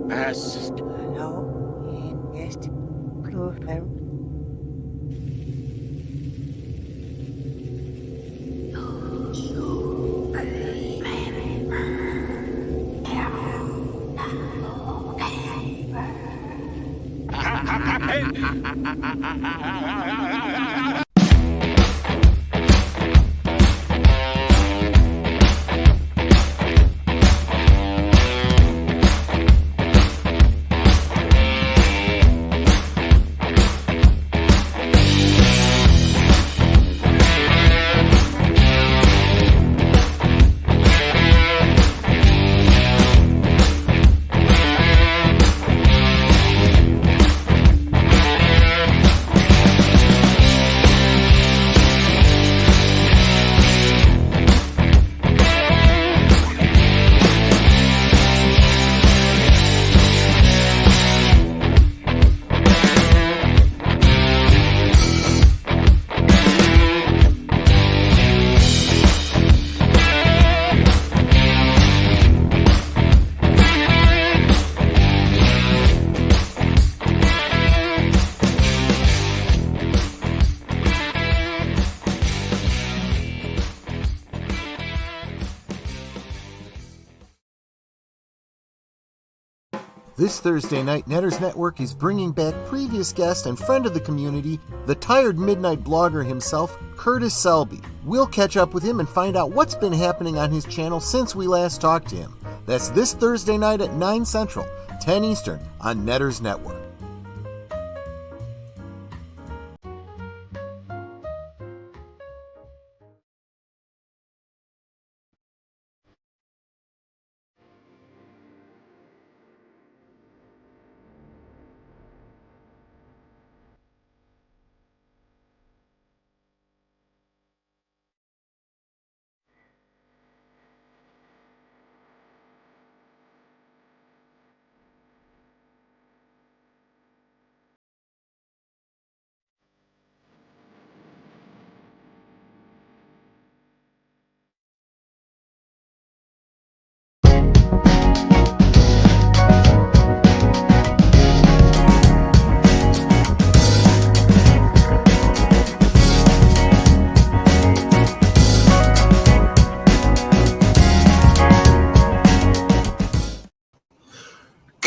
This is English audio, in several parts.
Best. Hallo, hier ist Kurfeld. This Thursday night, Netters Network is bringing back previous guest and friend of the community, the tired midnight blogger himself, Curtis Selby. We'll catch up with him and find out what's been happening on his channel since we last talked to him. That's this Thursday night at 9 Central, 10 Eastern on Netters Network.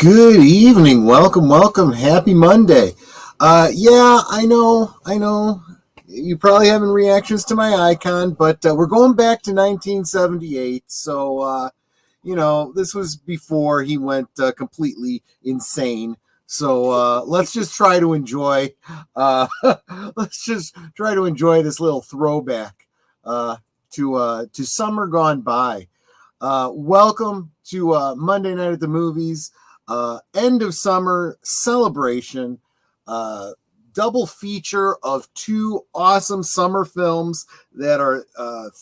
Good evening. Welcome. Happy Monday. Yeah, I know. You probably having reactions to my icon, but we're going back to 1978. So, this was before he went completely insane. So let's just try to enjoy. Let's just try to enjoy this little throwback to summer gone by. Welcome to Monday Night at the Movies. End of summer celebration, double feature of two awesome summer films that are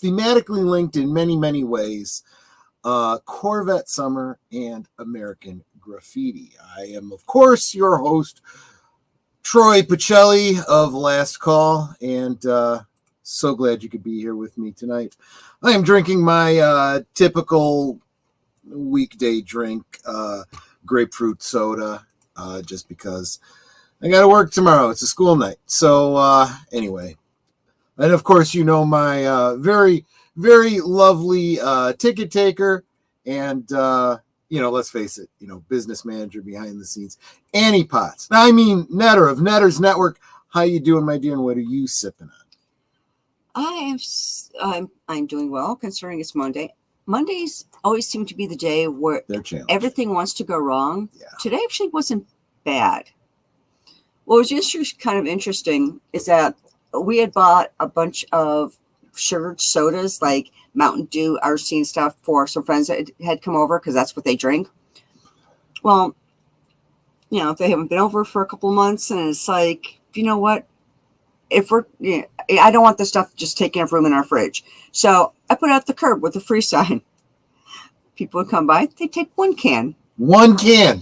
thematically linked in many ways. Corvette Summer and American Graffiti. I am, of course, your host, Troy Pacelli of Last Call, and so glad you could be here with me tonight. I am drinking my typical weekday drink, grapefruit soda, just because I got to work tomorrow. It's a school night. So anyway, and of course, my very lovely ticket taker and, let's face it, business manager behind the scenes, Annie Potts. I mean, Netter of Netters Network. How you doing, my dear? And what are you sipping on? I'm doing well, considering it's Monday. Mondays always seem to be the day where everything wants to go wrong. Yeah. Today actually wasn't bad. What was just kind of interesting is that we had bought a bunch of sugared sodas like Mountain Dew, RC and stuff for some friends that had come over because that's what they drink. Well, if they haven't been over for a couple of months, and it's like, you know what? I don't want this stuff just taking up room in our fridge. So I put it out the curb with a free sign. People would come by. They take one can. One can.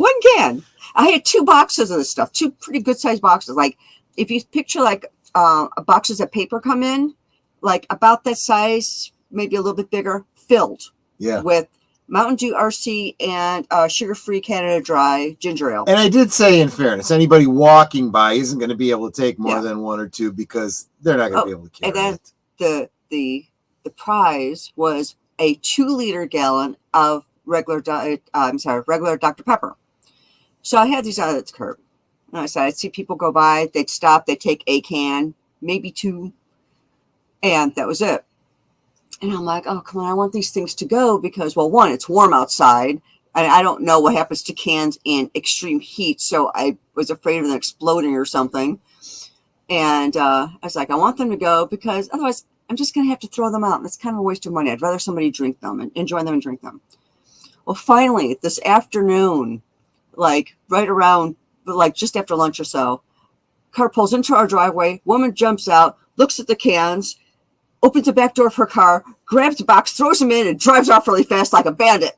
I had 2 boxes of this stuff, 2 pretty good sized boxes. Like if you picture like boxes of paper come in, like about that size, maybe a little bit bigger, filled with Mountain Dew RC, and sugar-free Canada Dry ginger ale. And I did say, in fairness, anybody walking by isn't going to be able to take more than one or two because they're not going to be able to carry and then it. The prize was a 2-liter gallon of regular Dr. Pepper. So I had these out at the curb. And I said, I'd see people go by, they'd stop, they'd take a can, maybe 2, and that was it. And I'm like, oh, come on, I want these things to go because, well, one, it's warm outside, and I don't know what happens to cans in extreme heat, so I was afraid of them exploding or something. And I was like, I want them to go because otherwise I'm just going to have to throw them out. And it's kind of a waste of money. I'd rather somebody drink them and enjoy them and drink them. Well, finally, this afternoon, like right around, like just after lunch or so, car pulls into our driveway, woman jumps out, looks at the cans, opens the back door of her car, grabs the box, throws them in, and drives off really fast like a bandit.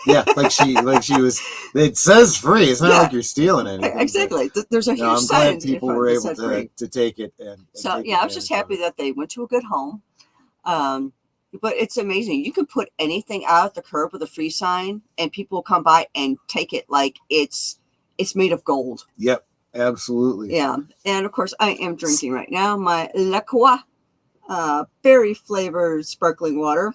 Yeah, like she was. It says free. It's not like you're stealing anything. Exactly. There's a huge I'm sign. glad people were able to take it. And so I was just happy that they went to a good home. But it's amazing. You can put anything out at the curb with a free sign, and people will come by and take it like it's made of gold. Yep, absolutely. Yeah, and of course I am drinking right now my La Croix berry flavored sparkling water,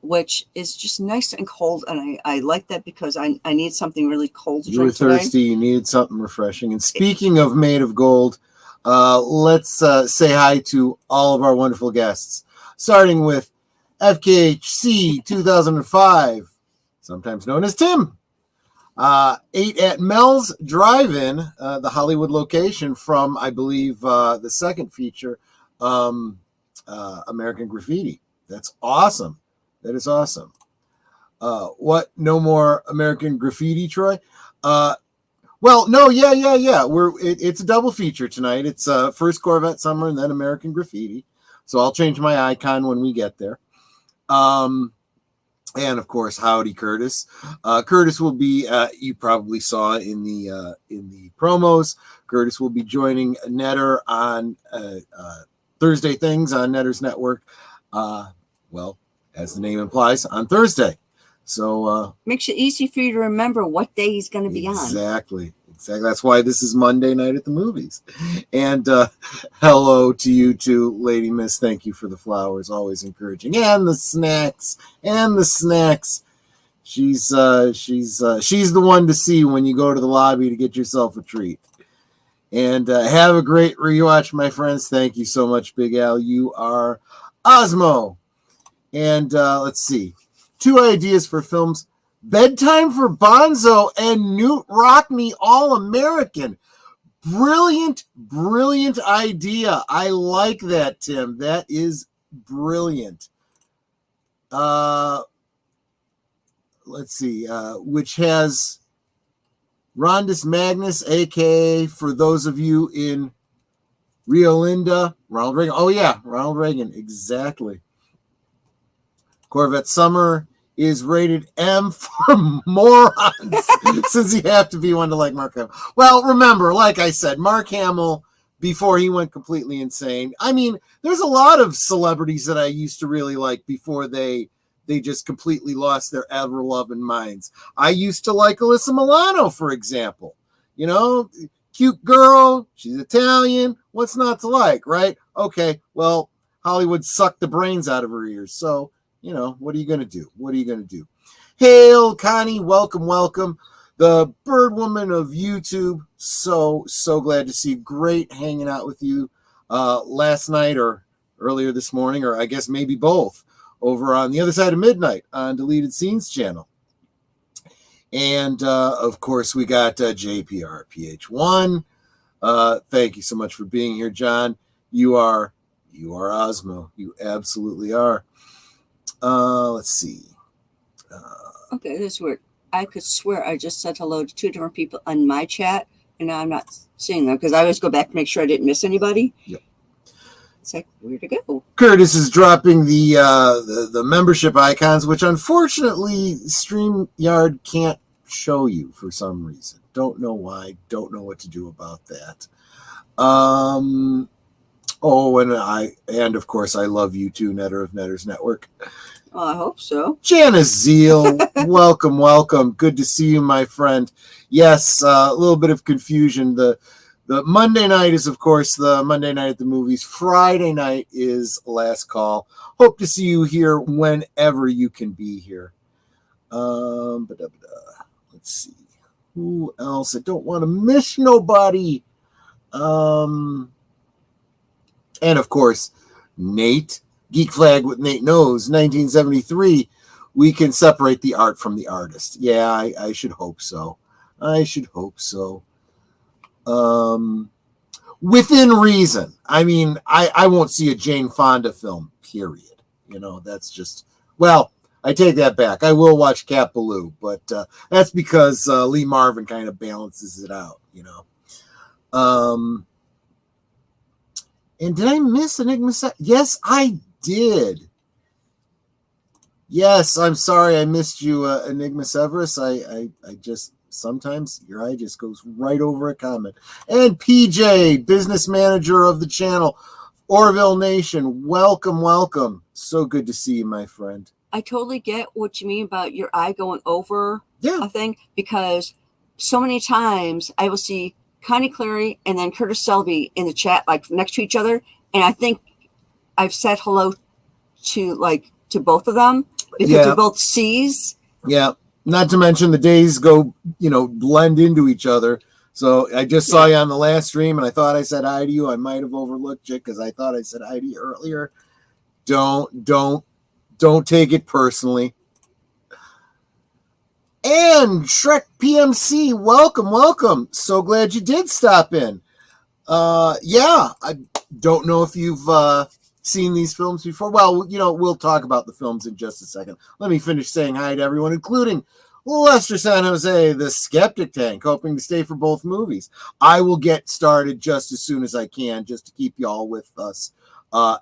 which is just nice and cold, and I like that because I need something really cold to drink. You were thirsty. You needed something refreshing. And speaking of made of gold, let's say hi to all of our wonderful guests, starting with FKHC 2005, sometimes known as Tim. 8 at Mel's Drive-In, the Hollywood location from, I believe, the second feature, American Graffiti. That's awesome. That is awesome. What? No more American Graffiti, Troy? Well, no, yeah. It's a double feature tonight. It's first Corvette Summer and then American Graffiti. So I'll change my icon when we get there. And of course, howdy, Curtis. Curtis will be. You probably saw in the promos. Curtis will be joining Netter on Thursday Things on Netter's network. Well, as the name implies, on Thursday. So makes it easy for you to remember what day he's going to be on. Exactly. That's why this is Monday night at the movies. And hello to you too, Lady Miss. Thank you for the flowers, always encouraging, and the snacks. She's the one to see when you go to the lobby to get yourself a treat. And have a great rewatch, my friends. Thank you so much, Big Al. You are Osmo. And let's see. 2 ideas for films: Bedtime for Bonzo and Newt Rockney All-American. Brilliant idea. I like that, Tim. That is brilliant. Let's see. Which has Rondus Magnus, a.k.a. for those of you in Rio Linda, Ronald Reagan. Oh, yeah, Ronald Reagan. Exactly. Corvette Summer is rated M for morons, since you have to be one to like Mark Hamill. Well, remember, like I said, Mark Hamill, before he went completely insane. I mean, there's a lot of celebrities that I used to really like before they just completely lost their ever-loving minds. I used to like Alyssa Milano, for example. You know, cute girl, she's Italian. What's not to like, right? Okay, well, Hollywood sucked the brains out of her ears, so you know, what are you going to do? Hail, Connie. Welcome. The bird woman of YouTube. So glad to see you. Great hanging out with you last night or earlier this morning, or I guess maybe both, over on the other side of midnight on Deleted Scenes channel. And, of course, we got JPR PH1. Thank you so much for being here, John. You are Osmo. You absolutely are. Let's see. Okay, this is weird. I could swear I just said hello to 2 different people on my chat, and now I'm not seeing them because I always go back to make sure I didn't miss anybody. Yep. It's like, where to go? Curtis is dropping the membership icons, which unfortunately StreamYard can't show you for some reason. Don't know why. Don't know what to do about that. Oh, and of course I love you too, Netter of Netter's Network. Well, I hope so. Janice Zeal, welcome. Good to see you, my friend. Yes, a little bit of confusion. The Monday night is, of course, the Monday night at the movies. Friday night is Last Call. Hope to see you here whenever you can be here. Let's see. Who else? I don't want to miss nobody. And of course, Nate. Geek Flag with Nate Knows, 1973. We can separate the art from the artist. Yeah, I should hope so. Within reason. I mean, I won't see a Jane Fonda film, period. You know, that's just, well, I take that back. I will watch Cat Ballou, but that's because Lee Marvin kind of balances it out, you know. And did I miss Enigma? Yes, I did. Yes, I'm sorry I missed you, Enigma Severus. I just, sometimes your eye just goes right over a comment. And PJ, business manager of the channel, Orville Nation, welcome. So good to see you, my friend. I totally get what you mean about your eye going over a thing, because so many times I will see Connie Clary and then Curtis Selby in the chat, like next to each other, and I think I've said hello to both of them because they're both C's. Yeah. Not to mention the days go, blend into each other. So I just saw you on the last stream and I thought I said hi to you. I might have overlooked you because I thought I said hi to you earlier. Don't take it personally. And Shrek PMC, welcome. So glad you did stop in. I don't know if you've seen these films before. Well, we'll talk about the films in just a second. Let me finish saying hi to everyone, including Lester San Jose, the Skeptic Tank, hoping to stay for both movies. I will get started just as soon as I can, just to keep y'all with us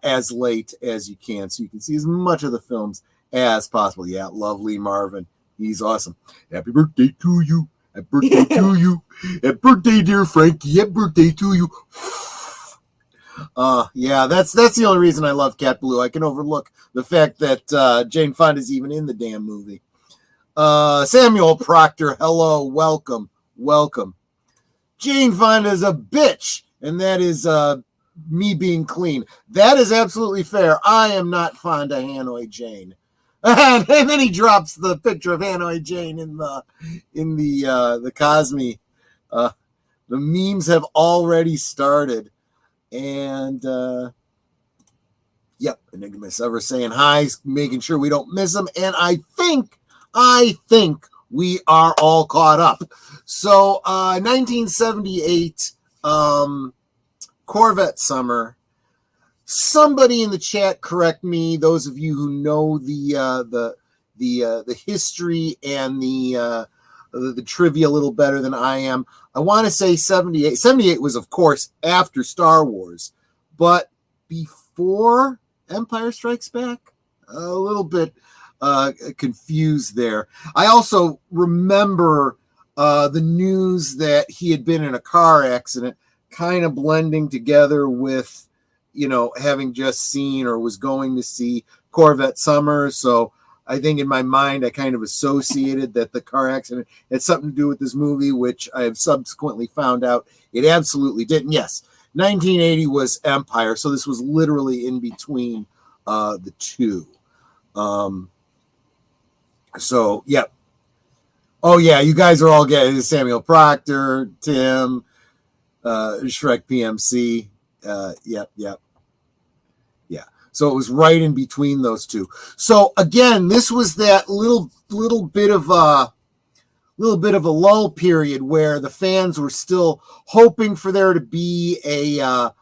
as late as you can, so you can see as much of the films as possible. Yeah, lovely Marvin. He's awesome. Happy birthday to you. Happy birthday to you. Happy birthday, dear Frankie. Happy birthday to you. That's the only reason I love Cat Ballou. I can overlook the fact that Jane Fonda's even in the damn movie. Samuel Proctor, hello, welcome. Jane Fonda's a bitch, and that is me being clean. That is absolutely fair. I am not Fonda Hanoi Jane. And then he drops the picture of Hanoi Jane in the Cosme. The memes have already started. And Enigma Ever saying hi, making sure we don't miss them. And I think we are all caught up. So 1978, Corvette Summer. Somebody in the chat correct me. Those of you who know the history and the trivia a little better than I am. I want to say 78. 78 was, of course, after Star Wars, but before Empire Strikes Back. A little bit confused there. I also remember the news that he had been in a car accident, kind of blending together with, having just seen or was going to see Corvette Summer. So I think in my mind, I kind of associated that the car accident had something to do with this movie, which I have subsequently found out it absolutely didn't. Yes, 1980 was Empire, so this was literally in between the two. Yep. Oh, yeah, you guys are all getting Samuel Proctor, Tim, Shrek PMC. Yep. Yeah. So it was right in between those two. So again, this was that little bit of a lull period where the fans were still hoping for there to be a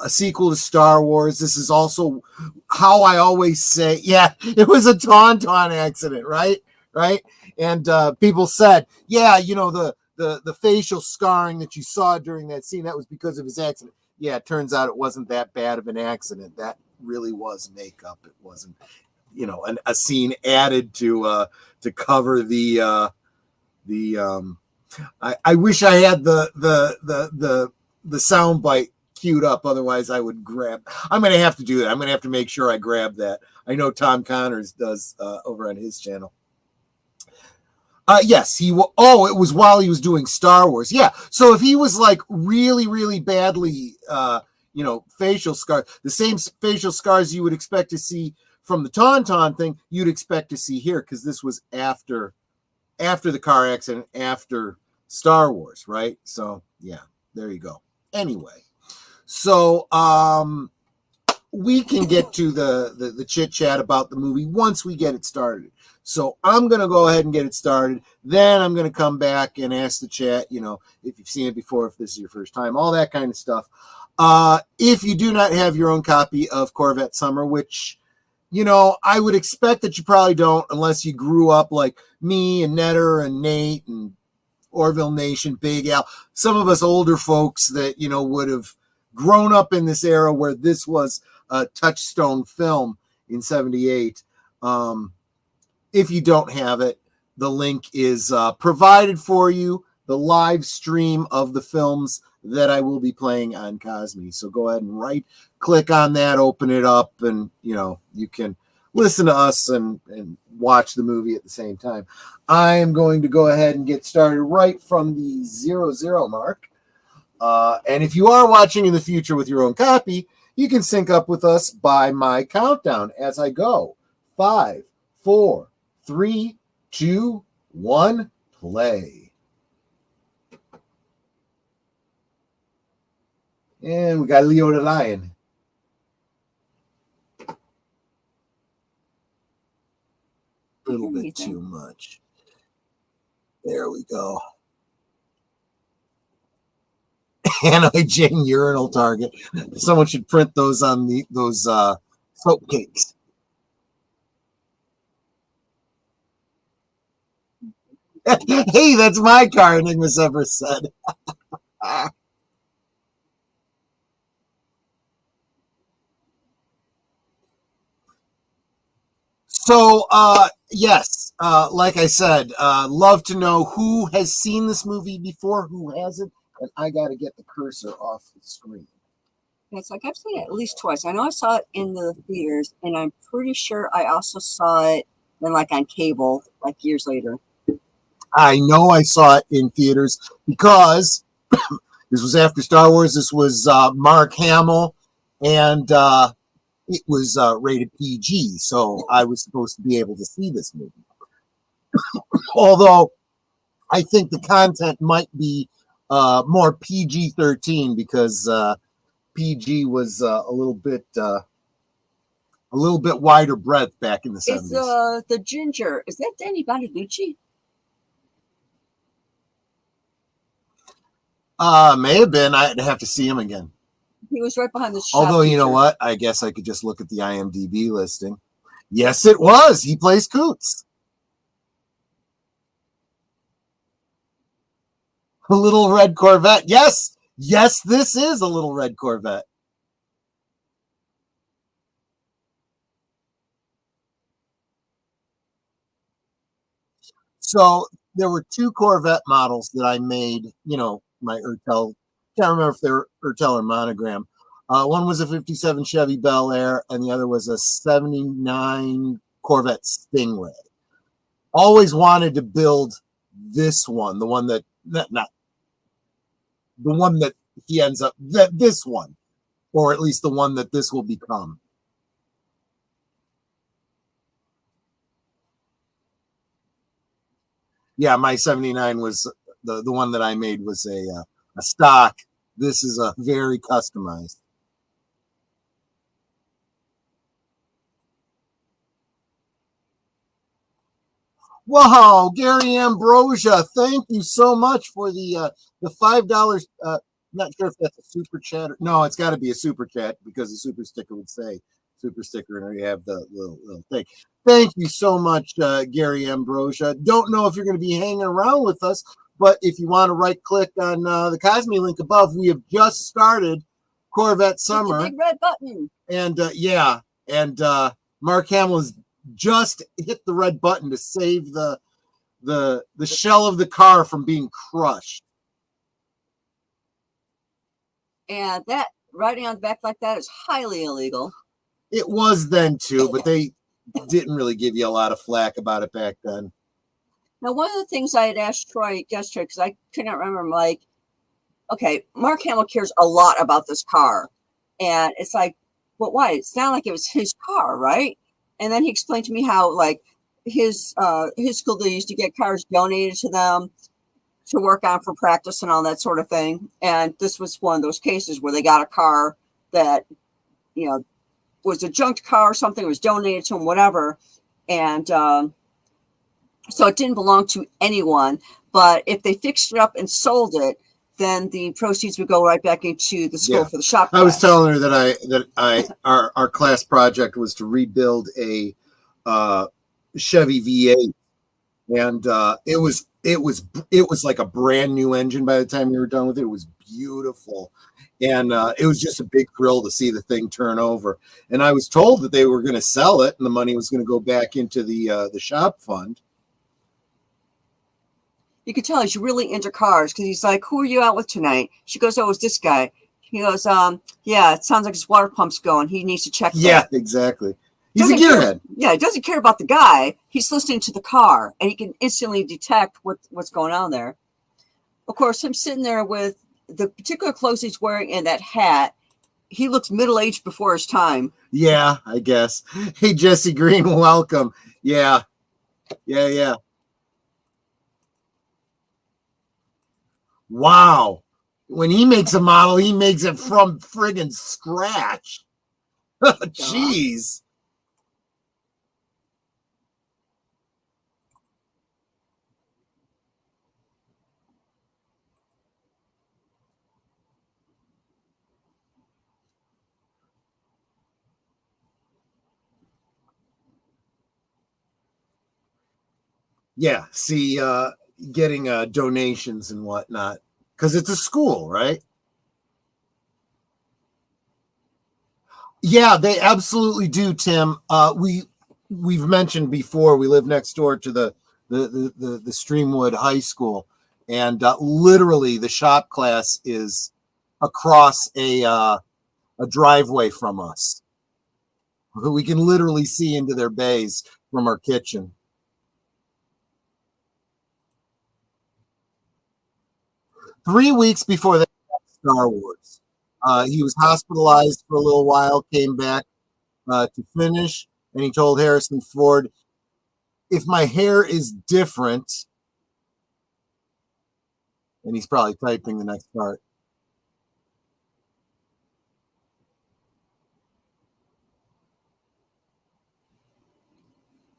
sequel to Star Wars. This is also how I always say, it was a Tauntaun accident, right? And people said, the facial scarring that you saw during that scene, that was because of his accident. Yeah, it turns out it wasn't that bad of an accident. That really was makeup. It wasn't, a scene added to cover the I wish I had the soundbite queued up. Otherwise, I would grab. I'm going to have to do that. I'm going to have to make sure I grab that. I know Tom Connors does over on his channel. Yes, he will. Oh, it was while he was doing Star Wars. Yeah. So if he was like really, really badly, facial scars, the same facial scars you would expect to see from the Tauntaun thing, you'd expect to see here, because this was after the car accident, after Star Wars, right? So yeah, there you go. Anyway, so we can get to the chit chat about the movie once we get it started. So I'm going to go ahead and get it started. Then I'm going to come back and ask the chat, if you've seen it before, if this is your first time, all that kind of stuff. If you do not have your own copy of Corvette Summer, which, I would expect that you probably don't, unless you grew up like me and Netter and Nate and Orville Nation, Big Al, some of us older folks that, would have grown up in this era where this was a touchstone film in 78. If you don't have it, the link is provided for you, the live stream of the films that I will be playing on Cosme. So go ahead and click on that, open it up, and, you can listen to us and watch the movie at the same time. I am going to go ahead and get started right from the 00 mark. And if you are watching in the future with your own copy, you can sync up with us by my countdown as I go. 5, 4, 3, 2, 1, play. And we got Leo the Lion. A little bit too much. There we go. Hanoi Jane urinal target. Someone should print those on those soap cakes. Hey, that's my car, Enigma's ever said. So, yes, like I said, love to know who has seen this movie before, who hasn't, and I got to get the cursor off the screen. It's like I've seen it at least twice. I know I saw it in the theaters, and I'm pretty sure I also saw it then like on cable, like years later. I know I saw it in theaters because this was after Star Wars. This was Mark Hamill, and it was rated PG, so I was supposed to be able to see this movie. Although I think the content might be more PG-13 because PG was a little bit wider breadth back in the 70s. Is the ginger, is that Danny Bonaducci? May have been. I'd have to see him again. He was right behind the shop. Although, you know what? I guess I could just look at the IMDb listing. Yes, it was. He plays Coots. A little red Corvette. Yes. Yes, this is a little red Corvette. So there were two Corvette models that I made, my Ertel. Can't remember if they were Ertel or Monogram. One was a 57 Chevy Bel Air, and the other was a 79 Corvette Stingray. Always wanted to build this one, the one that he ends up, this one, or at least the one that this will become. Yeah, my 79 was the one that I made was a stock. This is a very customized. Whoa, Gary Ambrosia, thank you so much for the $5. Not sure if that's a super chat. No, it's got to be a super chat because the super sticker would say super sticker, and you have the little thing. Thank you so much, Gary Ambrosia. Don't know if you're going to be hanging around with us, but if you want to right-click on the Cosme link above, we have just started Corvette Summer. Hit the big red button. And Mark Hamill has just hit the red button to save the shell of the car from being crushed. And that riding on the back like that is highly illegal. It was then too, but they didn't really give you a lot of flack about it back then. Now, one of the things I had asked Troy yesterday, because I couldn't remember, I'm like, okay, Mark Hamill cares a lot about this car. And it's like, well, why? It's not like it was his car, right? And then he explained to me how, like, his school, they used to get cars donated to them to work on for practice and all that sort of thing. And this was one of those cases where they got a car that, you know, was a junked car or something, was donated to them, whatever. And so it didn't belong to anyone. But if they fixed it up and sold it, then the proceeds would go right back into the school for the shop class. I was telling her that our class project was to rebuild a Chevy V8, and it was like a brand new engine by the time we were done with it. It was beautiful, and it was just a big thrill to see the thing turn over. And I was told that they were going to sell it, and the money was going to go back into the shop fund. You could tell he's really into cars because he's like, "Who are you out with tonight?" She goes, "Oh, it's this guy." He goes, "Yeah, it sounds like his water pump's going. He needs to check that." Yeah, exactly. He's a gearhead. Yeah, he doesn't care about the guy. He's listening to the car, and he can instantly detect what's going on there. Of course, him sitting there with the particular clothes he's wearing and that hat, he looks middle-aged before his time. Yeah, I guess. Hey, Jesse Green, welcome. Yeah. Wow. When he makes a model, he makes it from friggin' scratch. Jeez. Yeah, see, getting donations and whatnot, because it's a school, right? Yeah, they absolutely do, Tim. We've mentioned before we live next door to the Streamwood High School, and literally the shop class is across a driveway from us. We can literally see into their bays from our kitchen. Three weeks before they got Star Wars, he was hospitalized for a little while, came back to finish, and he told Harrison Ford, "If my hair is different," and he's probably typing the next part.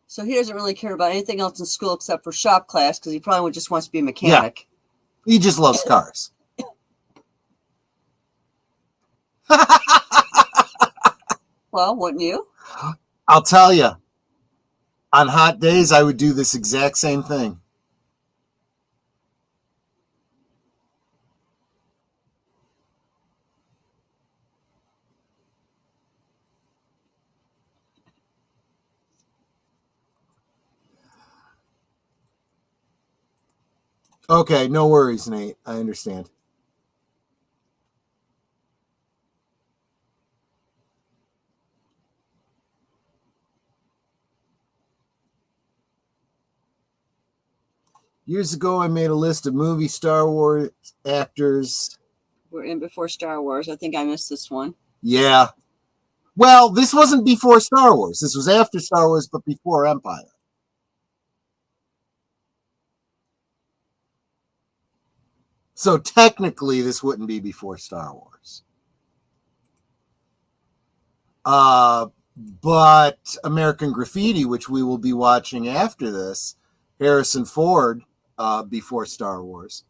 So he doesn't really care about anything else in school except for shop class because he probably just wants to be a mechanic. Yeah, he just loves cars. Well, wouldn't you? I'll tell you, on hot days, I would do this exact same thing. Okay, no worries, Nate. I understand. Years ago, I made a list of movie Star Wars actors. We're in before Star Wars. I think I missed this one. Yeah. Well, this wasn't before Star Wars. This was after Star Wars, but before Empire. So technically, this wouldn't be before Star Wars. But American Graffiti, which we will be watching after this, Harrison Ford, before Star Wars.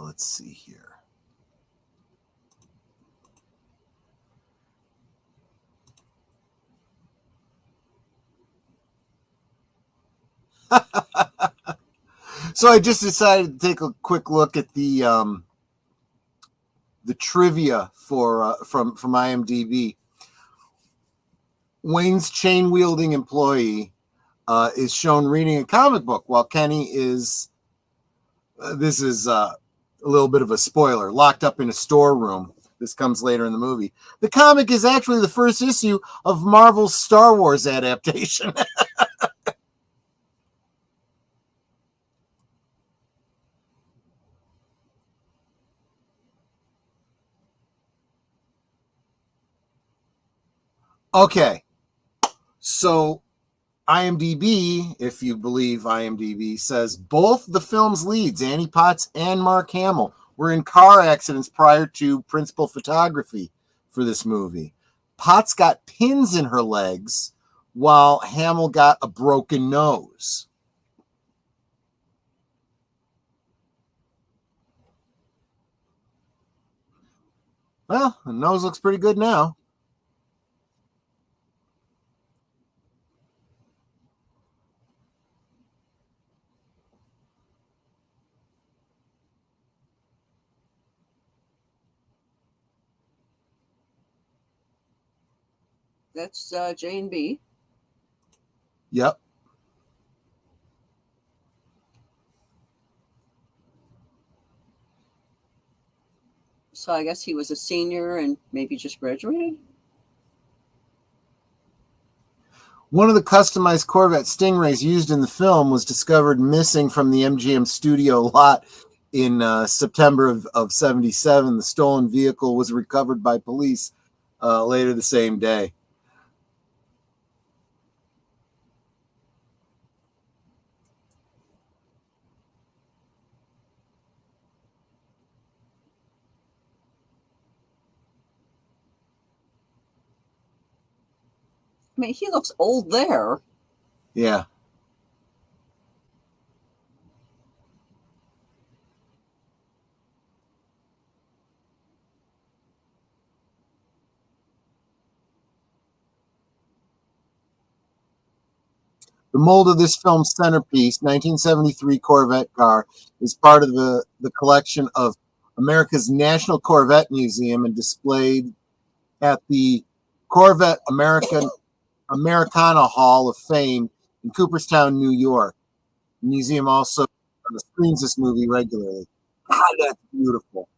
Let's see here. So I just decided to take a quick look at the trivia for from IMDb. Wayne's chain-wielding employee is shown reading a comic book while Kenny is, this is a little bit of a spoiler, locked up in a storeroom. This comes later in the movie. The comic is actually the first issue of Marvel's Star Wars adaptation. Okay, so IMDb, if you believe IMDb, says both the film's leads, Annie Potts and Mark Hamill, were in car accidents prior to principal photography for this movie. Potts got pins in her legs while Hamill got a broken nose. Well, the nose looks pretty good now. That's J and B. Yep. So I guess he was a senior and maybe just graduated. One of the customized Corvette Stingrays used in the film was discovered missing from the MGM studio lot in September of 77. The stolen vehicle was recovered by police later the same day. I mean, he looks old there. Yeah. The mold of this film's centerpiece, 1973 Corvette car, is part of the collection of America's National Corvette Museum and displayed at the Corvette Americana Hall of Fame in Cooperstown, New York. The museum also screens this movie regularly. God, that's beautiful.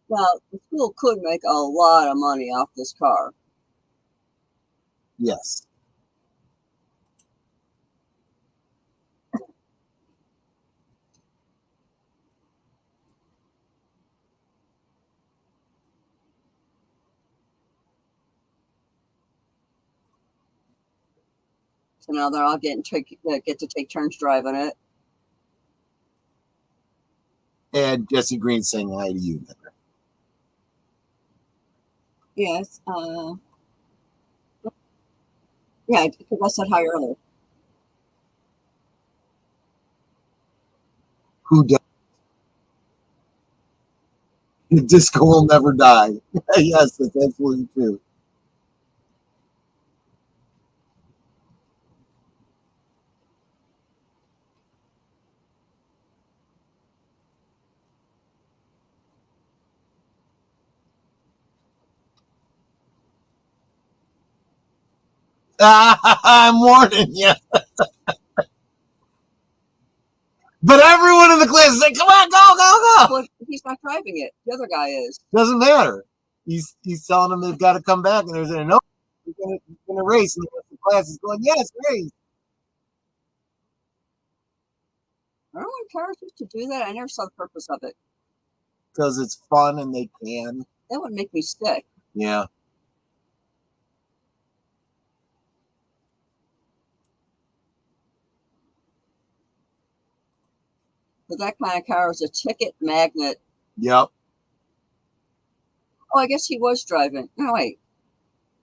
Well, the school could make a lot of money off this car. Yes. So now they're all get to take turns driving it. And Jesse Green saying hi to you. Yes. Yeah, because I said hi earlier. Who does? The disco will never die. Yes, that's absolutely true. I'm warning you. But everyone in the class is like, come on, go. Well, he's not driving it. The other guy is. Doesn't matter. He's telling them they've got to come back, and they're saying, no, we're going to race. And the class is going, yes, race. I don't want characters to do that. I never saw the purpose of it. Because it's fun and they can. That would make me sick. Yeah. But that kind of car is a ticket magnet. Yep. Oh, I guess he was driving. No, wait.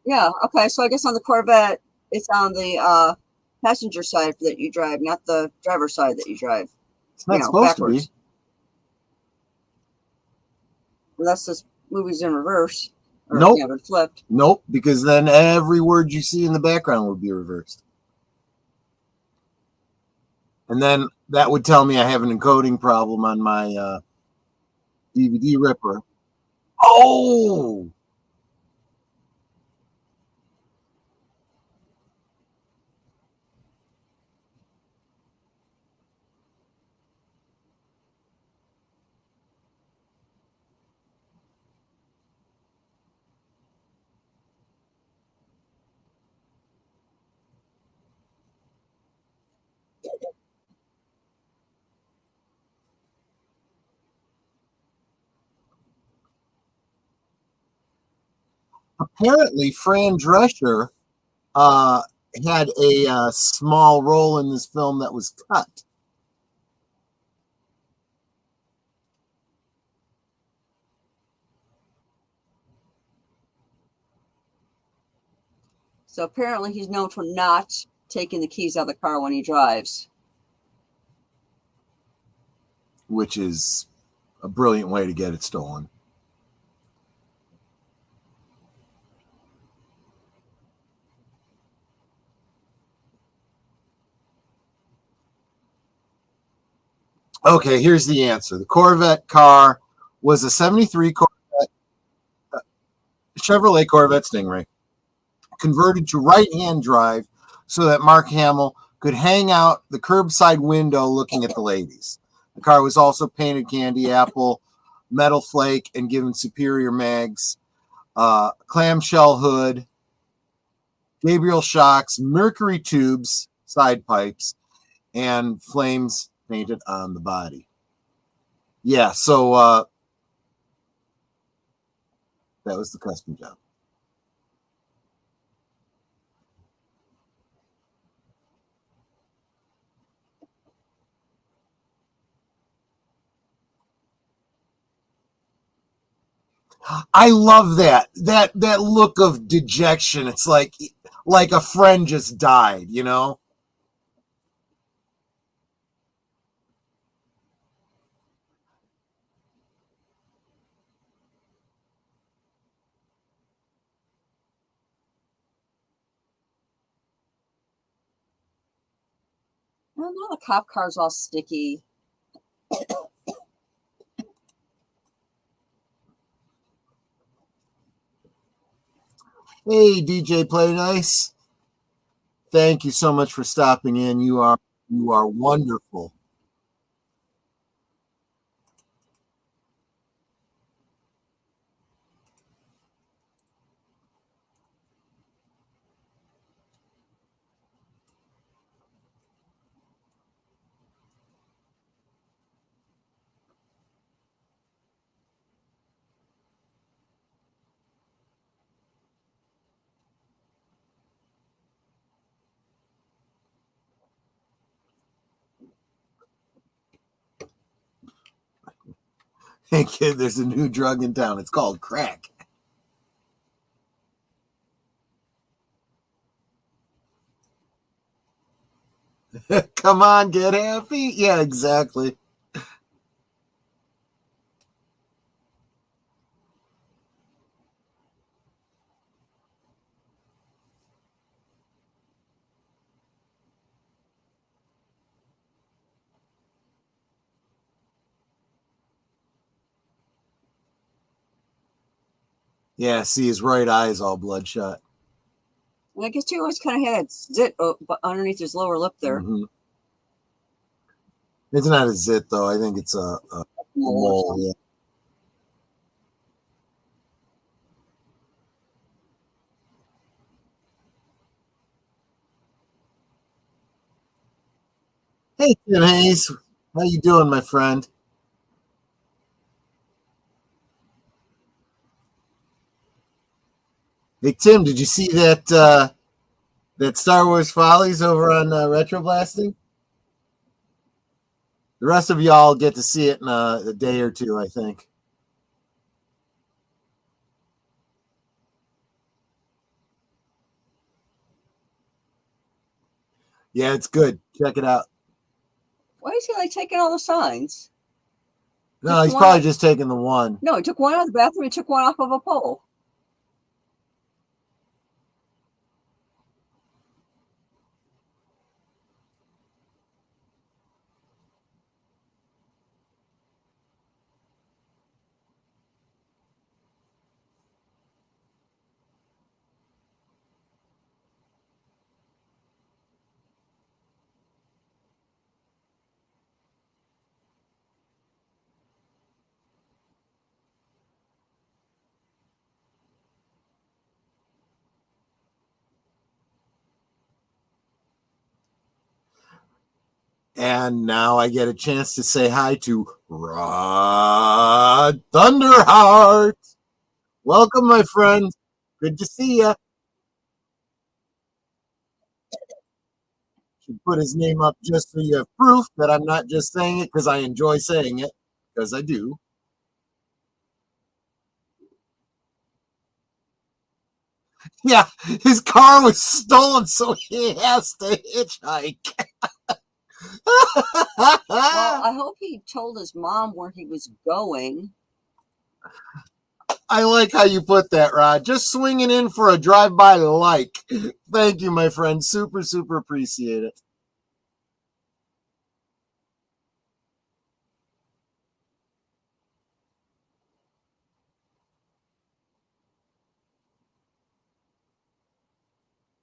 Yeah, okay. So I guess on the Corvette, it's on the passenger side that you drive, not the driver's side that you drive. It's not supposed backwards. To be. Unless this movie's in reverse. Or nope. Yeah, flipped. Nope, because then every word you see in the background would be reversed. And then that would tell me I have an encoding problem on my DVD ripper. Oh! Apparently, Fran Drescher uh, had a small role in this film that was cut. So apparently he's known for not taking the keys out of the car when he drives. Which is a brilliant way to get it stolen. Okay, here's the answer. The Corvette car was a 73 Chevrolet Corvette Stingray, converted to right-hand drive so that Mark Hamill could hang out the curbside window looking at the ladies. The car was also painted candy apple, metal flake, and given superior mags, clamshell hood, Gabriel shocks, mercury tubes, side pipes, and flames painted on the body. Yeah, so that was the custom job. I love that look of dejection. It's like a friend just died, you know? Well, now the cop car's all sticky. Hey, DJ Play Nice. Thank you so much for stopping in. You are wonderful. Hey kid, there's a new drug in town. It's called crack. Come on, get happy. Yeah, exactly. Yeah, see his right eye is all bloodshot. And I guess he always kind of had that zit underneath his lower lip there. Mm-hmm. It's not a zit though. I think it's a mole. Yeah. Hey, Tim Hayes, how you doing, my friend? Hey, Tim, did you see that Star Wars Follies over on Retro Blasting? The rest of y'all get to see it in a day or two, I think. Yeah, it's good. Check it out. Why is he like taking all the signs? No, he's probably just taking the one. No, he took one out of the bathroom. He took one off of a pole. And now I get a chance to say hi to Rod Thunderheart. Welcome, my friend. Good to see you. Should put his name up just so you have proof that I'm not just saying it because I enjoy saying it, because I do. Yeah, his car was stolen, so he has to hitchhike. Well, I hope he told his mom where he was going. I like how you put that, Rod. Just swinging in for a drive-by like. Thank you, my friend. Super, super appreciate it.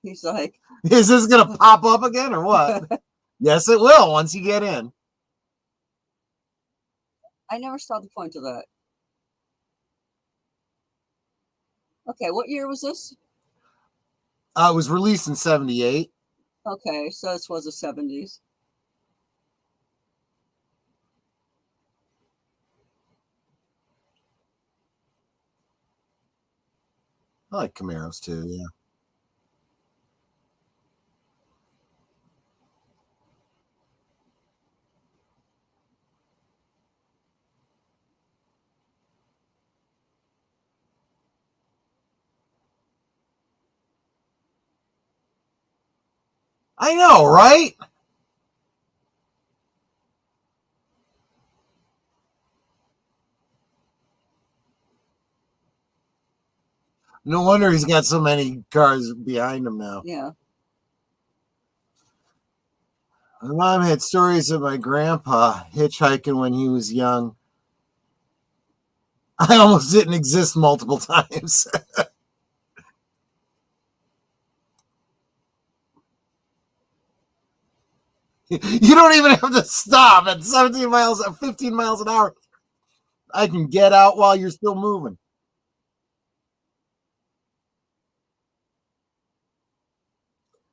He's like, is this going to pop up again or what? Yes, it will once you get in. I never saw the point of that. Okay, what year was this? It was released in 78. Okay, so this was the 70s. I like Camaros too, yeah. I know, right? No wonder he's got so many cars behind him now. Yeah. My mom had stories of my grandpa hitchhiking when he was young. I almost didn't exist multiple times. You don't even have to stop at 15 miles an hour. I can get out while you're still moving.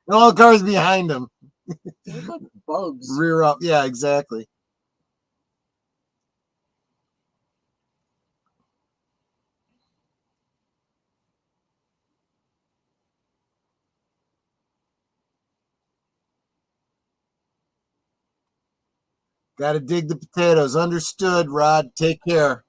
And all the cars behind him. They look like bugs. Rear up. Yeah, exactly. Got to dig the potatoes. Understood, Rod. Take care.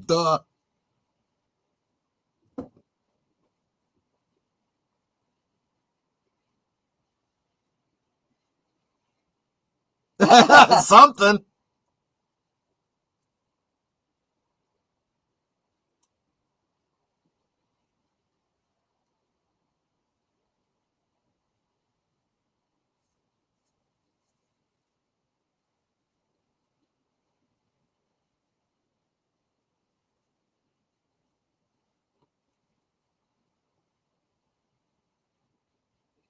Duh. Something.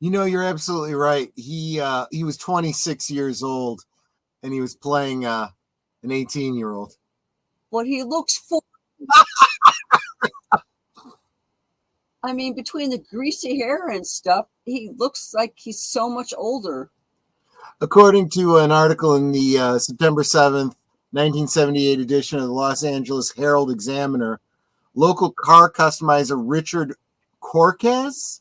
You know, you're absolutely right. He was 26 years old, and he was playing an 18-year-old. But he looks for. I mean, between the greasy hair and stuff, he looks like he's so much older. According to an article in the September 7th, 1978 edition of the Los Angeles Herald Examiner, local car customizer Richard Corquez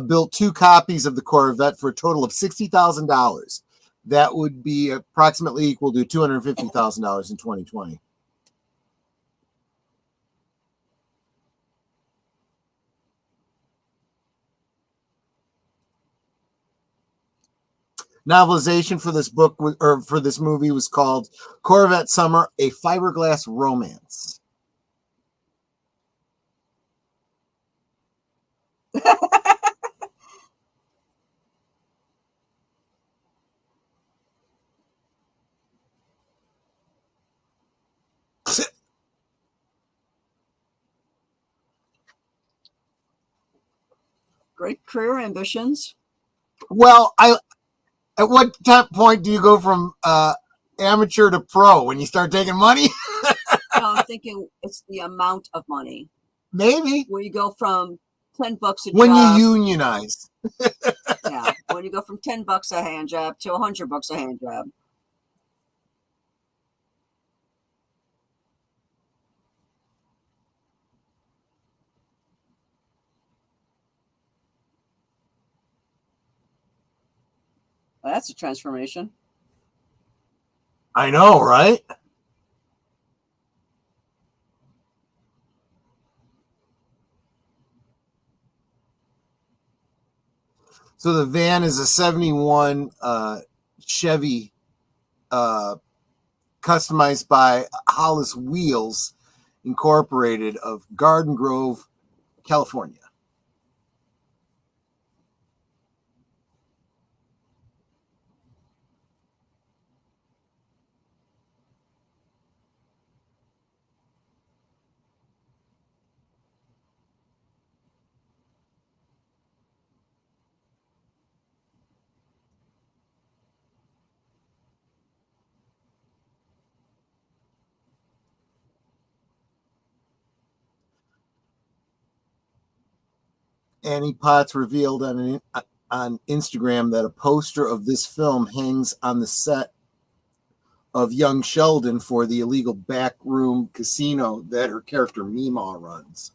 built 2 copies of the Corvette for a total of $60,000. That would be approximately equal to $250,000 in 2020. Novelization for this book or for this movie was called Corvette Summer, a Fiberglass Romance. Great career ambitions. Well, at what point do you go from amateur to pro when you start taking money? No, I'm thinking it's the amount of money. Maybe. Where you go from $10 a when job. You unionize. Yeah. When you go from $10 a hand job to $100 a hand job. Well, that's a transformation. I know, right? So the van is a 71 Chevy customized by Hollis Wheels Incorporated of Garden Grove, California. Annie Potts revealed on Instagram that a poster of this film hangs on the set of Young Sheldon for the illegal backroom casino that her character Meemaw runs.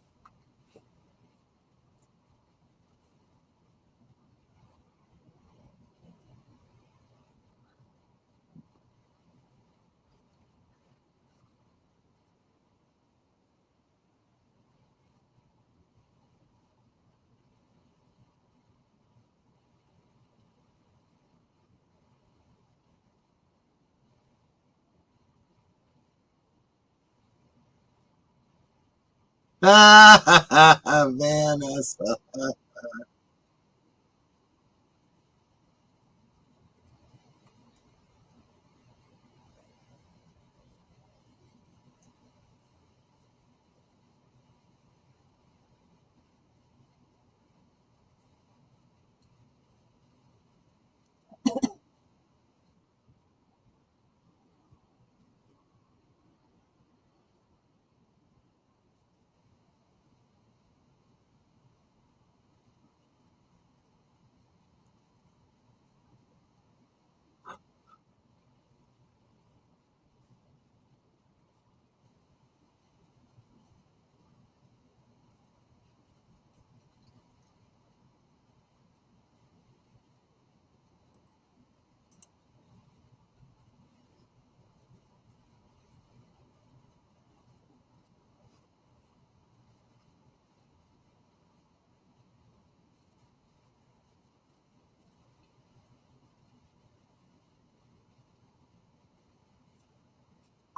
Vanessa.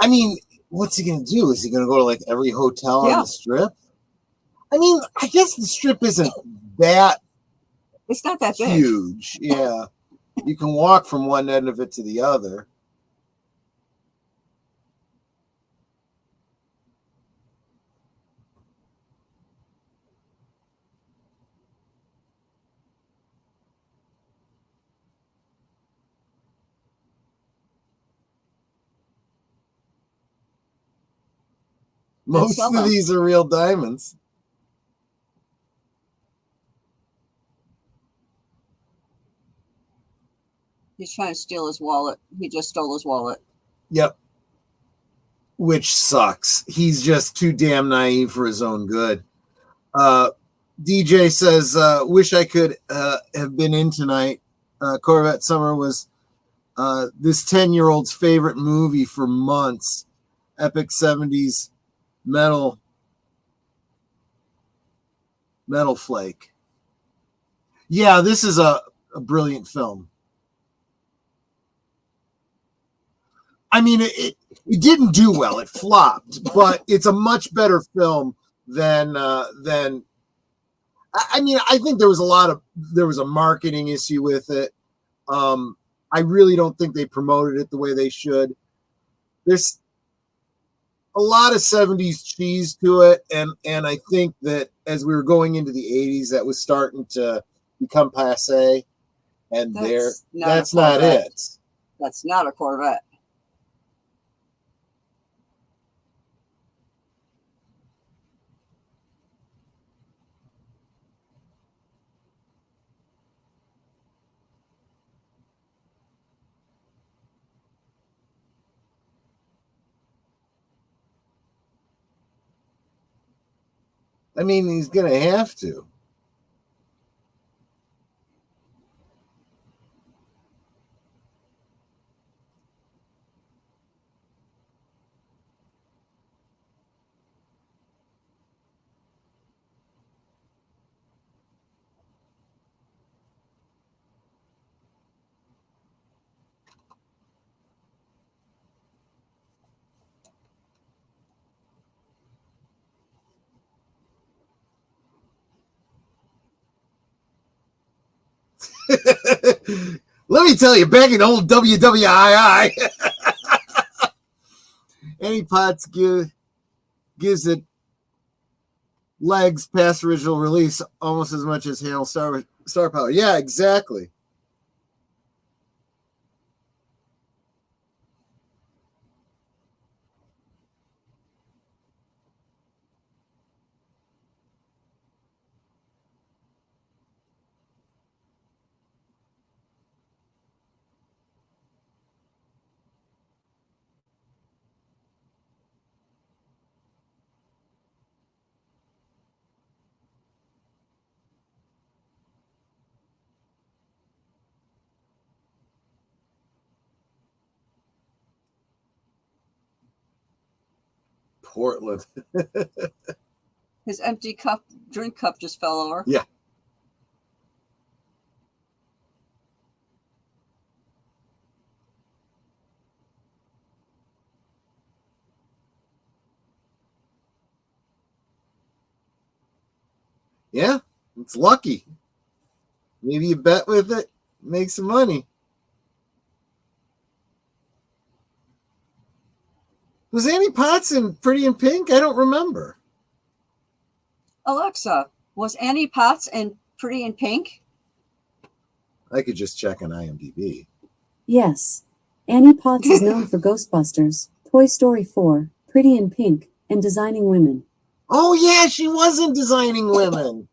I mean, what's he going to do? Is he going to go to like every hotel on the strip? I mean, I guess the strip isn't that. It's not that huge. Big. Yeah. You can walk from one end of it to the other. Most of these are real diamonds. He's trying to steal his wallet. He just stole his wallet. Yep. Which sucks. He's just too damn naive for his own good. DJ says, wish I could have been in tonight. Corvette Summer was this 10-year-old's favorite movie for months. Epic 70s metal flake. Yeah, this is a brilliant film. I mean, it didn't do well. It flopped, but it's a much better film than. I mean, I think there was a marketing issue with it. I really don't think they promoted it the way they should. There's a lot of 70s cheese to it, and I think that as we were going into the 80s, that was starting to become passe. And that's not it. That's not a Corvette. I mean, he's going to have to. Let me tell you, back in old WWII, Annie Potts gives it legs past original release almost as much as Hamill star power. Yeah, exactly. Portland. His empty drink cup just fell over. Yeah. Yeah, it's lucky. Maybe you bet with it, make some money. Was Annie Potts in Pretty in Pink? I don't remember. Alexa, was Annie Potts in Pretty in Pink? I could just check on IMDb. Yes. Annie Potts is known for Ghostbusters, Toy Story 4, Pretty in Pink, and Designing Women. Oh, yeah, she wasn't Designing Women.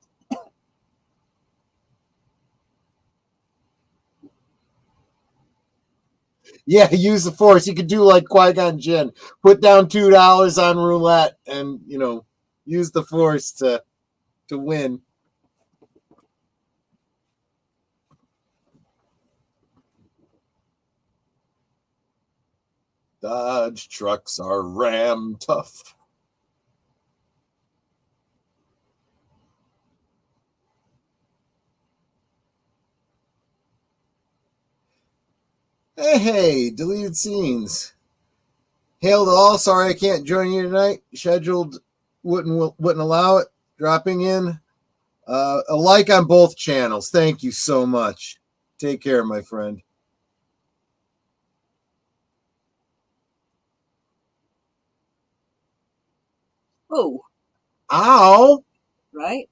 Yeah, use the force. You could do like Qui-Gon Jinn. Put down $2 on roulette and, use the force to win. Dodge trucks are ram tough. Hey, deleted scenes. Hail to all. Sorry I can't join you tonight. Scheduled wouldn't allow it. Dropping in. A like on both channels. Thank you so much. Take care, my friend. Oh. Ow. Right?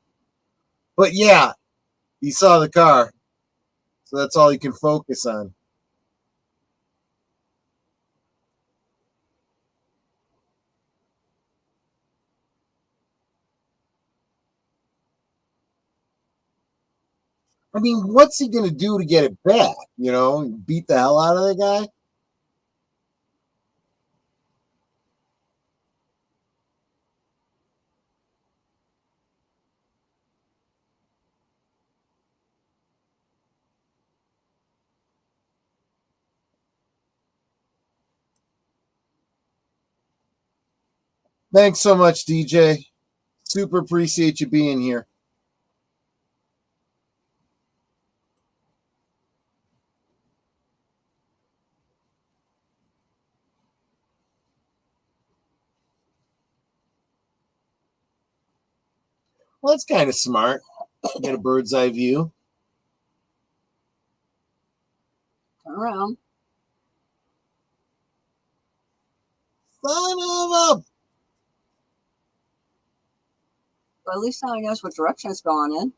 But yeah, you saw the car. So that's all you can focus on. I mean, what's he going to do to get it back? Beat the hell out of the guy? Thanks so much, DJ. Super appreciate you being here. Well, that's kind of smart. Get a bird's eye view. Turn around. Son of a... Well, at least now he knows what direction it's going in.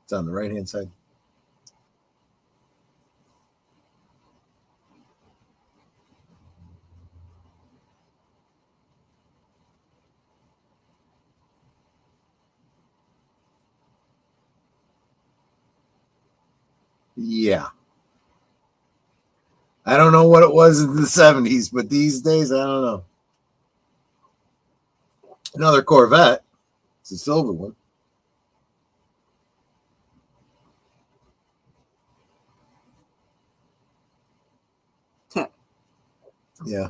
It's on the right-hand side. Yeah. I don't know what it was in the 70s, but these days, I don't know. Another Corvette. It's a silver one. Yeah.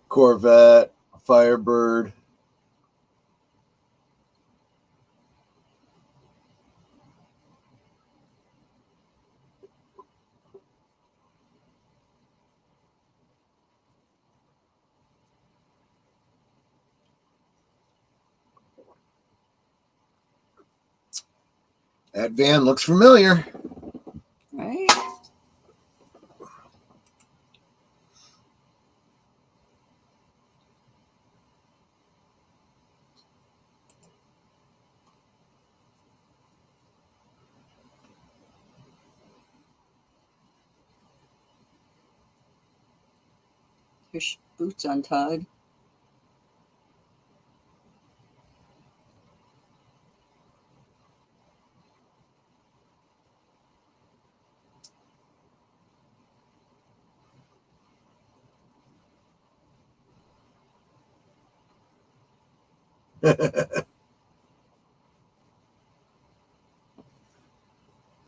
Corvette, Firebird. That van looks familiar. Right. His boots untied.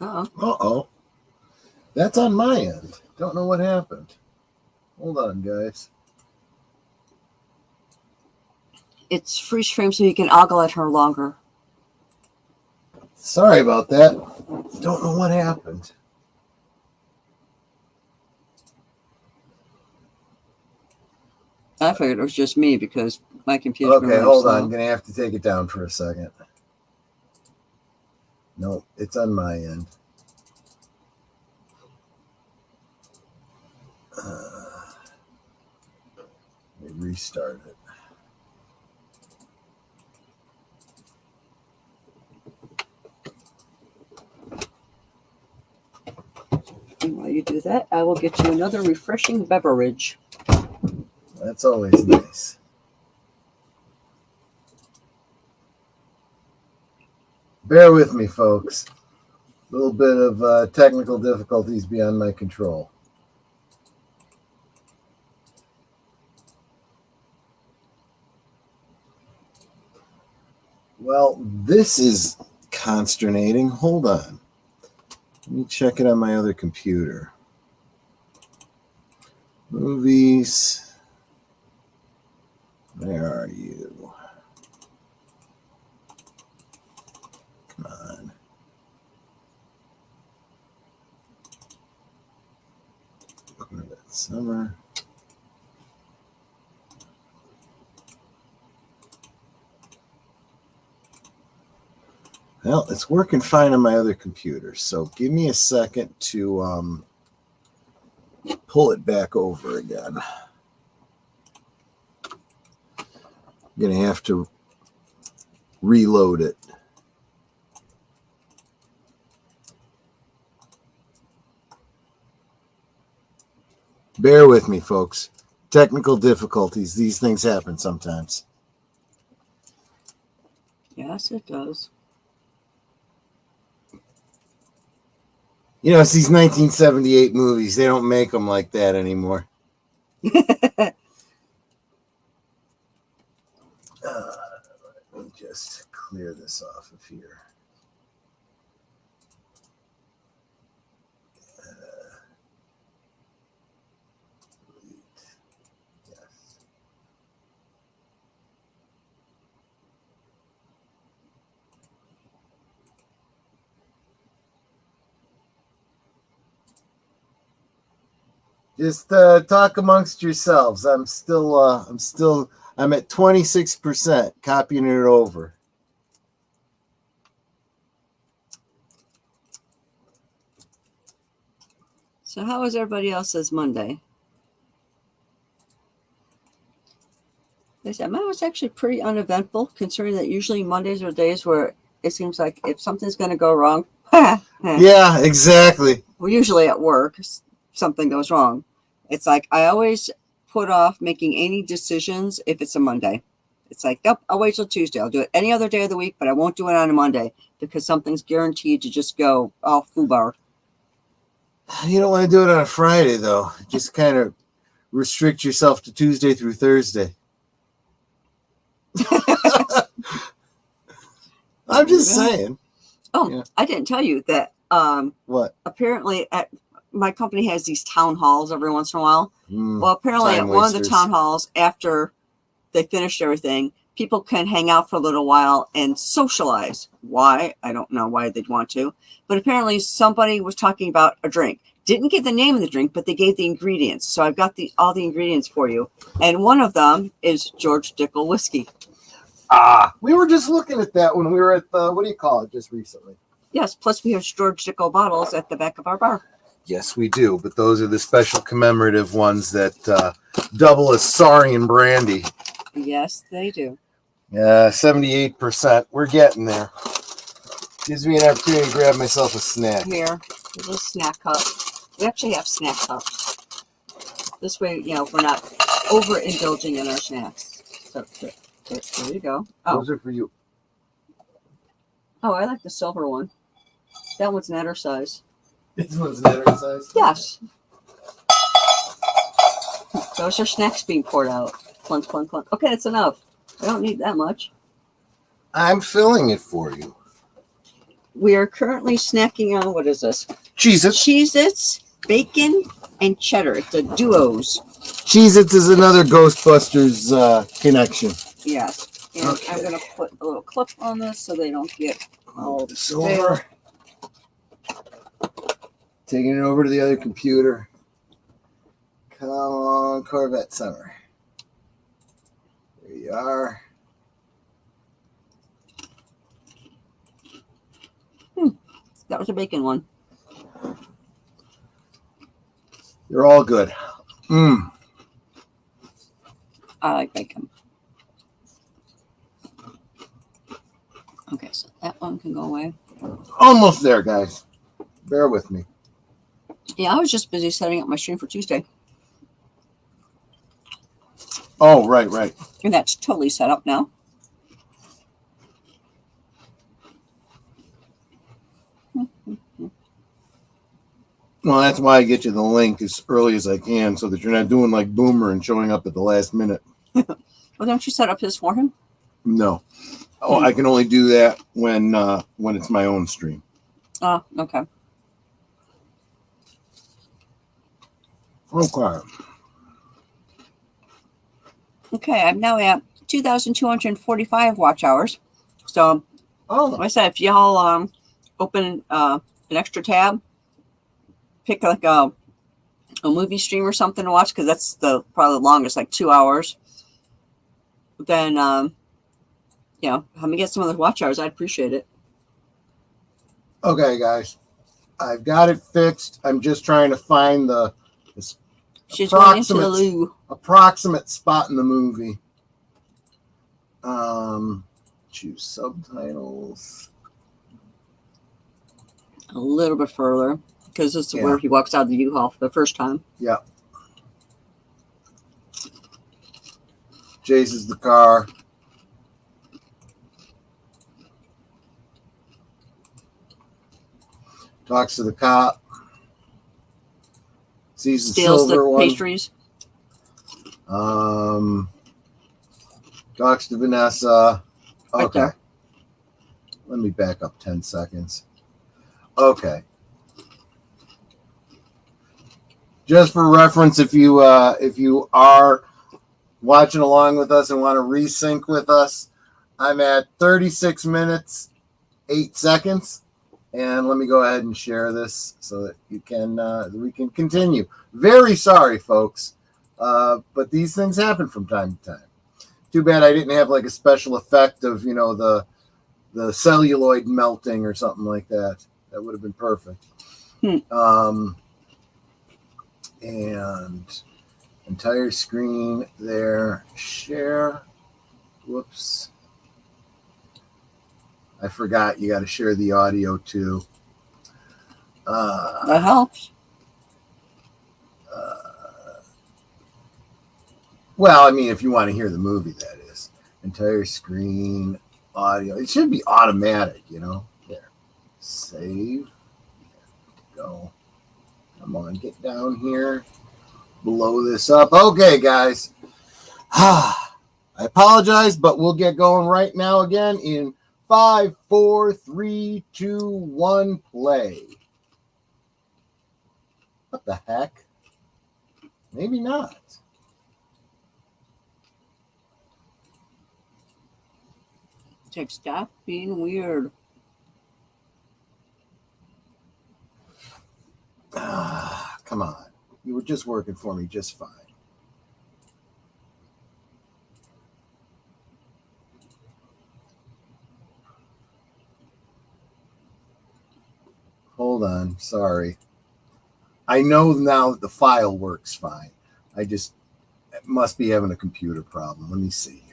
Uh-oh. That's on my end. Don't know what happened. Hold on, guys. It's freeze frame so you can ogle at her longer. Sorry about that. Don't know what happened. I figured it was just me because my computer's been Okay, really hold slow. on. I'm going to have to take it down for a second. No, it's on my end. Let me restart it. And while you do that, I will get you another refreshing beverage. That's always nice. Bear with me, folks. A little bit of technical difficulties beyond my control. Well, this is consternating. Hold on. Let me check it on my other computer. Movies. Where are you? Come on. Corvette Summer. Well, it's working fine on my other computer, so give me a second to pull it back over again. I'm going to have to reload it. Bear with me, folks. Technical difficulties. These things happen sometimes. Yes, it does. You know, it's these 1978 movies. They don't make them like that anymore. Let me just clear this off of here. Yes. Just talk amongst yourselves. I'm at 26%, copying it over. So how was everybody else's Monday? They said mine was actually pretty uneventful, considering that usually Mondays are days where it seems like if something's going to go wrong, yeah, exactly. Well, usually at work, something goes wrong. It's like I always put off making any decisions if it's a Monday. It's like, nope, I'll wait till Tuesday. I'll do it any other day of the week, but I won't do it on a Monday because something's guaranteed to just go all foobar. You don't want to do it on a Friday, though. Just kind of restrict yourself to Tuesday through Thursday. I'm just saying. Oh, yeah. I didn't tell you that. What? Apparently, my company has these town halls every once in a while. Well, apparently, at one of the town halls, after they finished everything, people can hang out for a little while and socialize. Why? I don't know why they'd want to. But apparently, somebody was talking about a drink. Didn't give the name of the drink, but they gave the ingredients. So I've got all the ingredients for you. And one of them is George Dickel whiskey. We were just looking at that when we were at the, what do you call it, just recently? Yes, plus we have George Dickel bottles at the back of our bar. Yes, we do, but those are the special commemorative ones that double as Saurian brandy. Yes, they do. 78%. We're getting there. Gives me an opportunity to grab myself a snack. Here, there's a snack cup. We actually have snack cups. This way, we're not overindulging in our snacks. So, there you go. Oh. Those are for you. Oh, I like the silver one. That one's an size. This one's an size? Yes. Those are snacks being poured out. Clunk, clunk, clunk. Okay, that's enough. I don't need that much. I'm filling it for you. We are currently snacking on, what is this? Cheez-Its. Cheez-Its, bacon, and cheddar. It's a duos. Cheez-Its is another Ghostbusters connection. Yes. And okay. I'm going to put a little clip on this so they don't get all the silver. Taking it over to the other computer. Come on, Corvette Summer. There you are. That was a bacon one. They're all good. I like bacon. Okay, so that one can go away. Almost there, guys. Bear with me. Yeah, I was just busy setting up my stream for Tuesday. Oh, right. And that's totally set up now. Well, that's why I get you the link as early as I can so that you're not doing like Boomer and showing up at the last minute. Well, don't you set up his for him? No. Oh, I can only do that when it's my own stream. Oh, okay. Okay, I'm now at 2,245 watch hours. So, like I said, if y'all open an extra tab, pick like a movie stream or something to watch, because that's probably the longest, like 2 hours. Then, help me get some of those watch hours. I'd appreciate it. Okay, guys, I've got it fixed. I'm just trying to find the approximate spot in the movie. Choose subtitles. A little bit further, because this is where he walks out of the U-Haul for the first time. Yeah. Chases the car. Talks to the cop. Sees the Steals silver the pastries. Talks to Vanessa. Okay. Right. Let me back up 10 seconds. Okay. Just for reference, if you are watching along with us and want to resync with us, I'm at 36 minutes, 8 seconds. And let me go ahead and share this so that we can continue. Very sorry, folks, but these things happen from time to time. Too bad I didn't have like a special effect of the celluloid melting or something like that. That would have been perfect. And entire screen there. Share. Whoops. I forgot you got to share the audio too. That helps. Well, I mean, if you want to hear the movie, that is. Entire screen, audio. It should be automatic, There. Save. There. Go. Come on, get down here. Blow this up. Okay, guys. I apologize, but we'll get going right now again in 5, 4, 3, 2, 1, play. What the heck? Maybe not. Stop being weird. Come on. You were just working for me just fine. Hold on. Sorry. I know now that the file works fine. I just must be having a computer problem. Let me see here.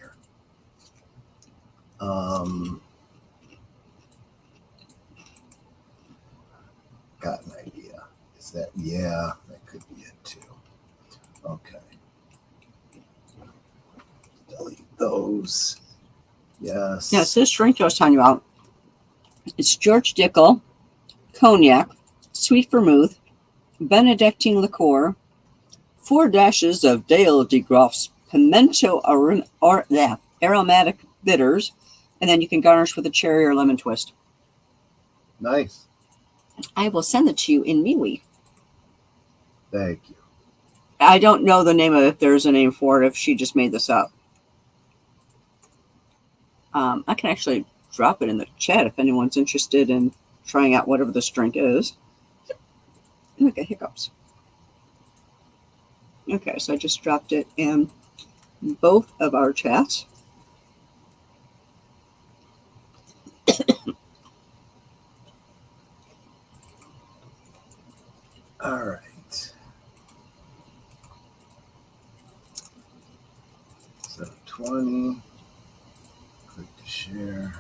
Got an idea. Is that? Yeah, that could be it too. Okay. Delete those. Yes. Yeah, so this drink I was telling you about, it's George Dickel, cognac, sweet vermouth, Benedictine liqueur, 4 dashes of Dale de Groff's pimento aromatic bitters, and then you can garnish with a cherry or lemon twist. Nice. I will send it to you in MeWe. Thank you. I don't know the name of it, if there's a name for it, if she just made this up. I can actually drop it in the chat if anyone's interested in trying out whatever this drink is. Okay, hiccups. Okay, so I just dropped it in both of our chats. All right. So 20. Click to share.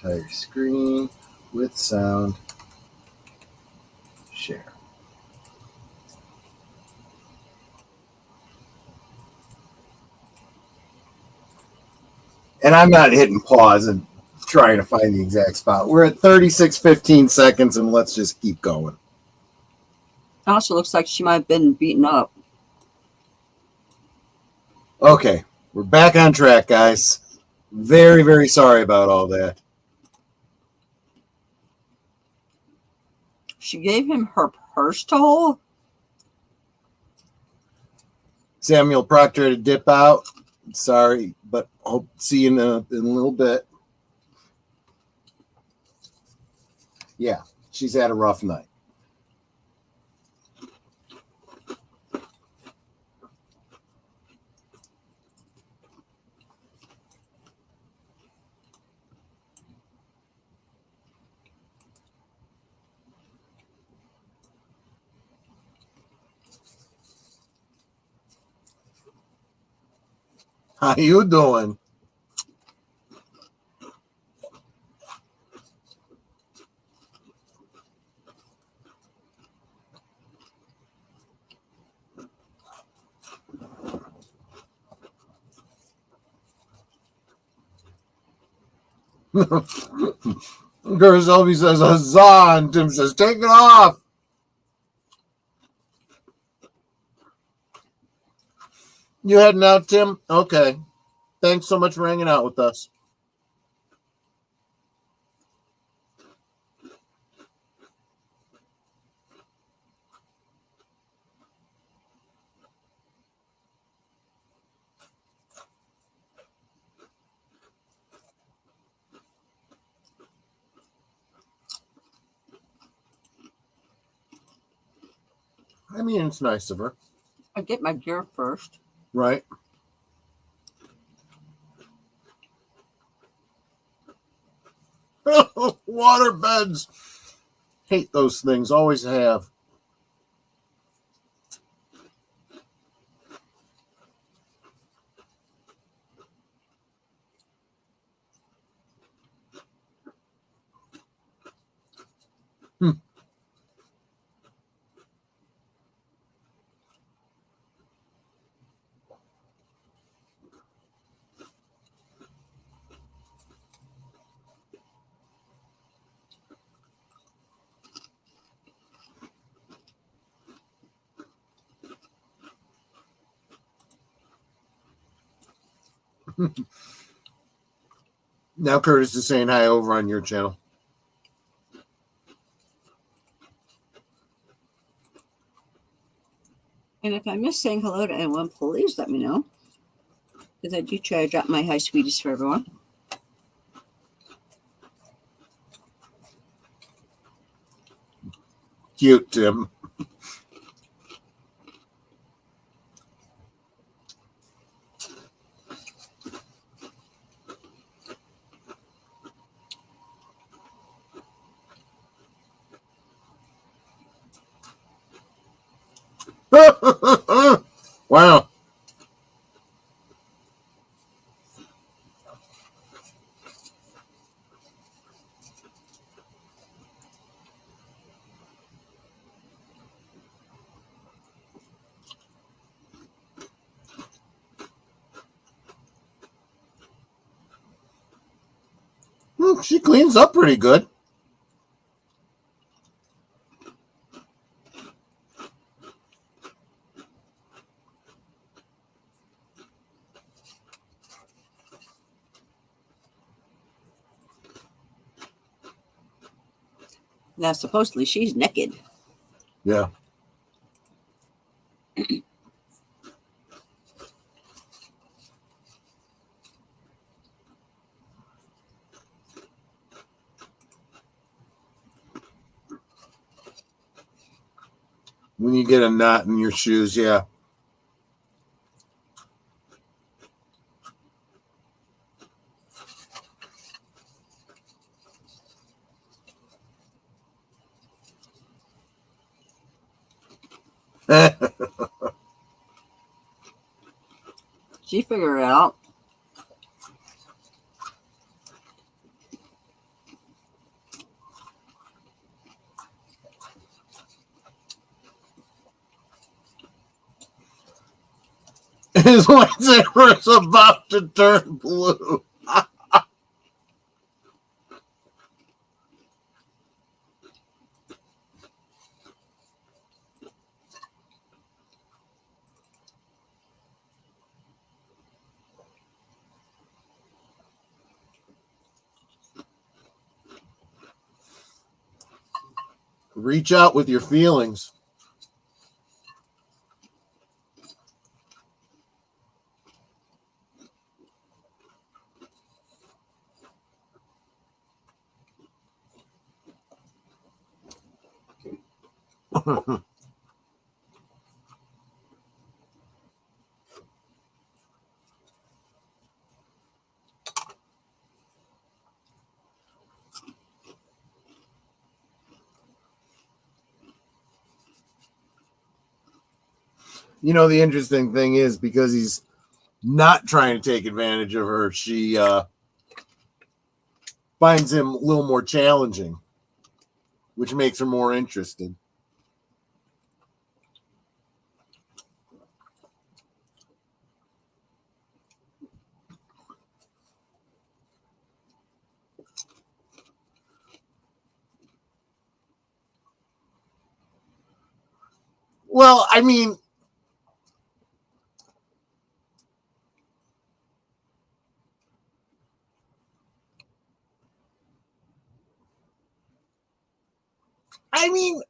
Entire screen with sound. Share. And I'm not hitting pause and trying to find the exact spot. We're at 36:15 seconds, and let's just keep going. It also looks like she might have been beaten up. Okay, we're back on track, guys. Very, very sorry about all that. She gave him her purse to hold? Samuel Proctor to dip out. Sorry, but hope to see you in a little bit. Yeah, she's had a rough night. How you doing? Gariselvi says, huzzah, and Tim says, take it off. You heading out, Tim? Okay. Thanks so much for hanging out with us. I mean, it's nice of her. I get my gear first. Right. Water beds. Hate those things. Always have. Now Curtis is saying hi over on your channel. And if I miss saying hello to anyone, please let me know. Because I do try to drop my hi sweeties for everyone. Cute, Tim. Wow. She cleans up pretty good. Now, supposedly, she's naked. Yeah. When you get a knot in your shoes, yeah. She figured it out. His lightsaber is about to turn blue. Reach out with your feelings. You know, the interesting thing is because he's not trying to take advantage of her, she finds him a little more challenging, which makes her more interested. Well, I mean, I mean,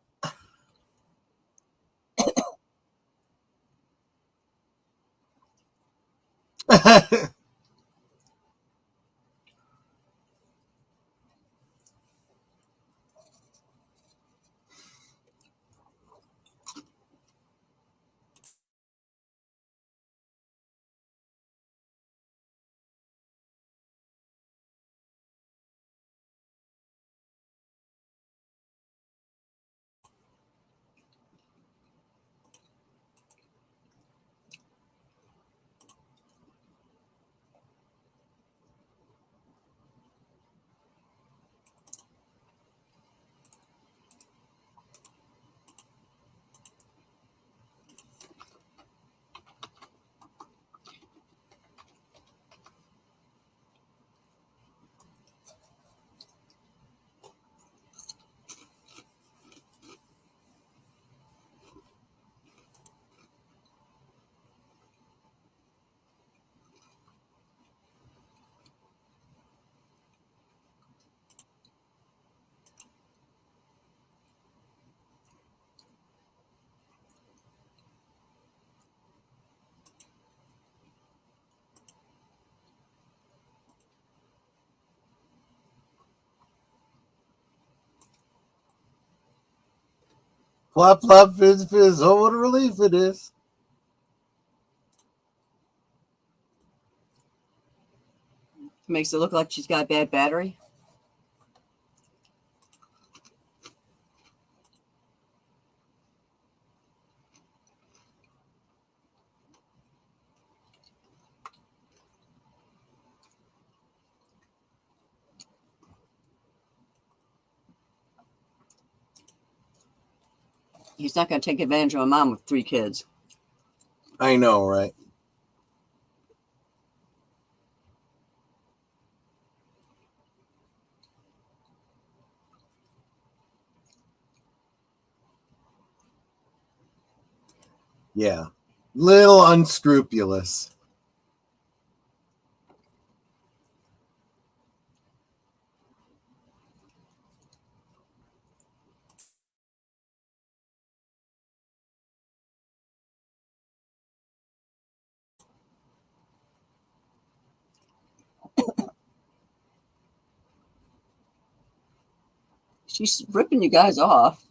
Plop, plop, fizz, fizz. Oh, what a relief it is. Makes it look like she's got a bad battery. He's not going to take advantage of a mom with 3 kids. I know, right? Yeah. Little unscrupulous. She's ripping you guys off.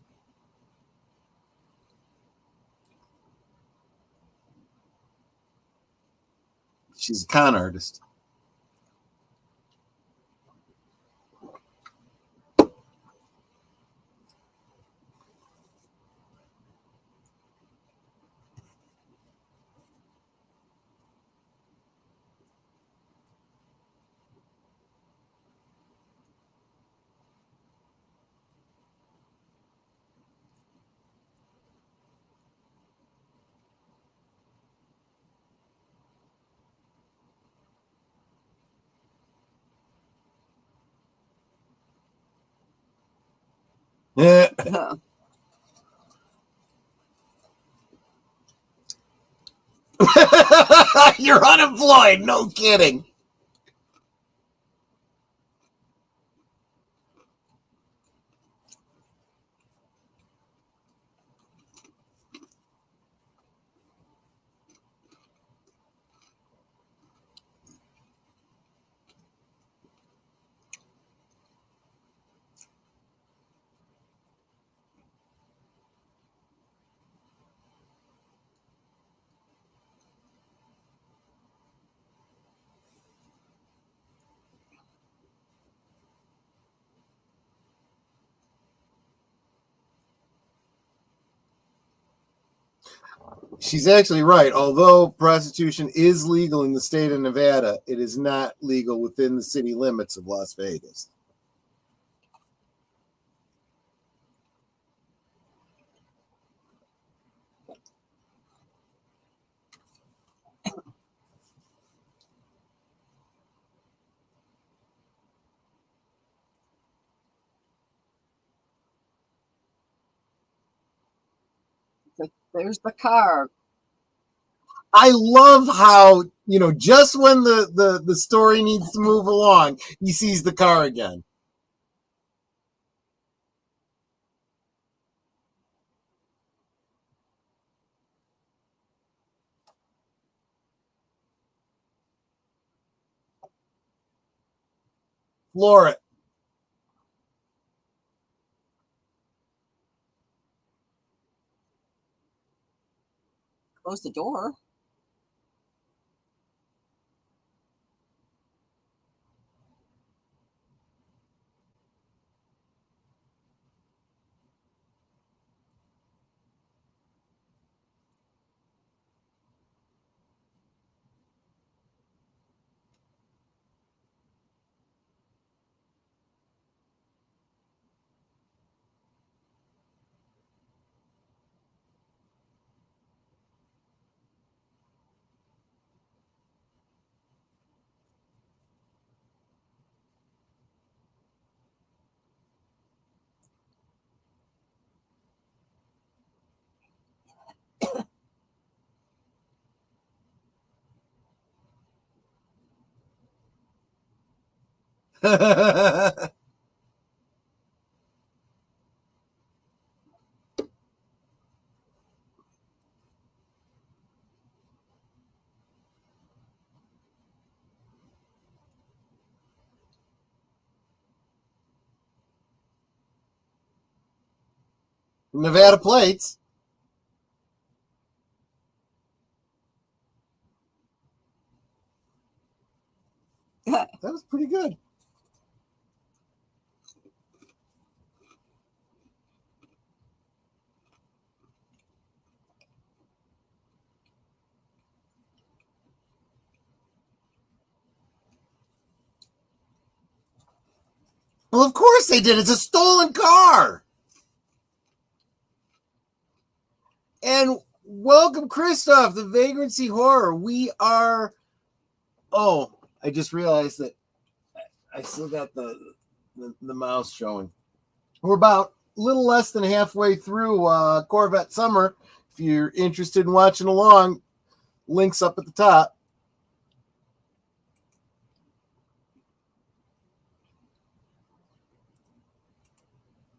She's a con artist. You're unemployed. No kidding. She's actually right. Although prostitution is legal in the state of Nevada, it is not legal within the city limits of Las Vegas. There's the car. I love how, just when the story needs to move along, he sees the car again. Floor it. Close the door. Nevada plates. That was pretty good. Well, of course they did. It's a stolen car. And welcome, Christoph, the Vagrancy Horror. We are... Oh, I just realized that I still got the mouse showing. We're about a little less than halfway through Corvette Summer. If you're interested in watching along, links up at the top.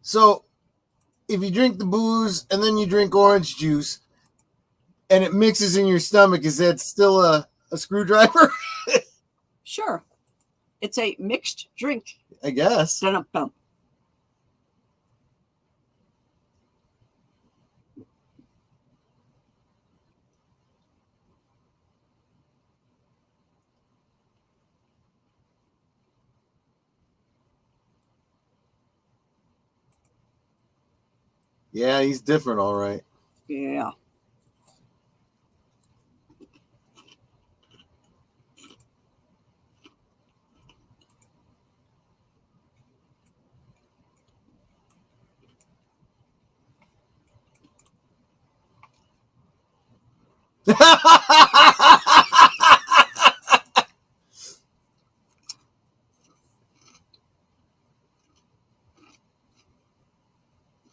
So, if you drink the booze and then you drink orange juice and it mixes in your stomach, is that still a screwdriver? Sure. It's a mixed drink. I guess. Dun-dum-dum. Yeah, he's different, all right. Yeah.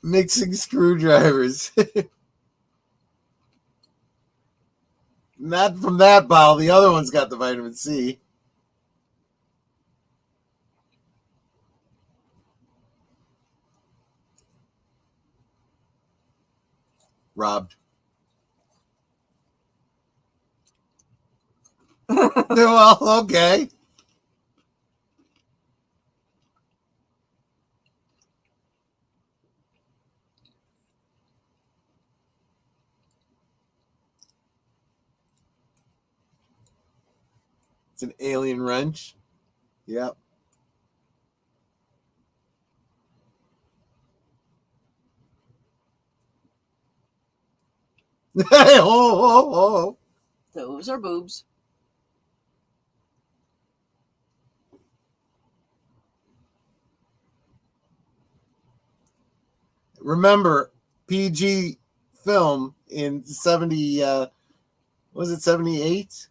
Mixing screwdrivers. Not from that bottle. The other one's got the vitamin C. Robbed. Well, okay. It's an alien wrench. Yep. Oh. Those are boobs. Remember, PG film in 70, was it 78?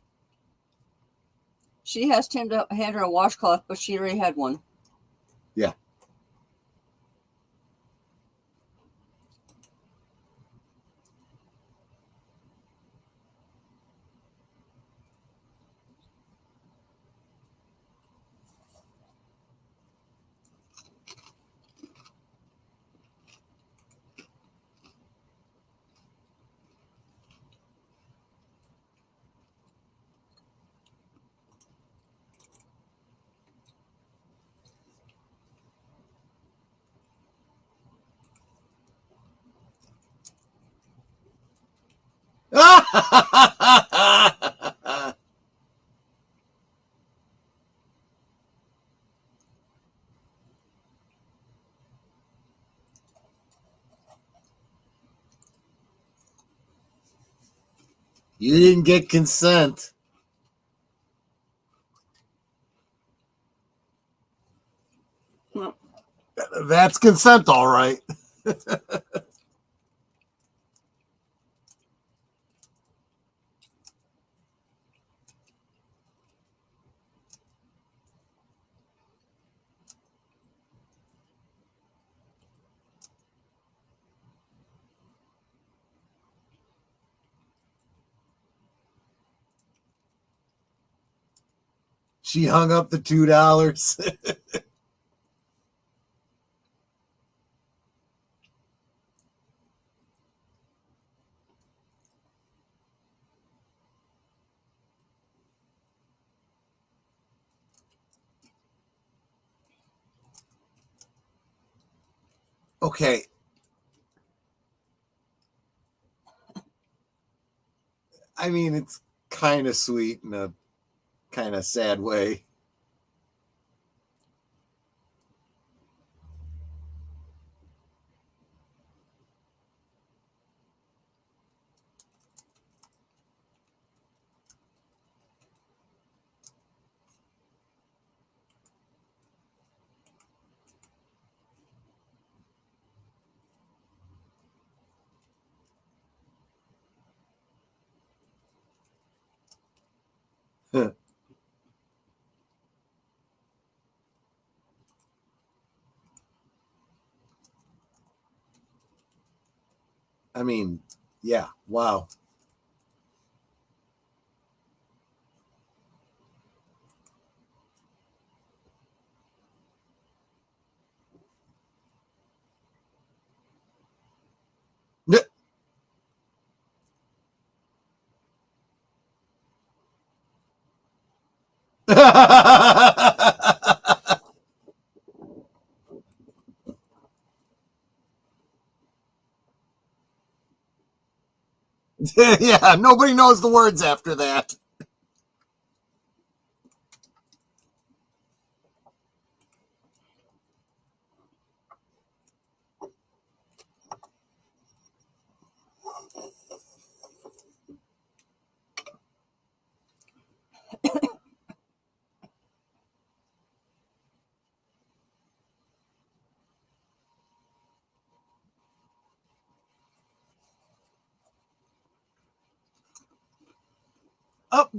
She asked him to hand her a washcloth, but she already had one. Yeah. You didn't get consent. Well, That's consent, all right. She hung up the $2. Okay. I mean, it's kind of sweet in a kind of sad way. I mean, yeah, wow. Yeah, nobody knows the words after that. Oh,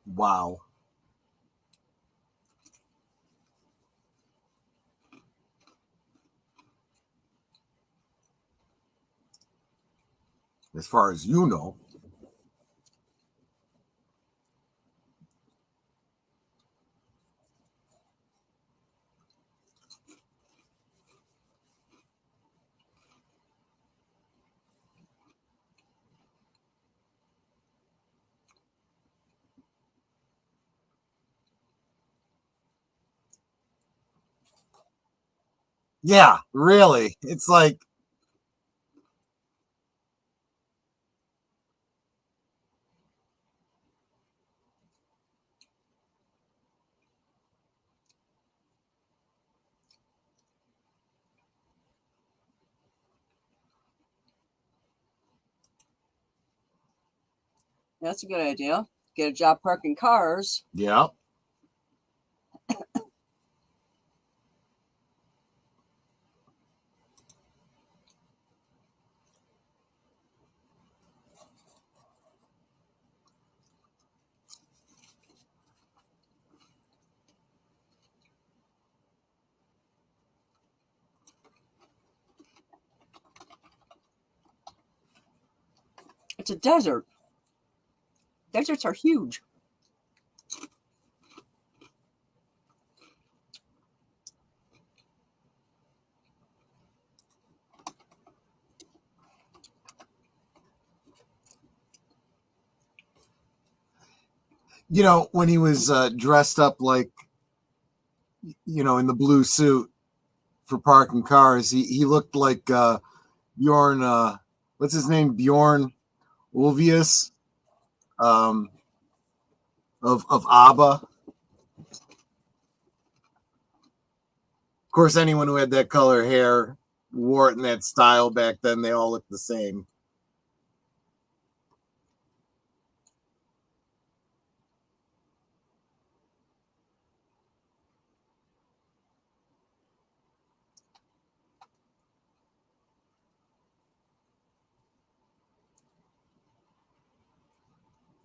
wow. As far as you know. Yeah, really. It's like, That's a good idea. Get a job parking cars. yeah. It's a desert. Deserts are huge. You know, when he was dressed up like, in the blue suit for parking cars, he looked like Bjorn, what's his name? Bjorn Ulvaeus, um, of ABBA. Of course, anyone who had that color hair wore it in that style back then. They all looked the same.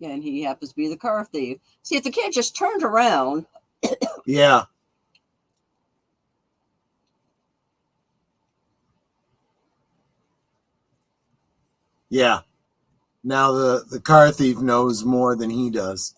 Yeah, and he happens to be the car thief. See, if the kid just turned around. Yeah. Yeah. Now the car thief knows more than he does.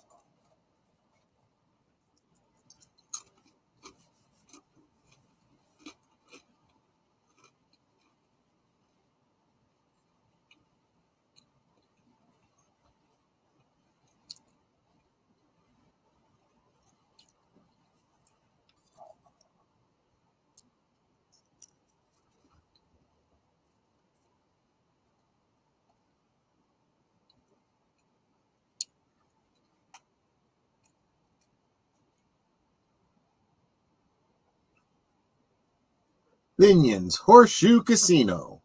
Binion's Horseshoe Casino.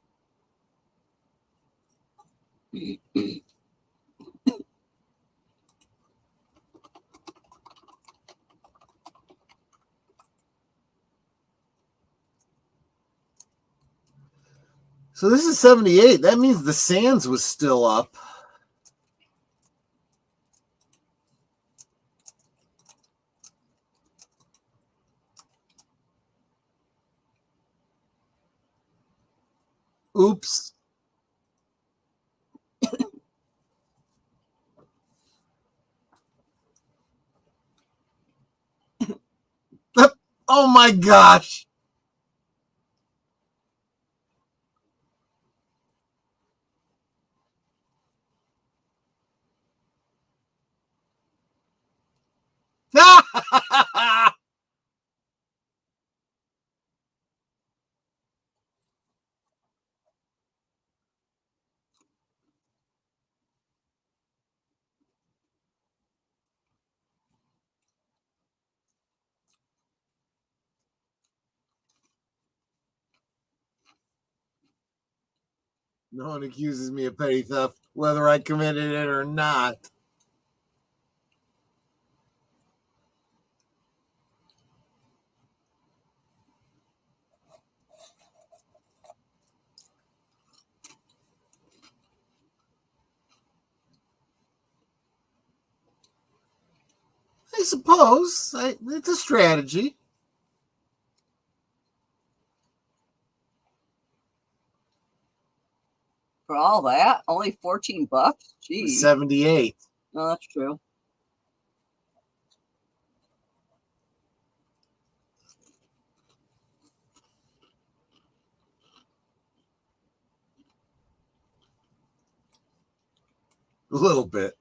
So this is 78. That means the Sands was still up. Oops. Oh my gosh. No one accuses me of petty theft, whether I committed it or not. I suppose it's a strategy. For all that, only $14. Geez. 78. No, that's true. A little bit.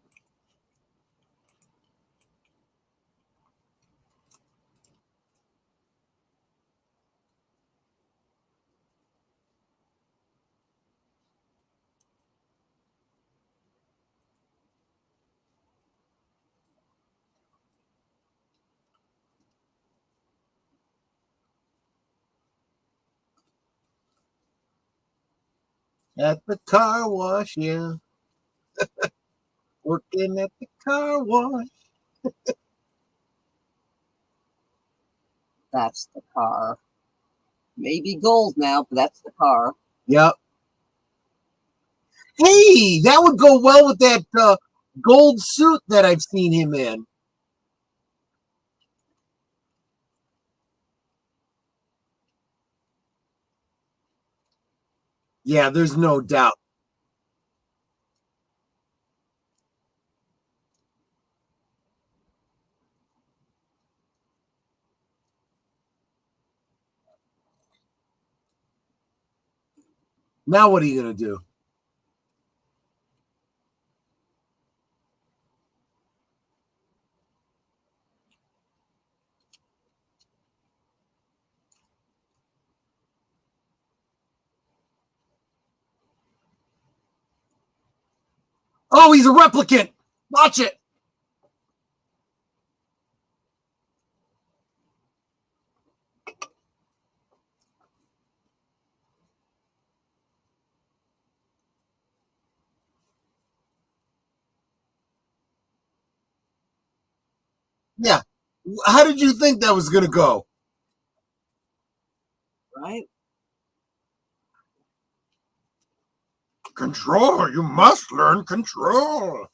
At the car wash, yeah. Working at the car wash. That's the car. Maybe gold now, but that's the car. Yep. Hey, that would go well with that gold suit that I've seen him in. Yeah, there's no doubt. Now what are you going to do? Oh, he's a replicant. Watch it. Yeah. How did you think that was going to go? Right? Control. You must learn control.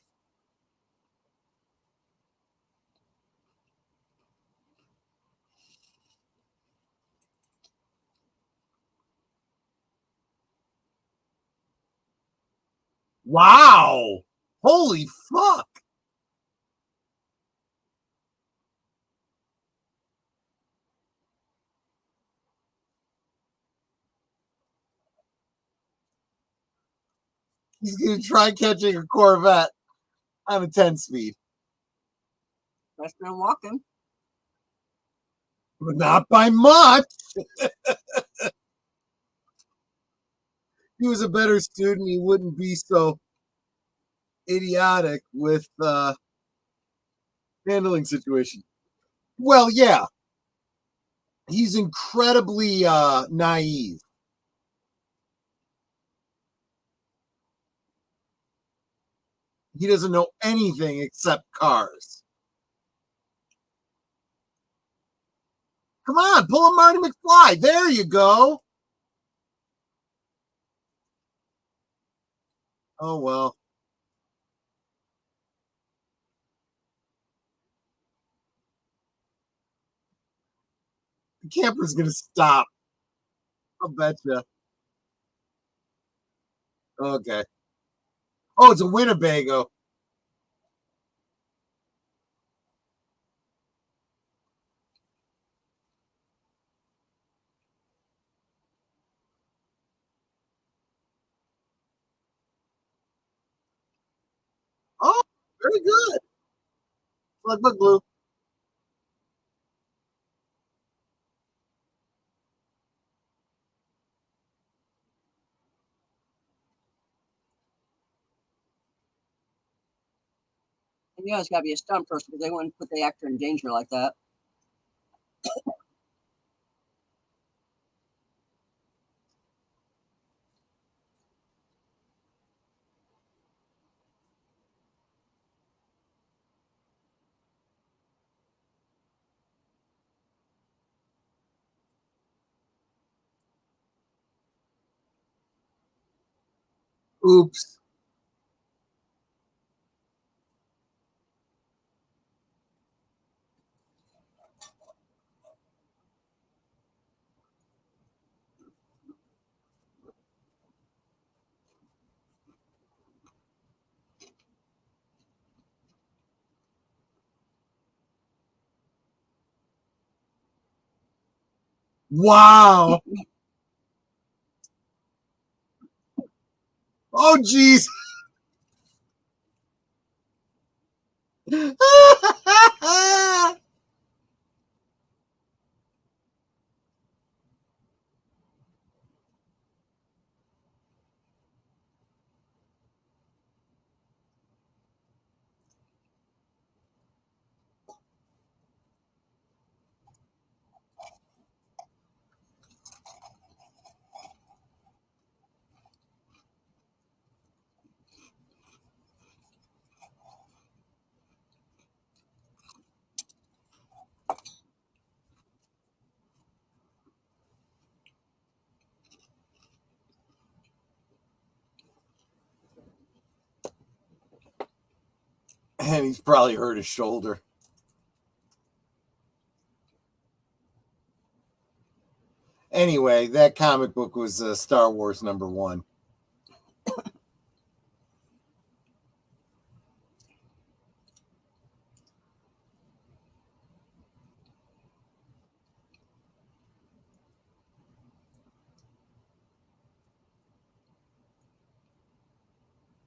Wow. Holy fuck. He's going to try catching a Corvette on a 10 speed. That's been walking. But not by much. He was a better student, he wouldn't be so idiotic with handling situation. Well, yeah. He's incredibly naive. He doesn't know anything except cars. Come on, pull a Marty McFly. There you go. Oh, well. The camper's going to stop. I'll bet you. Okay. Oh, it's a Winnebago. Oh, very good. Look, Blue. And it's got to be a stunt person because they wouldn't put the actor in danger like that. Oops. Wow. Oh, geez. And he's probably hurt his shoulder. Anyway, that comic book was Star Wars #1.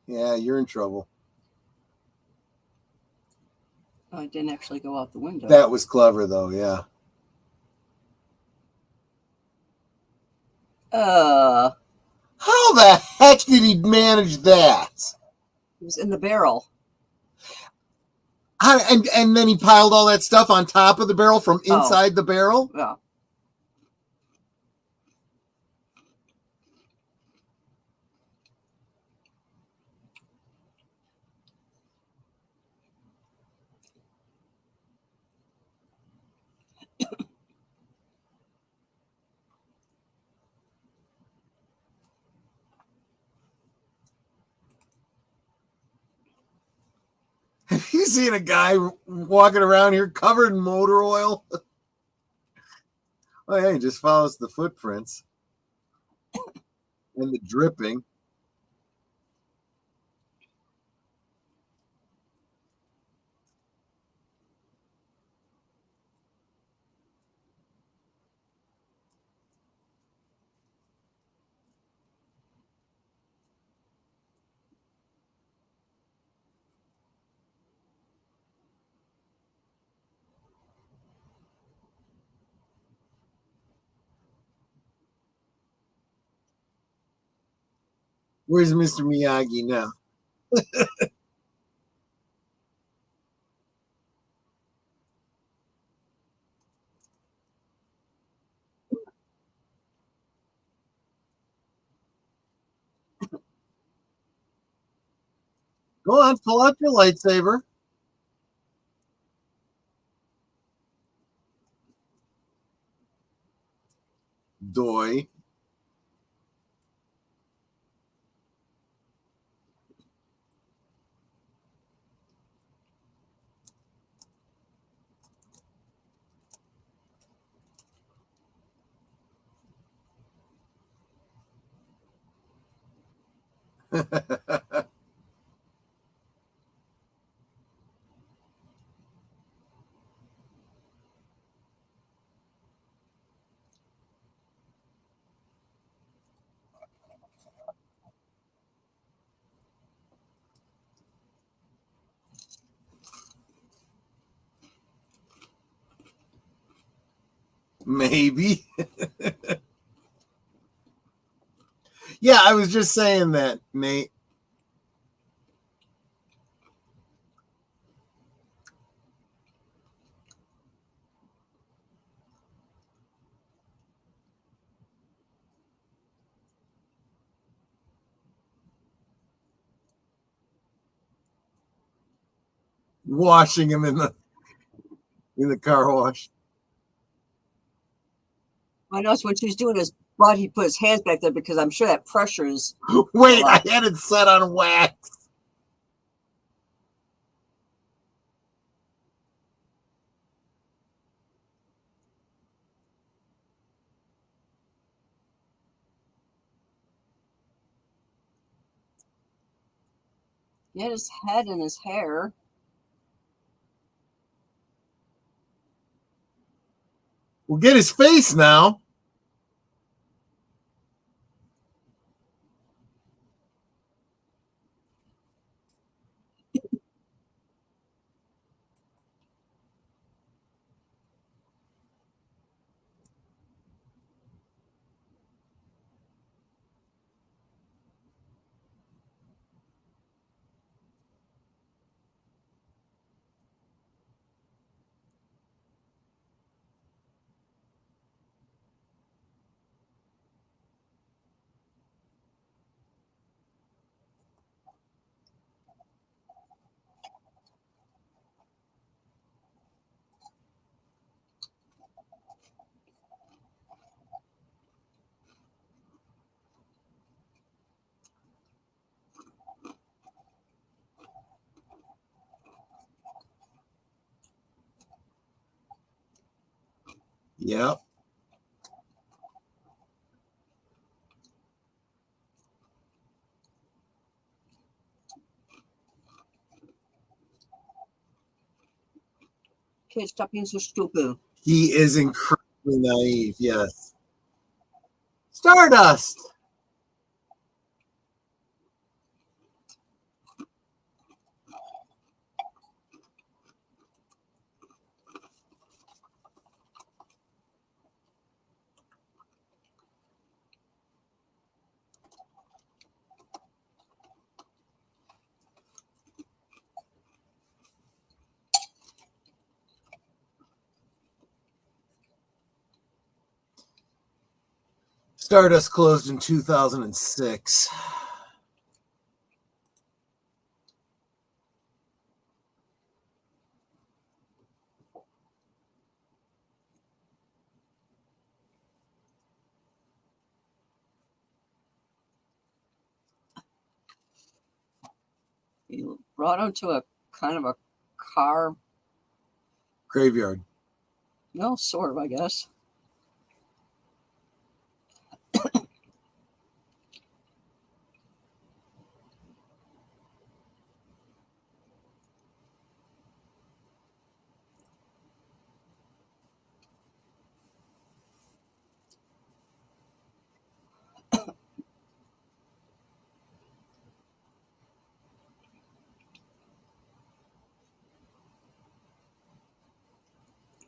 Yeah, you're in trouble. Oh, it didn't actually go out the window. That was clever, though, yeah. How the heck did he manage that? It was in the barrel. And then he piled all that stuff on top of the barrel from inside the barrel? Yeah. Have you seen a guy walking around here covered in motor oil? Oh, yeah, he just follows the footprints and the dripping. Where's Mr. Miyagi now? Go on, pull out your lightsaber. Doy. Maybe. Yeah, I was just saying that, Nate. Washing him in the car wash. I noticed when she's doing his butt, he put his hands back there because I'm sure that pressure is. Wait, I had it set on wax. He had his head in his hair. We'll get his face now. Yep. Kid, stop being so stupid. He is incredibly naive, yes. Stardust. Stardust closed in 2006. He brought him to a kind of a car. Graveyard. No, sort of, I guess.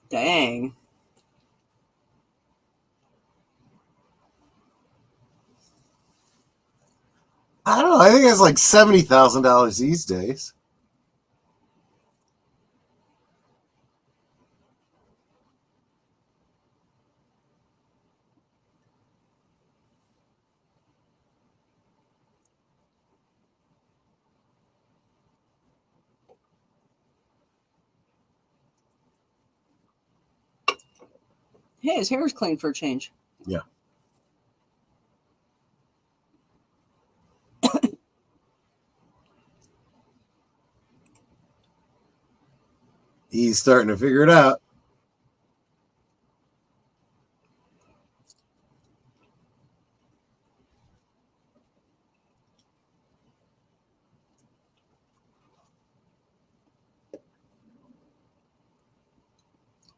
Dang. I don't know. I think it's like $70,000 these days. Hey, his hair is clean for a change. Yeah. He's starting to figure it out.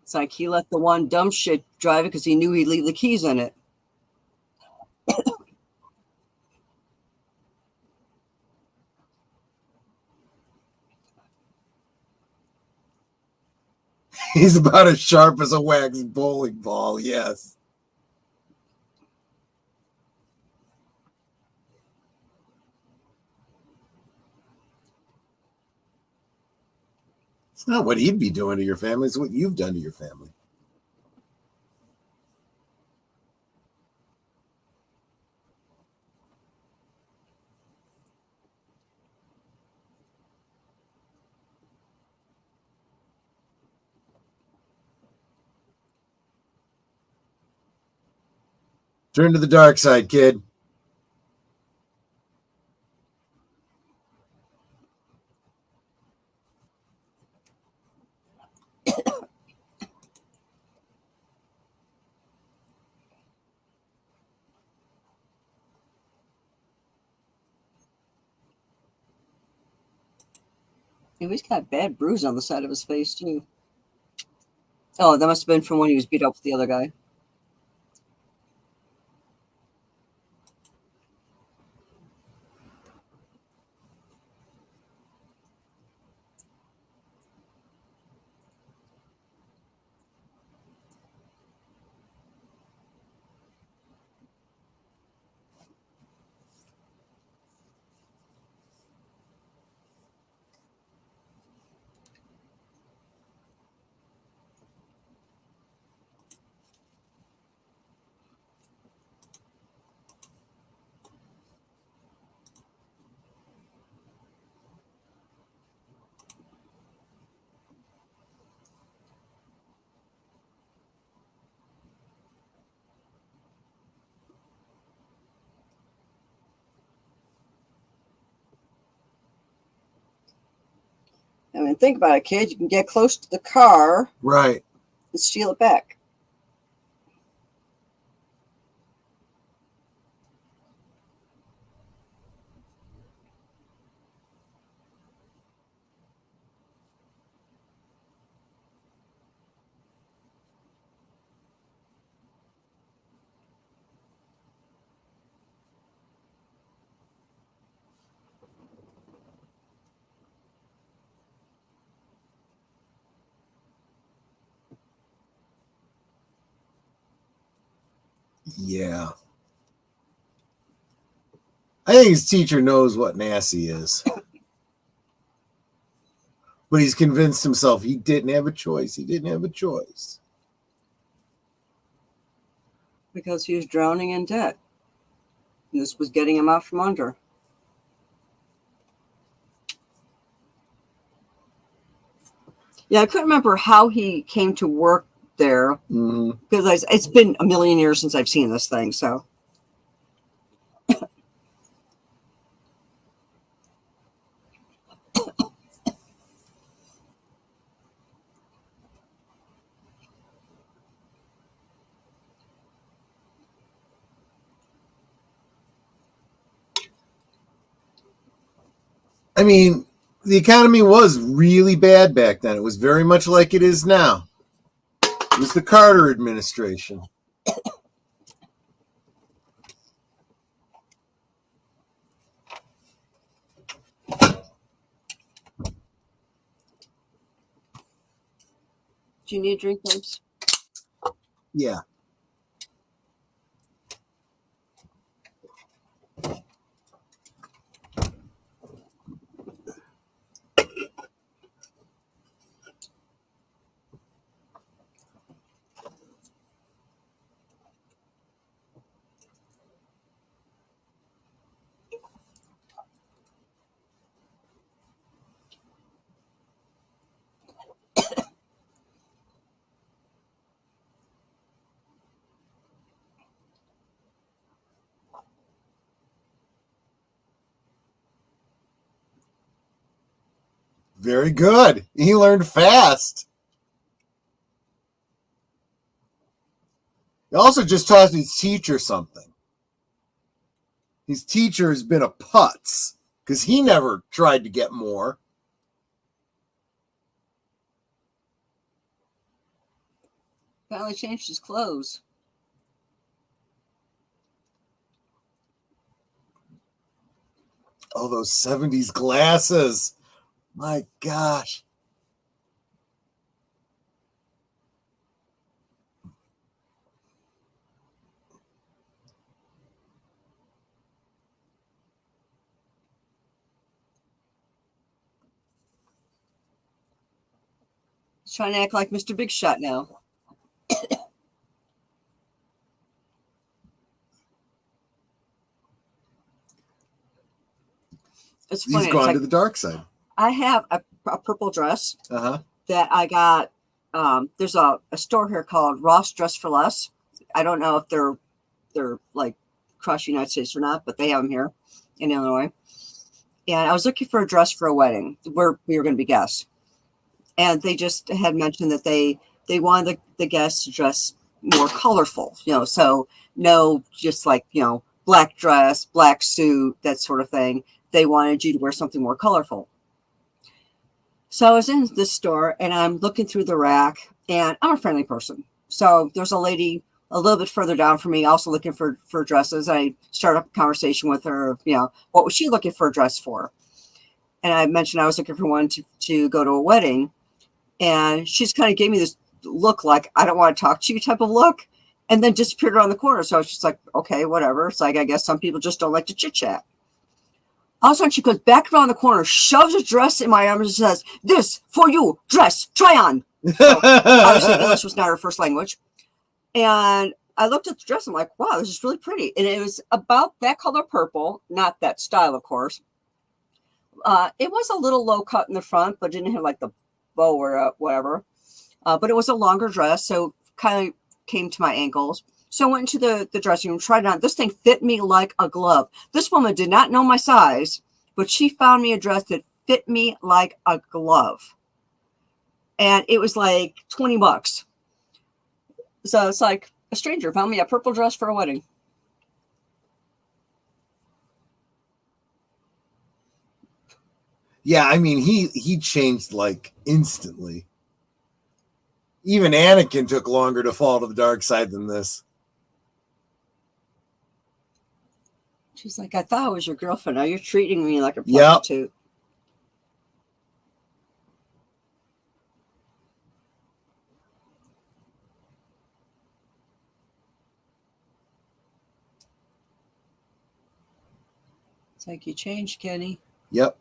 It's like he let the one dumb shit drive it because he knew he'd leave the keys in it. He's about as sharp as a wax bowling ball, yes. It's not what he'd be doing to your family, it's what you've done to your family. Turn to the dark side, kid. He's got a bad bruise on the side of his face, too. Oh, that must have been from when he was beat up with the other guy. I mean, think about it, kid. You can get close to the car, right, and steal it back. yeah. I think his teacher knows what Nasty is. But he's convinced himself he didn't have a choice. He didn't have a choice. Because he was drowning in debt. And this was getting him out from under. Yeah, I couldn't remember how he came to work there. Because it's been a million years since I've seen this thing, so. I mean, the economy was really bad back then. It was very much like it is now. It was the Carter administration. Do you need a drink, babes? Yeah. Very good. He learned fast. He also just taught his teacher something. His teacher has been a putz because he never tried to get more. Finally changed his clothes. Oh, those 70s glasses. My gosh. He's trying to act like Mr. Big Shot now. It's funny. He's gone to the dark side. I have a purple dress that I got. There's a store here called Ross Dress for Less. I don't know if they're like across the United States or not, but they have them here in Illinois. And I was looking for a dress for a wedding where we were going to be guests. And they just had mentioned that they wanted the guests to dress more colorful, so no, just like, black dress, black suit, that sort of thing. They wanted you to wear something more colorful. So I was in this store and I'm looking through the rack, and I'm a friendly person. So there's a lady a little bit further down from me also looking for dresses. I started up a conversation with her, what was she looking for a dress for? And I mentioned I was looking for one to go to a wedding. And she's kind of gave me this look like, I don't want to talk to you type of look, and then disappeared around the corner. So I was just like, okay, whatever. It's like, I guess some people just don't like to chit chat. All of a sudden, she goes back around the corner, shoves a dress in my arms and says, "This for you, dress, try on." So, obviously, English was not her first language. And I looked at the dress. I'm like, wow, this is really pretty. And it was about that color purple, not that style, of course. It was a little low cut in the front, but didn't have like the bow or whatever. But it was a longer dress, so kind of came to my ankles. So I went into the dressing room, tried it on. This thing fit me like a glove. This woman did not know my size, but she found me a dress that fit me like a glove. And it was like $20. So it's like a stranger found me a purple dress for a wedding. Yeah, I mean, he changed like instantly. Even Anakin took longer to fall to the dark side than this. She's like, I thought I was your girlfriend. Now you're treating me like a prostitute. Yep. It's like, you changed, Kenny. Yep.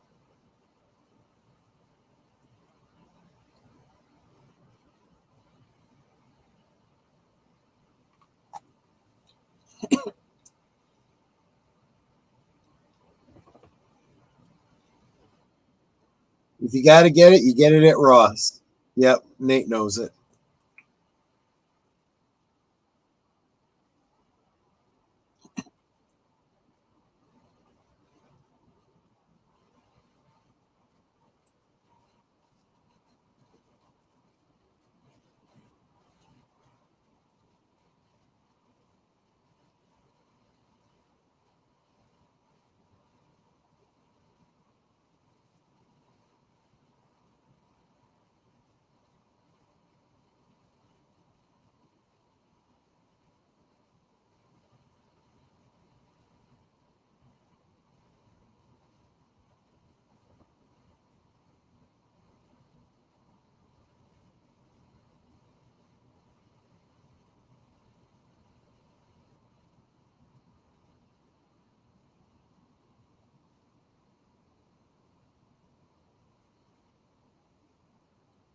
If you got to get it, you get it at Ross. Yep, Nate knows it.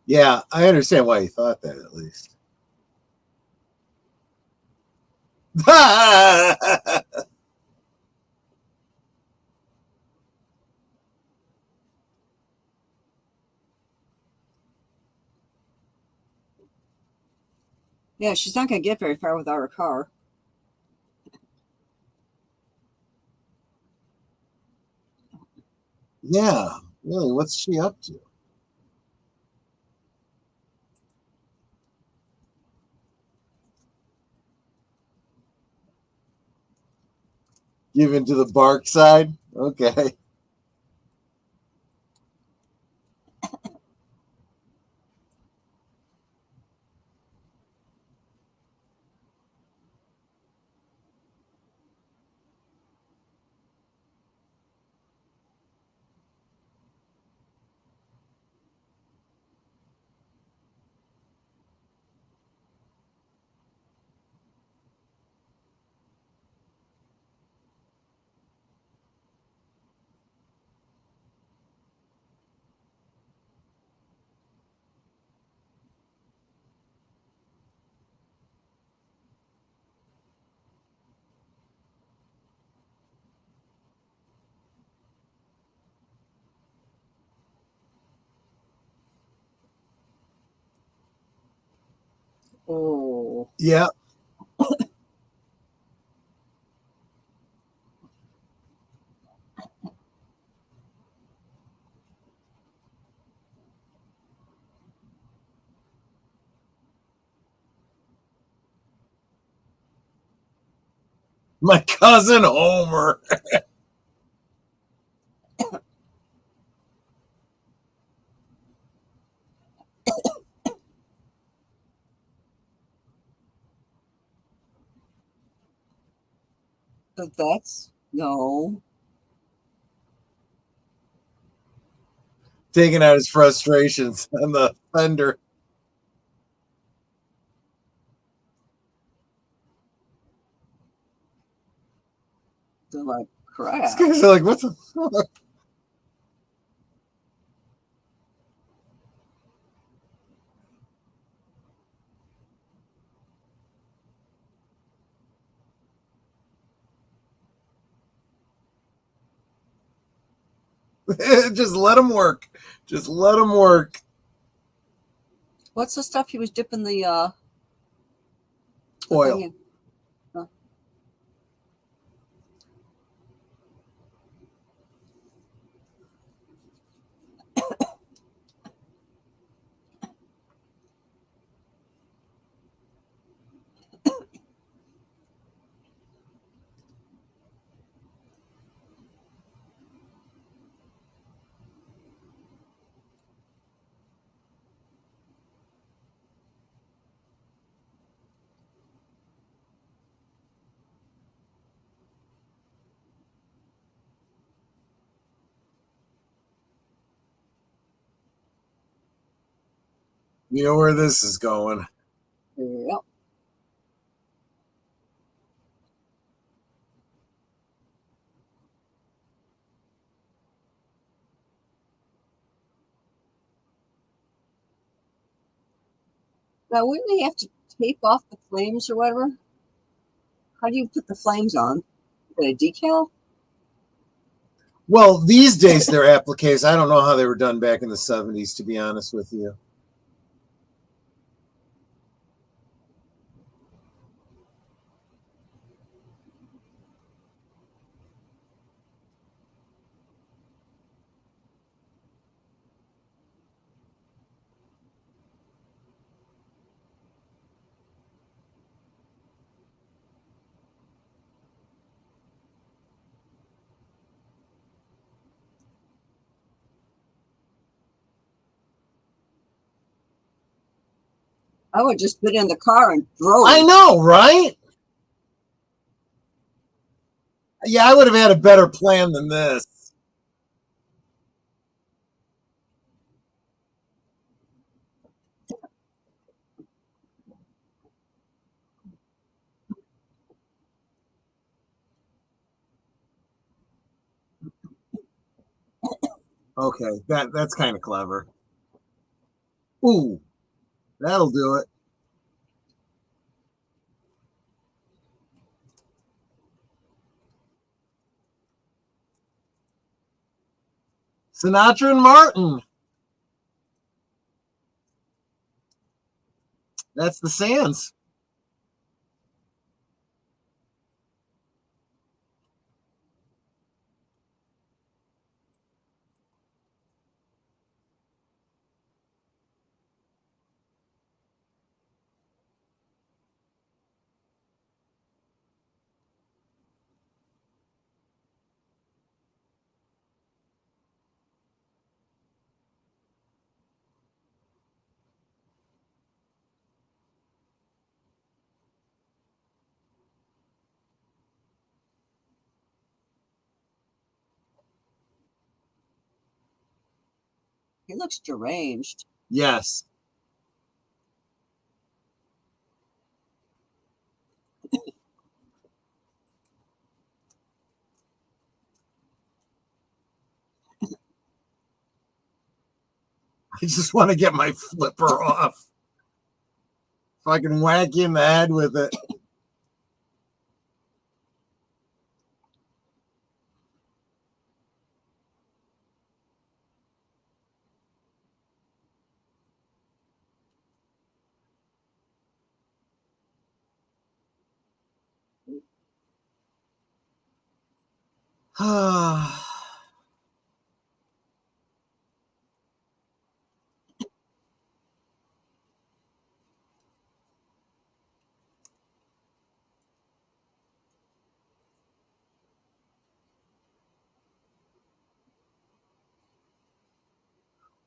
Yeah, I understand why he thought that, at least. Yeah, she's not going to get very far without her car. Yeah, really, what's she up to? Give into the bark side. Okay. Oh. Yeah. My cousin Homer. But that's no. Taking out his frustrations on the fender. They're like, These crap. guys are like, what the fuck? Just let him work. Just let him work. What's the stuff he was dipping the Oil. thing in? You know where this is going. Yep. Now, wouldn't they have to tape off the flames or whatever? How do you put the flames on? With a decal? Well, these days they're appliques. I don't know how they were done back in the 70s, to be honest with you. I would just put in the car and drove. I know, right? Yeah, I would have had a better plan than this. Okay, that's kind of clever. Ooh, that'll do it. Sinatra and Martin. That's the Sands. He looks deranged. Yes. I just want to get my flipper off so I can whack you in the head with it.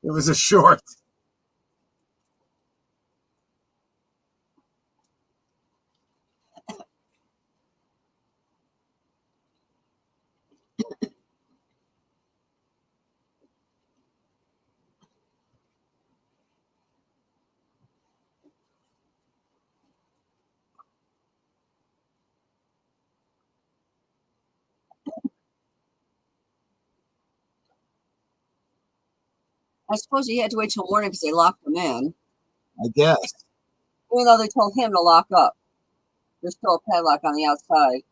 It was a short. I suppose he had to wait till morning because they locked him in. I guess. Even though they told him to lock up. There's still a padlock on the outside.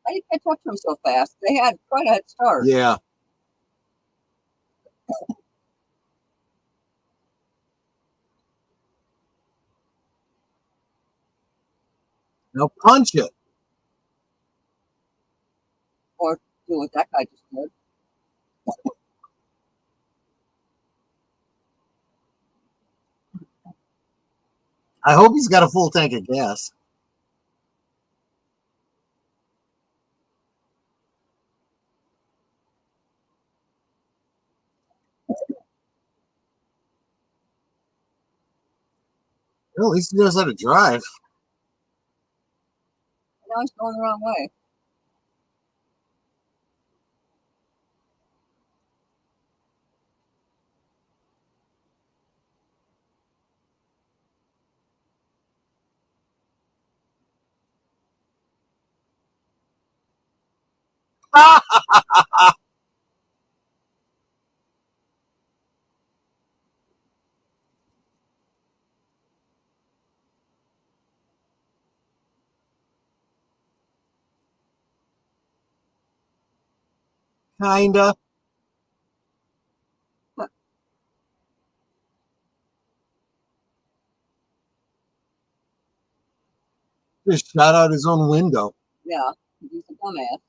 How did you catch up to him so fast? They had quite a head start. Yeah. Now punch it. Or do what that guy just did. I hope he's got a full tank of gas. Well, at least he knows how to drive. Now he's going the wrong way. Kinda. Just shot out his own window. Yeah, he's a dumbass.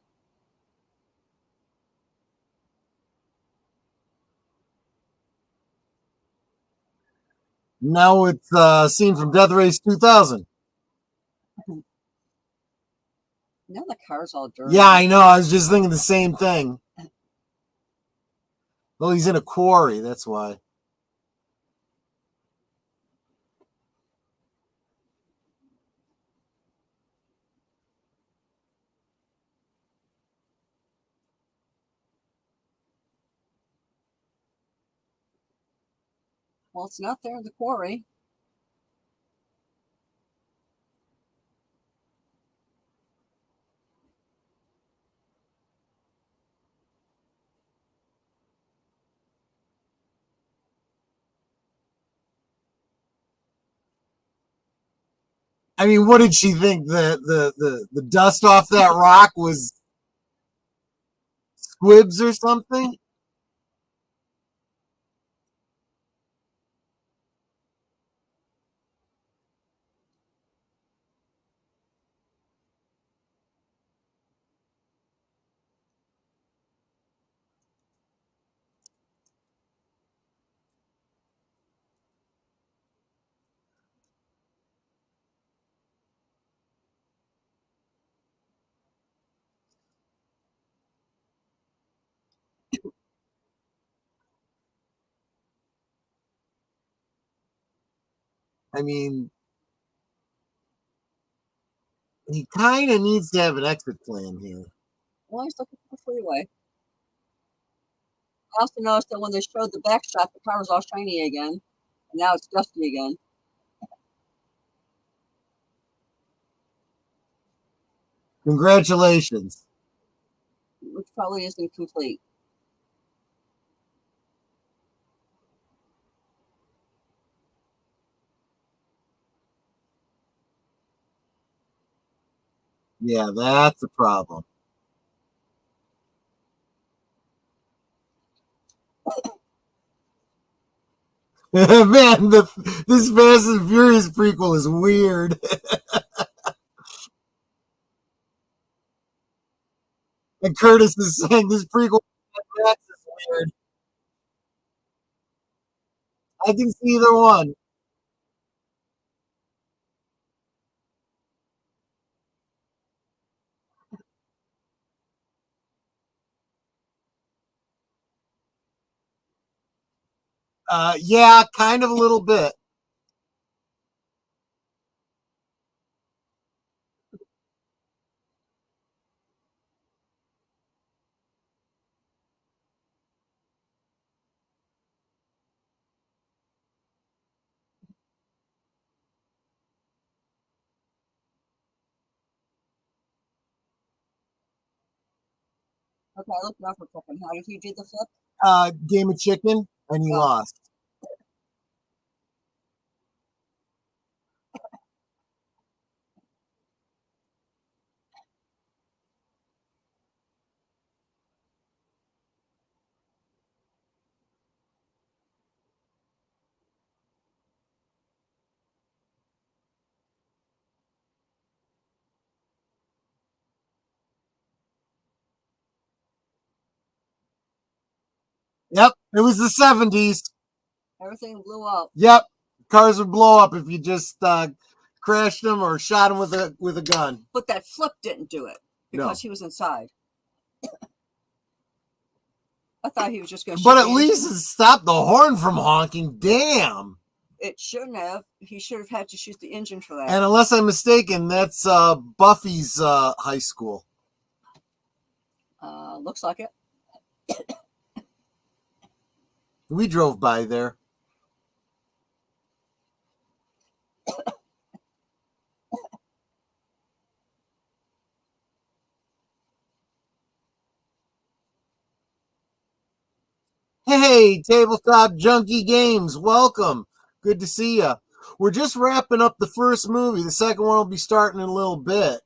Now it's a scene from Death Race 2000. Now the car's all dirty. Yeah, I know. I was just thinking the same thing. Well, he's in a quarry. That's why. Well, it's not there in the quarry. I mean, what did she think? The dust off that rock was squibs or something? I mean, he kind of needs to have an exit plan here. Well, he's looking for the freeway. I also noticed that when they showed the back shot, the car was all shiny again, and now it's dusty again. Congratulations. Which probably isn't complete. Yeah, that's a problem. Man, this Fast and Furious prequel is weird. And Curtis is saying this prequel is weird. I can see either one. Yeah, kind of a little bit. Okay, I looked it up for a second. How did he do the flip? Game of chicken, and he lost. Yep, it was the 70s. Everything blew up. Yep, cars would blow up if you just crashed them or shot them with a gun. But that flip didn't do it because he was inside. I thought he was just going to. But at least it stopped the horn from honking. Damn. It shouldn't have. He should have had to shoot the engine for that. And unless I'm mistaken, that's Buffy's high school. Looks like it. We drove by there. Hey, Tabletop Junkie Games, welcome. Good to see you. We're just wrapping up the first movie. The second one will be starting in a little bit.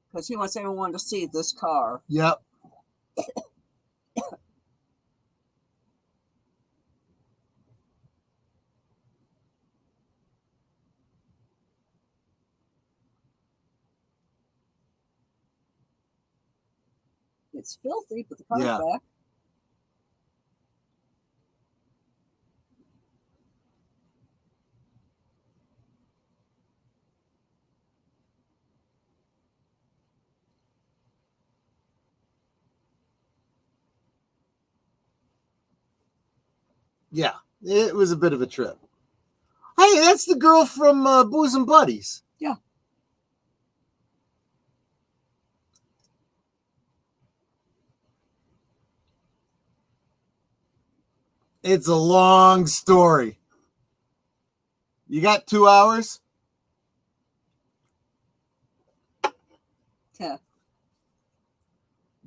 Because he wants everyone to see this car. Yep. It's filthy, but the car's back. Yeah, it was a bit of a trip. Hey, that's the girl from Booze and Buddies. Yeah. It's a long story. You got 2 hours? Yeah.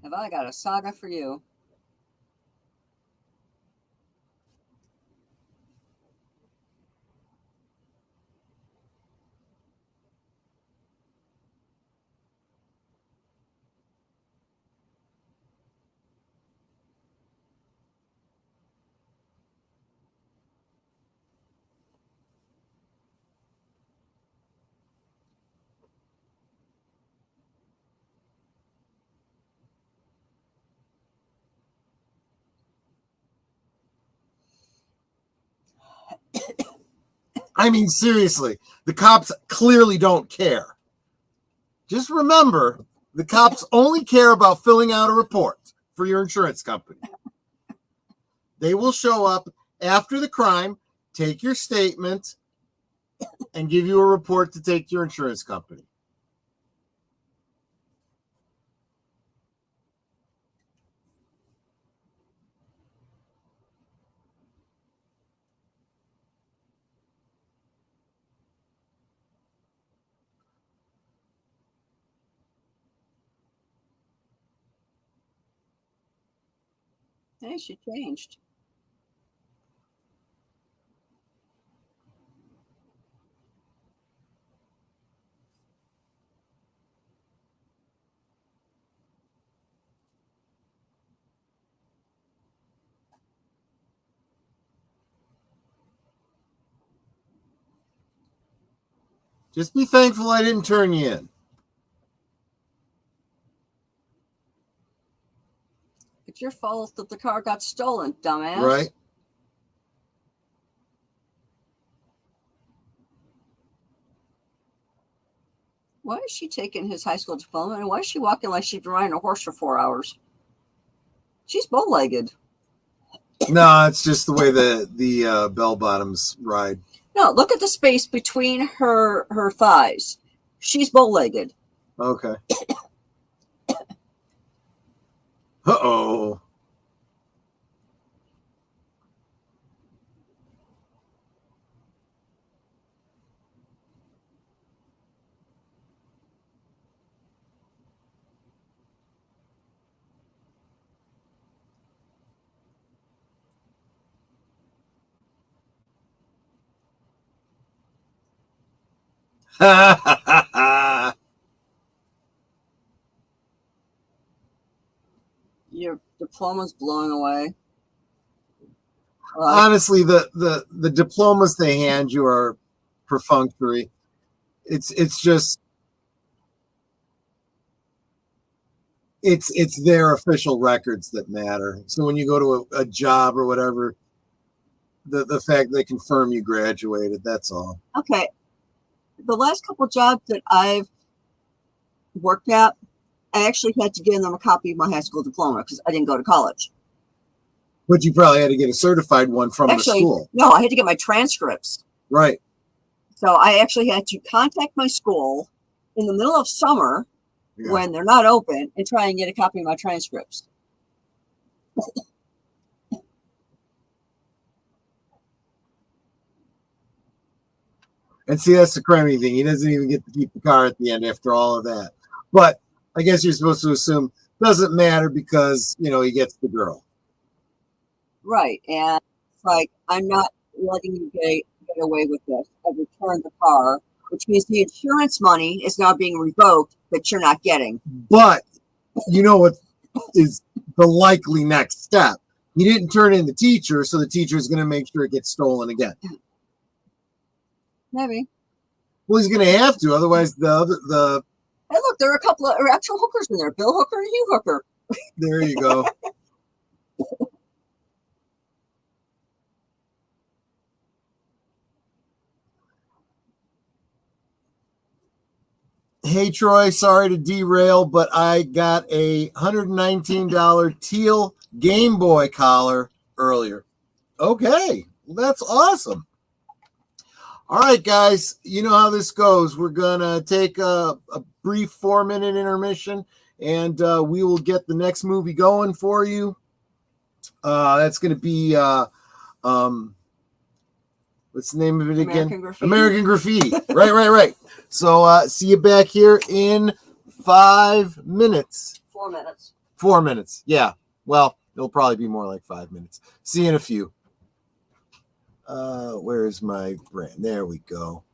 Have I got a saga for you? I mean, seriously, the cops clearly don't care. Just remember, the cops only care about filling out a report for your insurance company. They will show up after the crime, take your statement, and give you a report to take to your insurance company. Hey, she changed. Just be thankful I didn't turn you in. It's your fault that the car got stolen, dumbass. Right? Why is she taking his high school diploma, and why is she walking like she's been riding a horse for 4 hours? She's bow-legged. No, it's just the way the bell bottoms ride. No, look at the space between her thighs. She's bow-legged. Okay. Uh-oh. Your diploma's blowing away. Honestly, the diplomas they hand you are perfunctory. It's just it's their official records that matter. So when you go to a job or whatever, the fact they confirm you graduated, that's all. Okay. The last couple of jobs that I've worked at, I actually had to give them a copy of my high school diploma because I didn't go to college. But you probably had to get a certified one from the school. No, I had to get my transcripts. Right. So I actually had to contact my school in the middle of summer when they're not open and try and get a copy of my transcripts. And see, that's the crummy thing. He doesn't even get to keep the car at the end after all of that. But I guess you're supposed to assume doesn't matter because, he gets the girl. Right. And it's like, I'm not letting you get away with this. I've returned the car, which means the insurance money is now being revoked that you're not getting. But you know what is the likely next step? He didn't turn in the teacher, so the teacher is going to make sure it gets stolen again. Maybe. Well, he's going to have to, otherwise the Hey, look, there are a couple of actual hookers in there. Bill Hooker and Hugh Hooker. There you go. Hey, Troy, sorry to derail, but I got a $119 teal Game Boy collar earlier. Okay, well, that's awesome. All right, guys, you know how this goes. We're going to take a brief 4-minute intermission, and we will get the next movie going for you. That's going to be, what's the name of it again? American Graffiti. Right. So see you back here in 5 minutes. 4 minutes. 4 minutes, yeah. Well, it'll probably be more like 5 minutes. See you in a few. Where's my brand? There we go.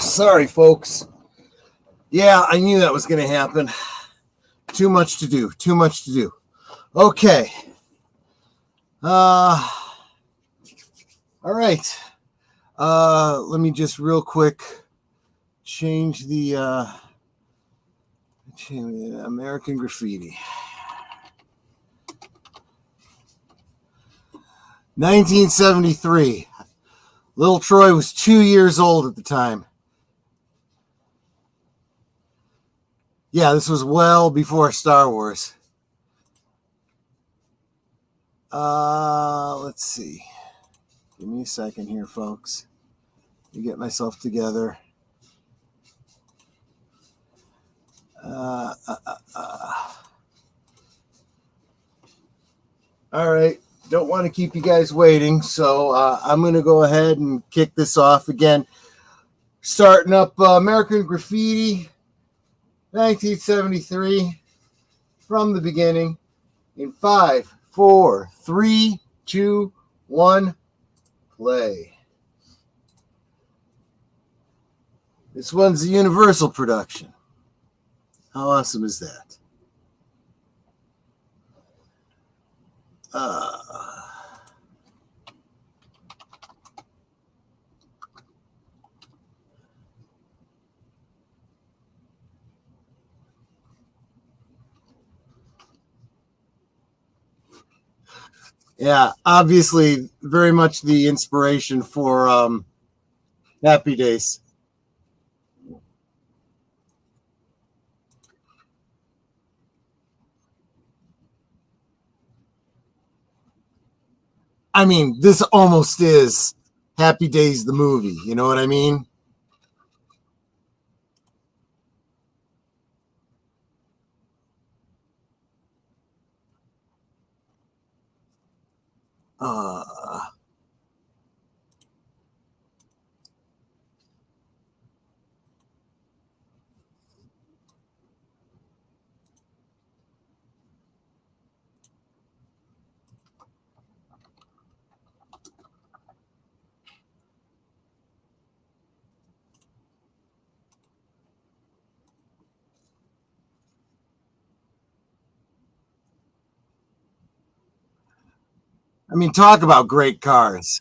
Sorry, folks. Yeah, I knew that was going to happen. Too much to do. Too much to do. Okay. All right. Let me just real quick change the American Graffiti. 1973. Little Troy was 2 years old at the time. Yeah, this was well before Star Wars. Let's see. Give me a second here, folks. Let me get myself together. All right. Don't want to keep you guys waiting, so I'm going to go ahead and kick this off again. Starting up American Graffiti, 1973, from the beginning, in 5, 4, 3, 2, 1, play. This one's a Universal production. How awesome is that? Yeah, obviously, very much the inspiration for Happy Days. I mean, this almost is Happy Days, the movie. You know what I mean? I mean, talk about great cars.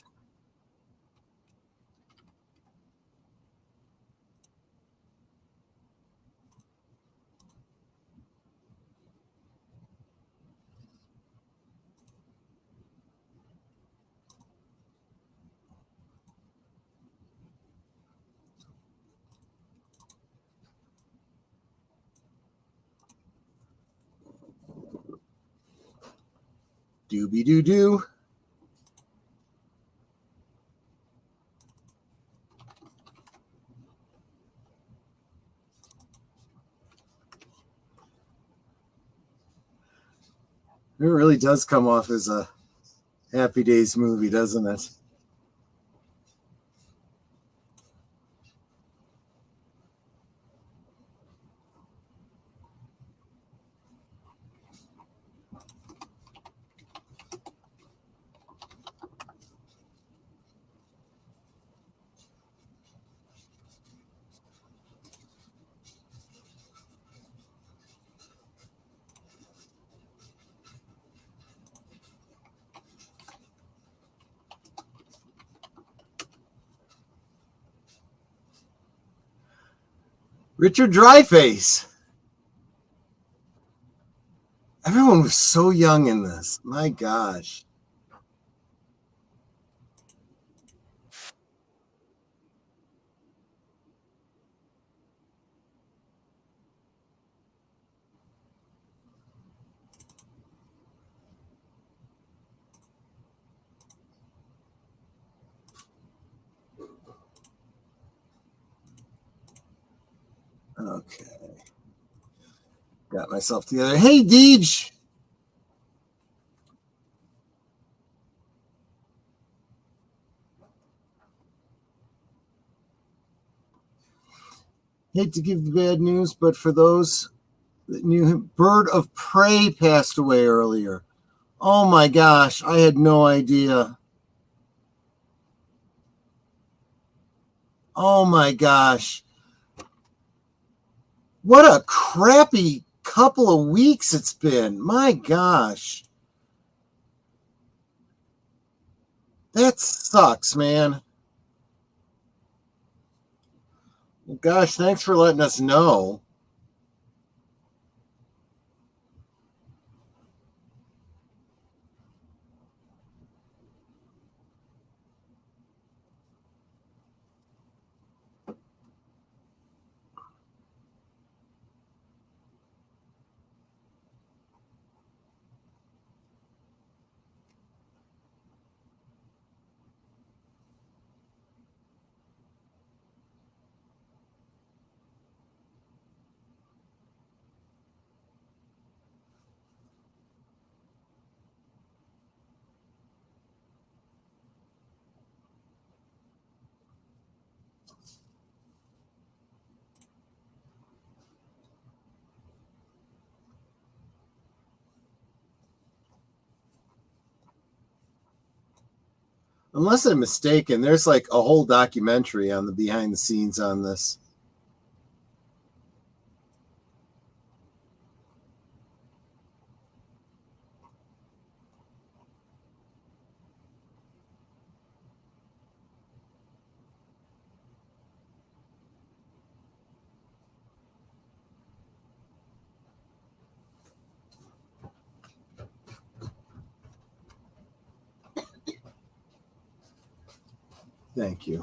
Doobie-doo-doo. It really does come off as a Happy Days movie, doesn't it? Richard Dreyfuss. Everyone was so young in this. My gosh. Okay. Got myself together. Hey, Deej. Hate to give the bad news, but for those that knew him, Bird of Prey passed away earlier. Oh my gosh, I had no idea. Oh my gosh. What a crappy couple of weeks it's been. My gosh. That sucks, man. Well, gosh, thanks for letting us know. Unless I'm mistaken, there's like a whole documentary on the behind the scenes on this. Thank you.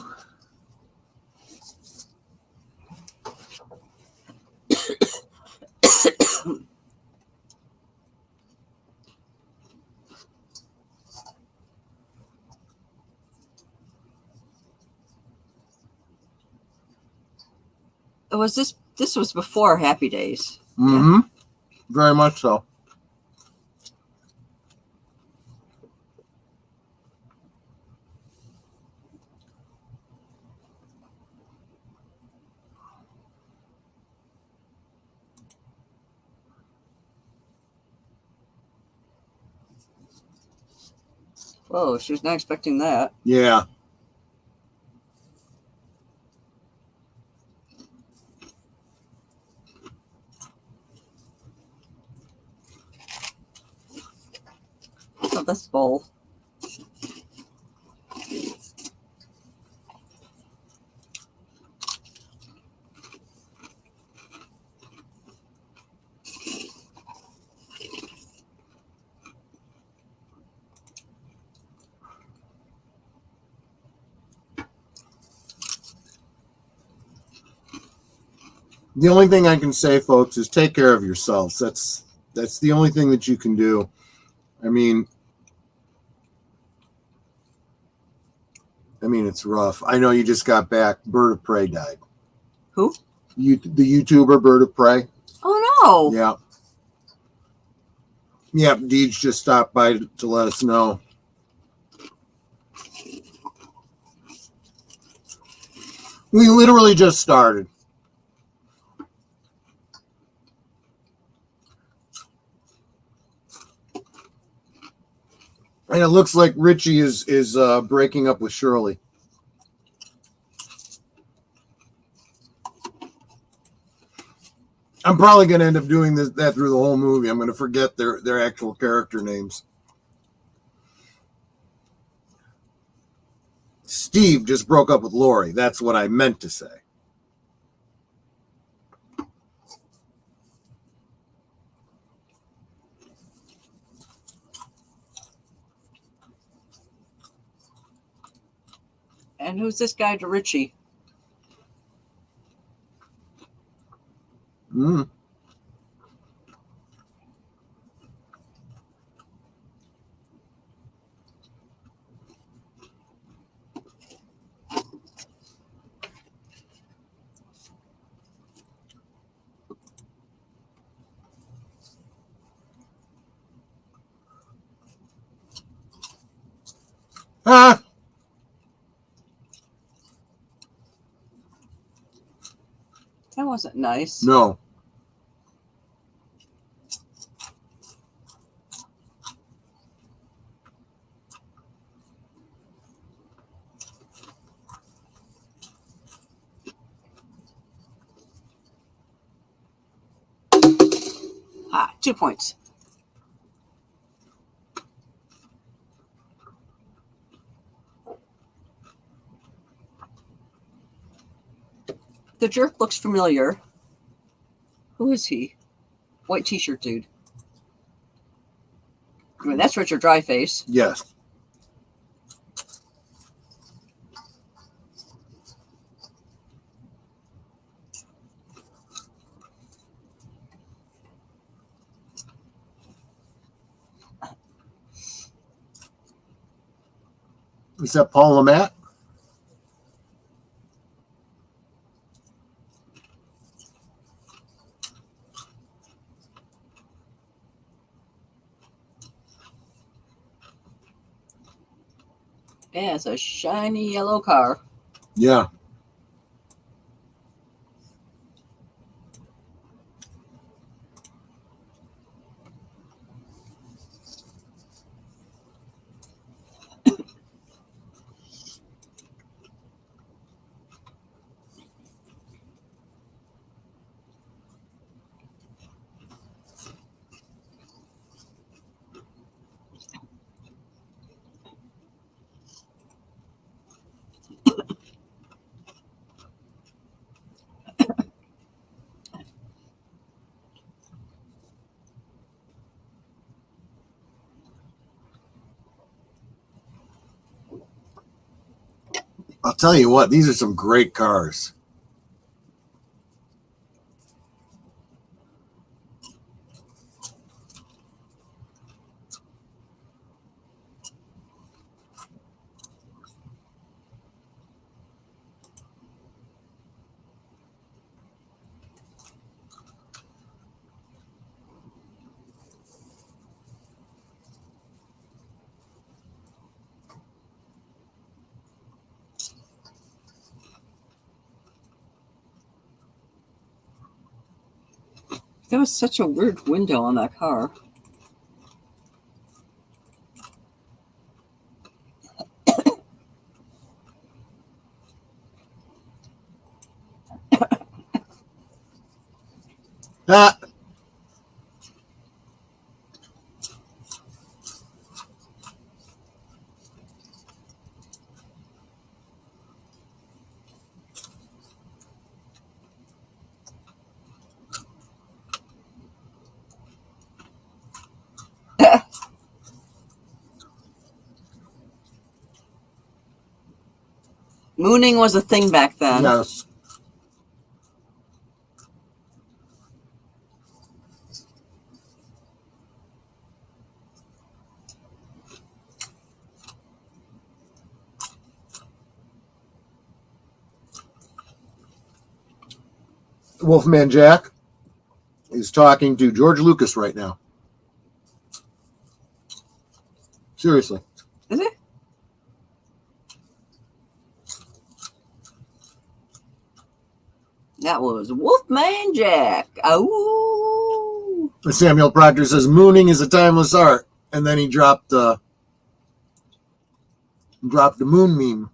This was before Happy Days. Mm-hmm. Yeah. Very much so. Whoa, she was not expecting that. Yeah. Oh, this bowl. The only thing I can say, folks, is take care of yourselves. That's the only thing that you can do. I mean, it's rough. I know you just got back. Bird of Prey died. Who? The YouTuber Bird of Prey. Oh, no. Yeah. Yep, Deej just stopped by to let us know. We literally just started. And it looks like Richie is breaking up with Shirley. I'm probably going to end up doing that through the whole movie. I'm going to forget their actual character names. Steve just broke up with Lori. That's what I meant to say. And who's this guy to Richie? Mm. Ah! That wasn't nice. No. 2 points. The jerk looks familiar. Who is he? White t-shirt dude. I mean, that's Richard Dreyfuss. Yes. Is that Paul Lamette? Yeah, it's a shiny yellow car. Yeah. I'll tell you what, these are some great cars. There was such a weird window on that car. Ah. Mooning was a thing back then. Yes. Wolfman Jack is talking to George Lucas right now. Seriously. Is it? That was Wolfman Jack. Oh. Samuel Proctor says mooning is a timeless art, and then he dropped the moon meme.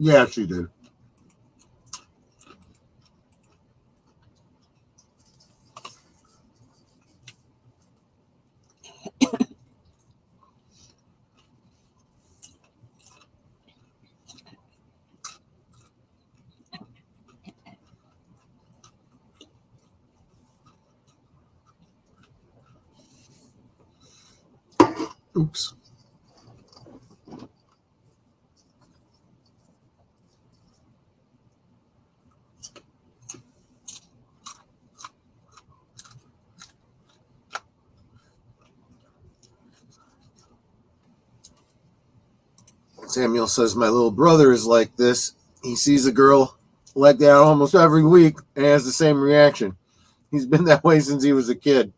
Yeah, she did. Oops. Samuel says, my little brother is like this. He sees a girl like that almost every week and has the same reaction. He's been that way since he was a kid.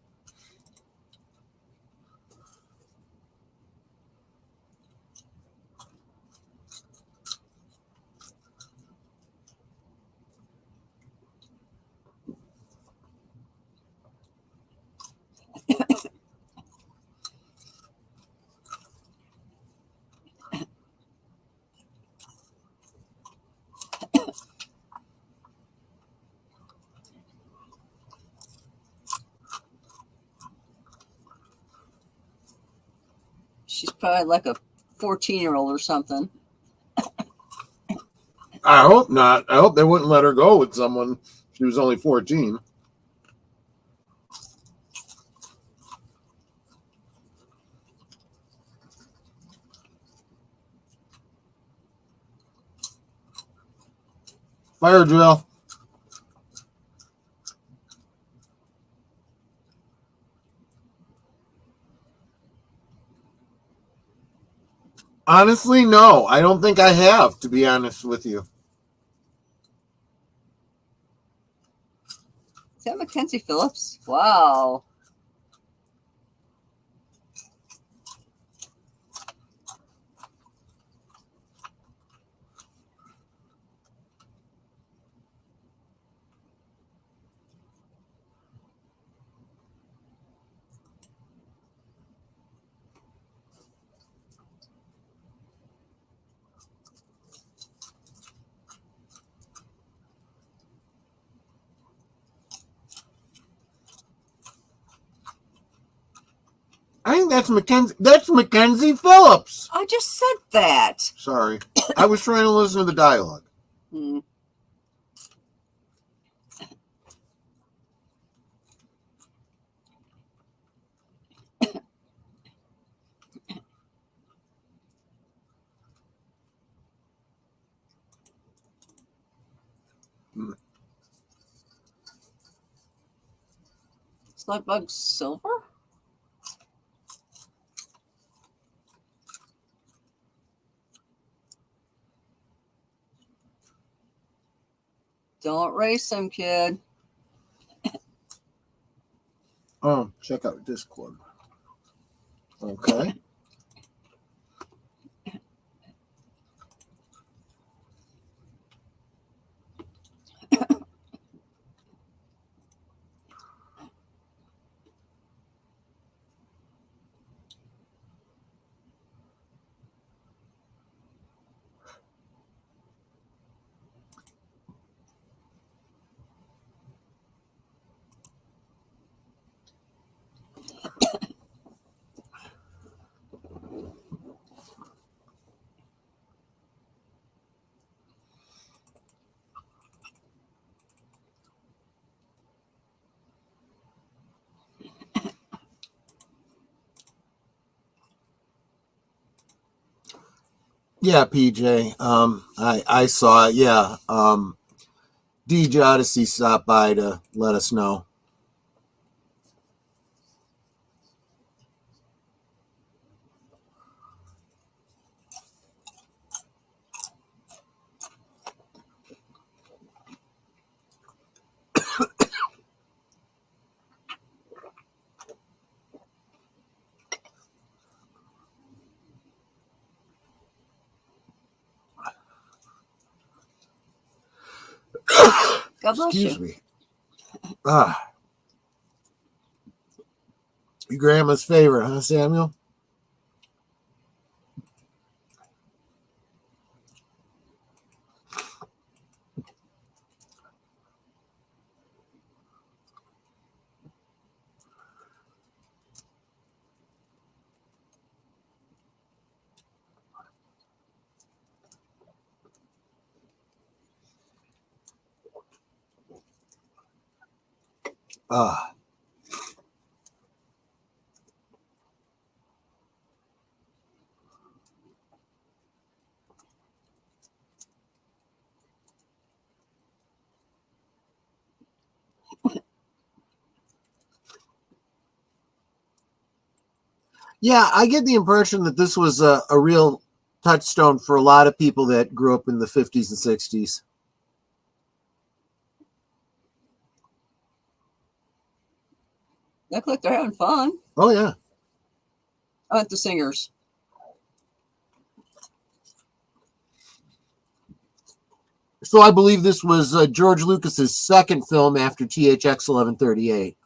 She's probably like a 14-year-old or something. I hope not. I hope they wouldn't let her go with someone. She was only 14. Fire drill. Honestly, no. I don't think I have, to be honest with you. Is that Mackenzie Phillips? Wow. I think that's Mackenzie. That's Mackenzie Phillips. I just said that. Sorry. I was trying to listen to the dialogue. Hmm. Slugbug Silver? Don't race him, kid. Oh, check out Discord. Okay. Yeah, PJ. I saw it. Yeah. DJ Odyssey stopped by to let us know. God bless Excuse you. me. Your grandma's favorite, huh, Samuel? Yeah, I get the impression that this was a real touchstone for a lot of people that grew up in the 50s and 60s. look like they're having fun. Oh, yeah. I meant the singers. So I believe this was George Lucas's second film after THX 1138.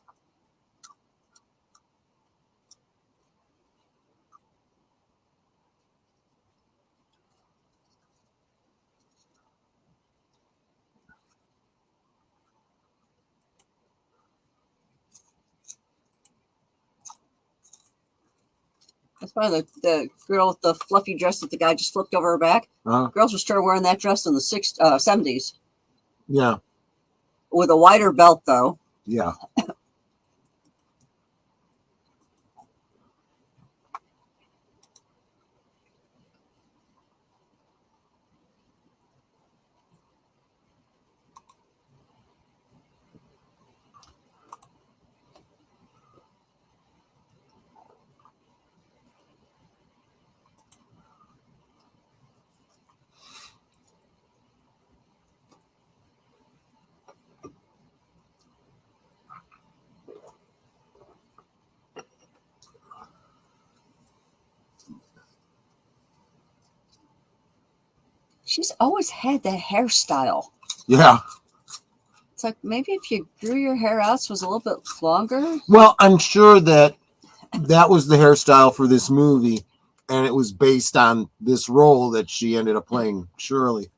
That's why the girl with the fluffy dress that the guy just flipped over her back. Girls were started wearing that dress in the 70s. Yeah. With a wider belt, though. Yeah. She's always had that hairstyle. Yeah. It's like maybe if you grew your hair out so it was a little bit longer. Well, I'm sure that was the hairstyle for this movie, and it was based on this role that she ended up playing, Shirley.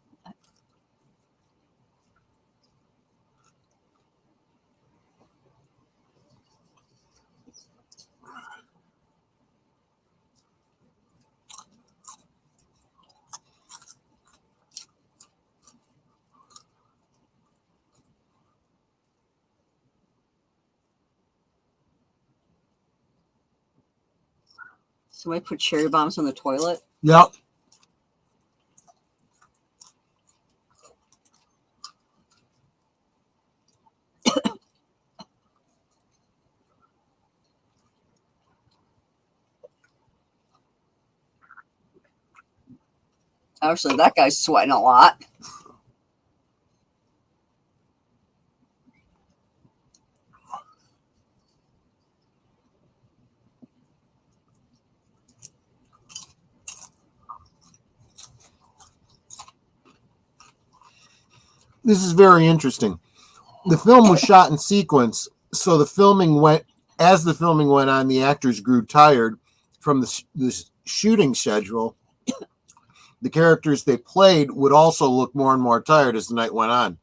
Somebody put cherry bombs on the toilet. Yep. Actually, that guy's sweating a lot. This is very interesting. The film was shot in sequence, so the filming went on, the actors grew tired from the shooting schedule. The characters they played would also look more and more tired as the night went on.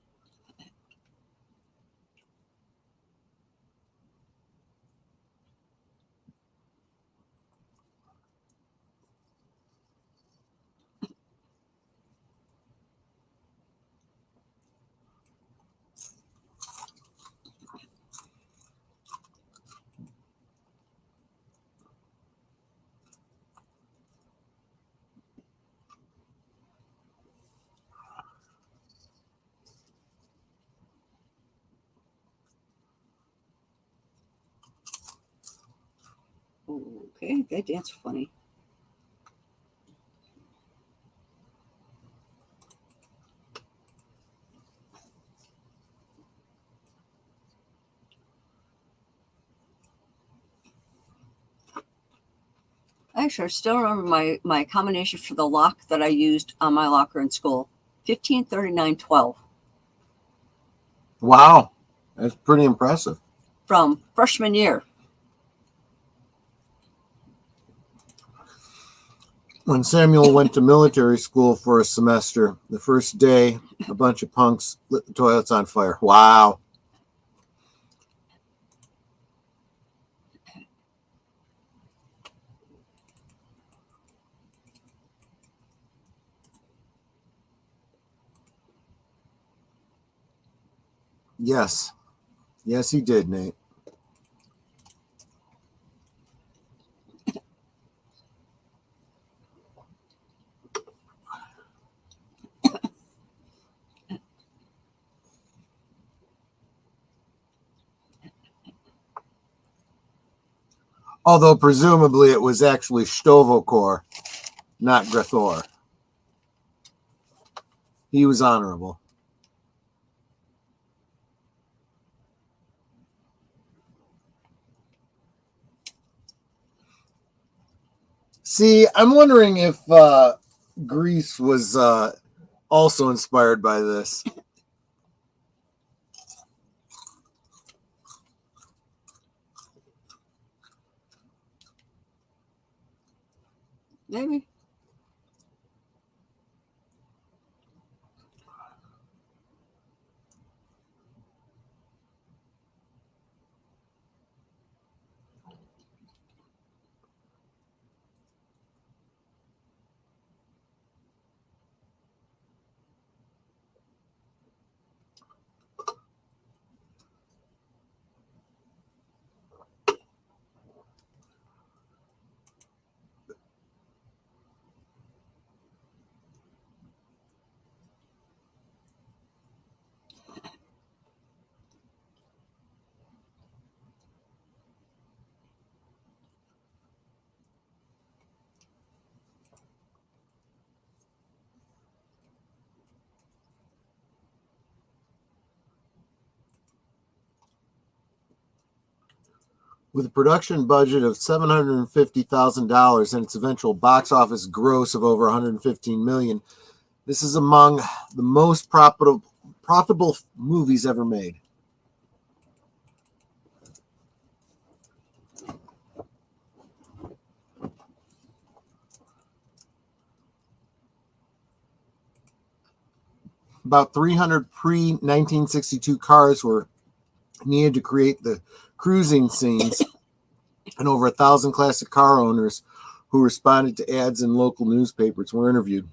Okay, they dance funny. Actually, I still remember my combination for the lock that I used on my locker in school. 153912. Wow. That's pretty impressive. From freshman year. When Samuel went to military school for a semester, the first day, a bunch of punks lit the toilets on fire. Wow. Yes. Yes, he did, Nate. Although presumably it was actually Stovokor, not Grethor. He was honorable. See, I'm wondering if Grease was also inspired by this. Maybe. With a production budget of $750,000 and its eventual box office gross of over $115 million, this is among the most profitable movies ever made. About 300 pre-1962 cars were needed to create the cruising scenes, and over 1,000 classic car owners who responded to ads in local newspapers were interviewed.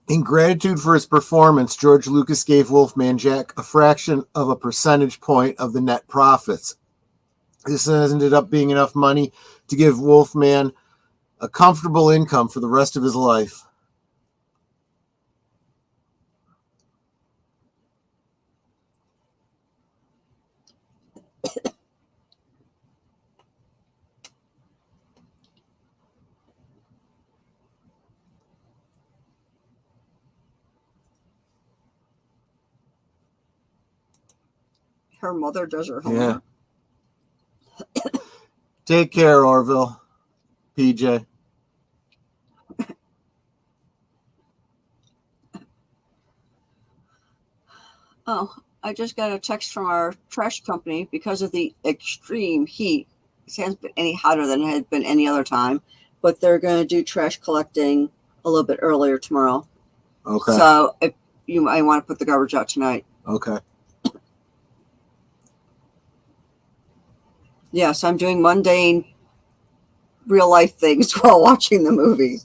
In gratitude for his performance, George Lucas gave Wolfman Jack a fraction of a percentage point of the net profits. This ended up being enough money to give Wolfman a comfortable income for the rest of his life. Her mother does her homework. Yeah. Take care, Orville. PJ. Oh, I just got a text from our trash company because of the extreme heat. It hasn't been any hotter than it had been any other time, but they're going to do trash collecting a little bit earlier tomorrow. Okay. So if you might want to put the garbage out tonight. Okay. Yes, I'm doing mundane real life things while watching the movie.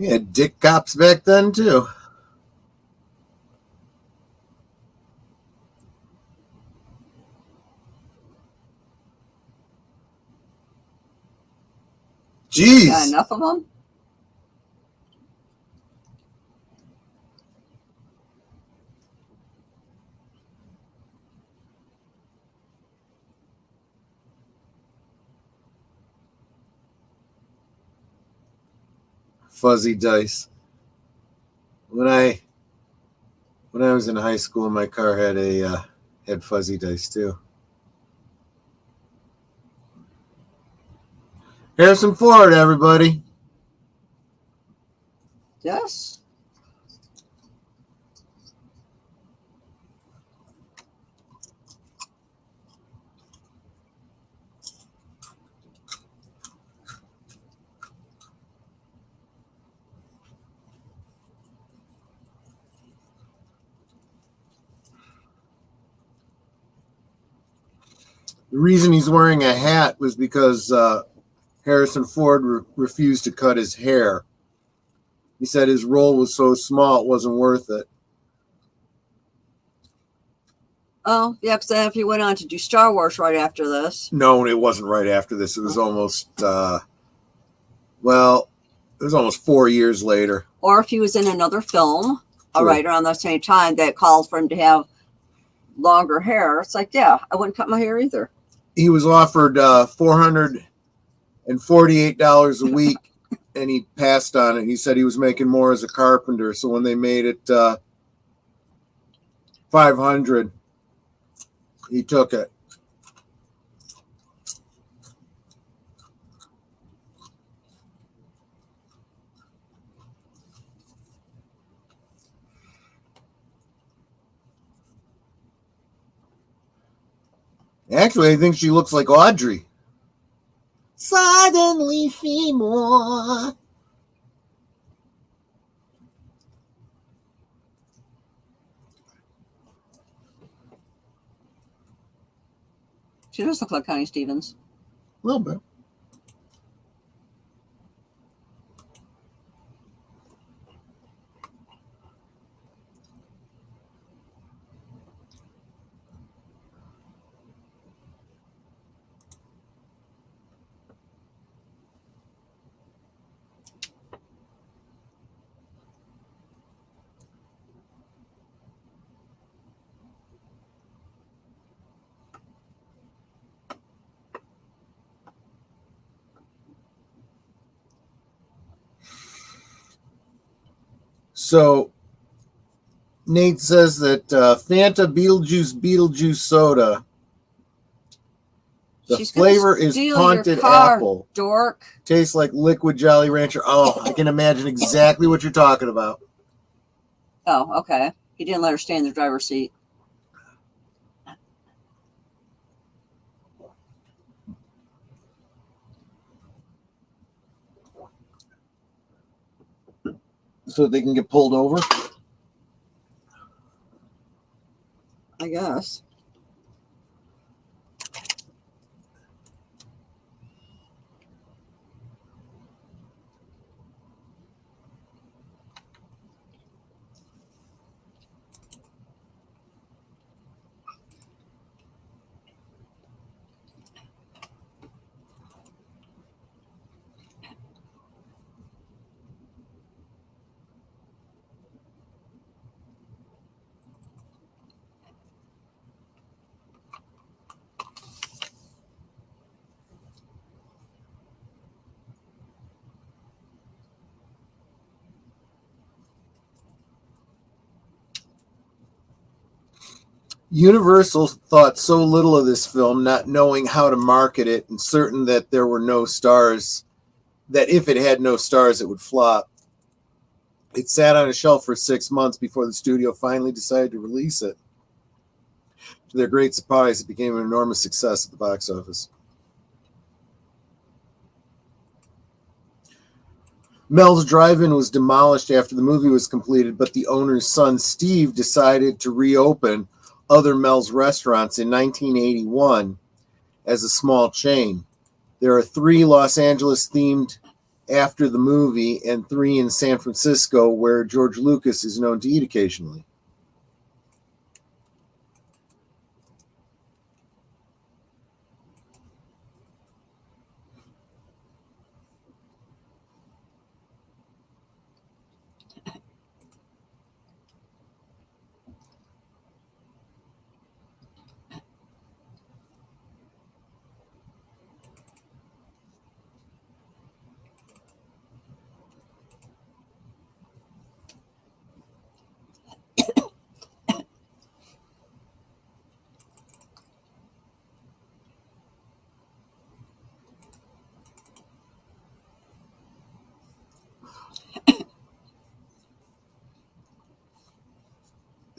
Yeah, dick cops back then too. Jeez. Got enough of them? Fuzzy dice. When I was in high school, my car had fuzzy dice too. Harrison Ford, everybody. Yes. The reason he's wearing a hat was because Harrison Ford refused to cut his hair. He said his role was so small it wasn't worth it. Oh, yeah, because then if he went on to do Star Wars right after this. No, it wasn't right after this. It was almost, it was almost 4 years later. Or if he was in another film, True. right around the same time, that called for him to have longer hair. It's like, yeah, I wouldn't cut my hair either. He was offered $448 a week, and he passed on it. He said he was making more as a carpenter. So when they made it $500, he took it. Actually, I think she looks like Audrey. Suddenly Seymour. She does look like Connie Stevens. A little bit. So Nate says that Fanta Beetlejuice soda, the flavor is haunted apple. Dork. Tastes like liquid Jolly Rancher. Oh, I can imagine exactly what you're talking about. Oh, okay. He didn't let her stay in the driver's seat. So they can get pulled over? I guess. Universal thought so little of this film, not knowing how to market it and certain that there were no stars, that if it had no stars, it would flop. It sat on a shelf for 6 months before the studio finally decided to release it. To their great surprise, it became an enormous success at the box office. Mel's Drive-In was demolished after the movie was completed, but the owner's son, Steve, decided to reopen other Mel's restaurants in 1981 as a small chain. There are 3 Los Angeles themed after the movie and 3 in San Francisco, where George Lucas is known to eat occasionally.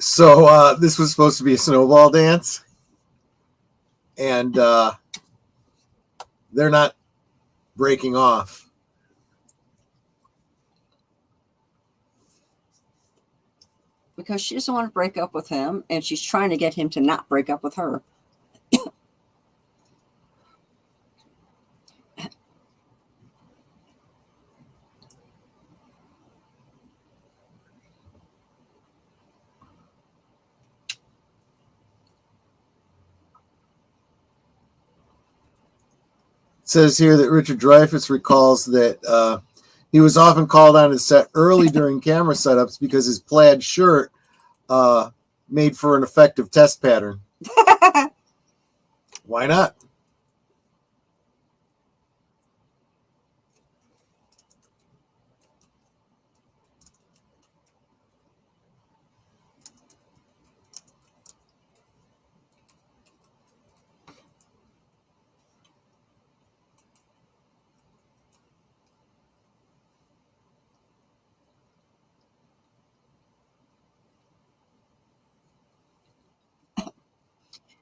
So this was supposed to be a snowball dance, and they're not breaking off. Because she doesn't want to break up with him, and she's trying to get him to not break up with her. It says here that Richard Dreyfuss recalls that he was often called on to set early during camera setups because his plaid shirt made for an effective test pattern. Why not?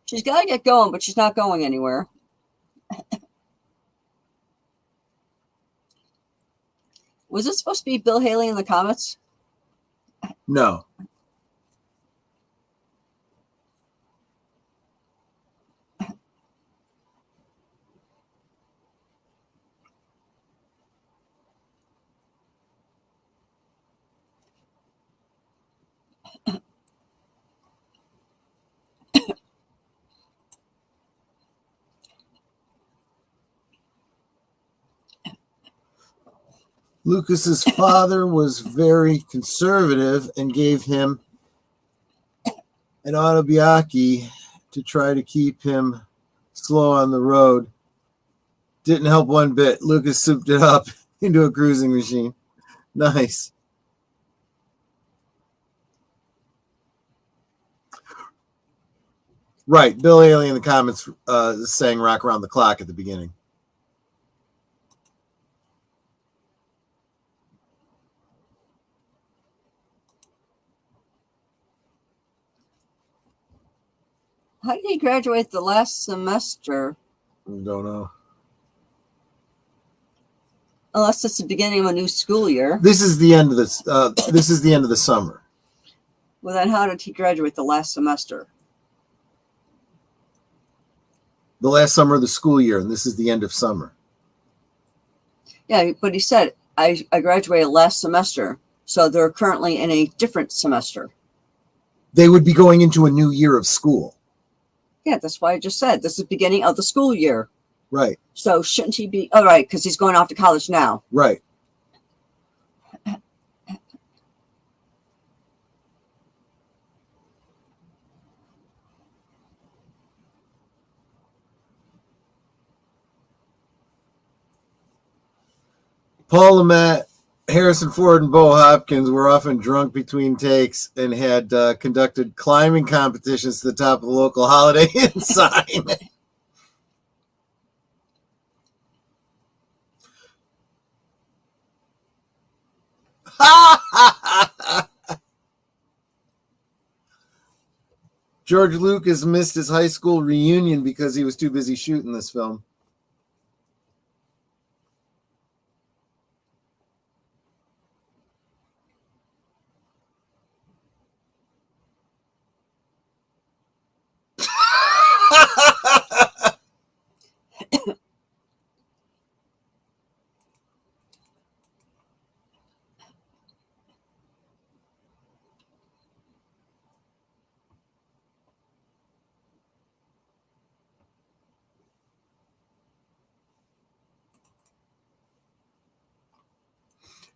She's got to get going, but she's not going anywhere. Was it supposed to be Bill Haley in the comics? No. Lucas's father was very conservative and gave him an autobiography to try to keep him slow on the road. Didn't help one bit. Lucas souped it up into a cruising machine. Nice. Right. Bill Haley in the comments sang Rock Around the Clock at the beginning. How did he graduate the last semester? Don't know. Unless it's the beginning of a new school year. This is the end of this. This is the end of the summer. Well, then how did he graduate the last semester? The last summer of the school year, and this is the end of summer. Yeah, but he said, I graduated last semester. So they're currently in a different semester. They would be going into a new year of school. Yeah, that's why I just said this is the beginning of the school year. Right. So shouldn't he be? Oh, right, because he's going off to college now. Right. Paul Lamette, Harrison Ford, and Bo Hopkins were often drunk between takes and had conducted climbing competitions to the top of the local Holiday Inn sign. George Lucas missed his high school reunion because he was too busy shooting this film.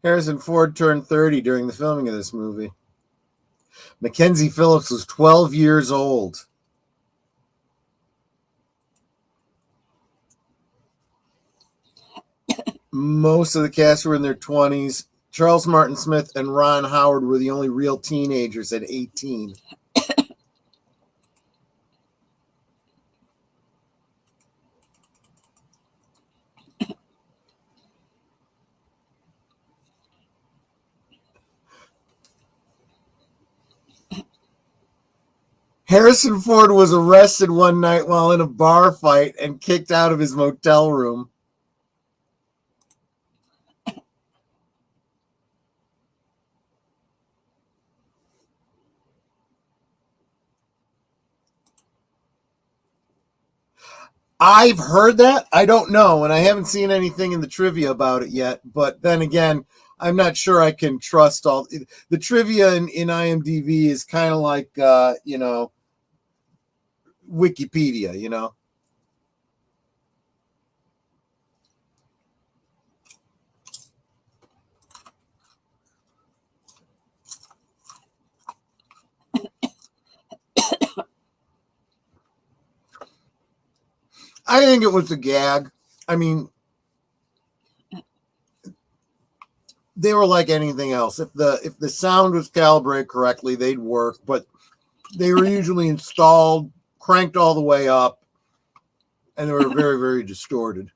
Harrison Ford turned 30 during the filming of this movie. Mackenzie Phillips was 12 years old. Most of the cast were in their 20s. Charles Martin Smith and Ron Howard were the only real teenagers at 18. Harrison Ford was arrested one night while in a bar fight and kicked out of his motel room. I've heard that. I don't know, and I haven't seen anything in the trivia about it yet. But then again, I'm not sure I can trust all the trivia in IMDb is kind of like Wikipedia, I think it was a gag. I mean, they were like anything else. If the sound was calibrated correctly, they'd work, but they were usually installed, cranked all the way up, and they were very, very distorted.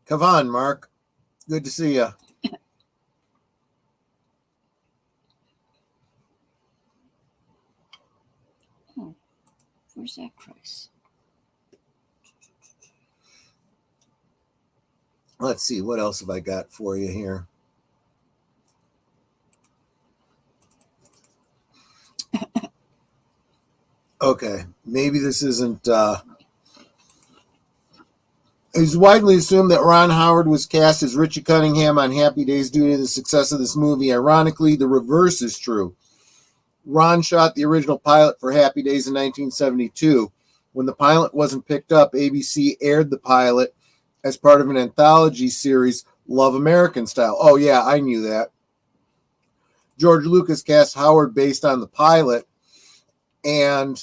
Come on, Mark. Good to see you. Oh, where's that price? Let's see. What else have I got for you here? Okay. Maybe this isn't... It's widely assumed that Ron Howard was cast as Richie Cunningham on Happy Days due to the success of this movie. Ironically, the reverse is true. Ron shot the original pilot for Happy Days in 1972. When the pilot wasn't picked up, ABC aired the pilot as part of an anthology series, Love American Style. Oh, yeah, I knew that. George Lucas cast Howard based on the pilot, and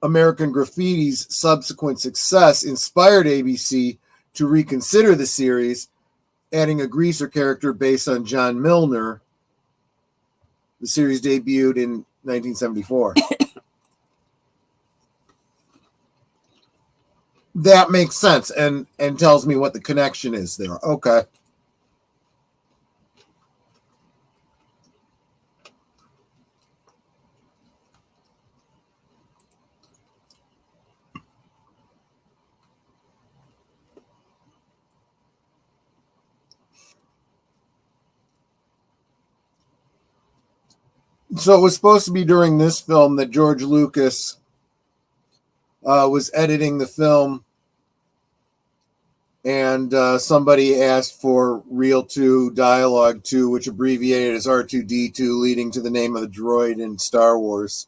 American Graffiti's subsequent success inspired ABC to reconsider the series, adding a greaser character based on John Milner. The series debuted in 1974. That makes sense and tells me what the connection is there. Okay. So it was supposed to be during this film that George Lucas was editing the film, and somebody asked for Real 2, Dialogue 2, which abbreviated as R2-D2, leading to the name of the droid in Star Wars.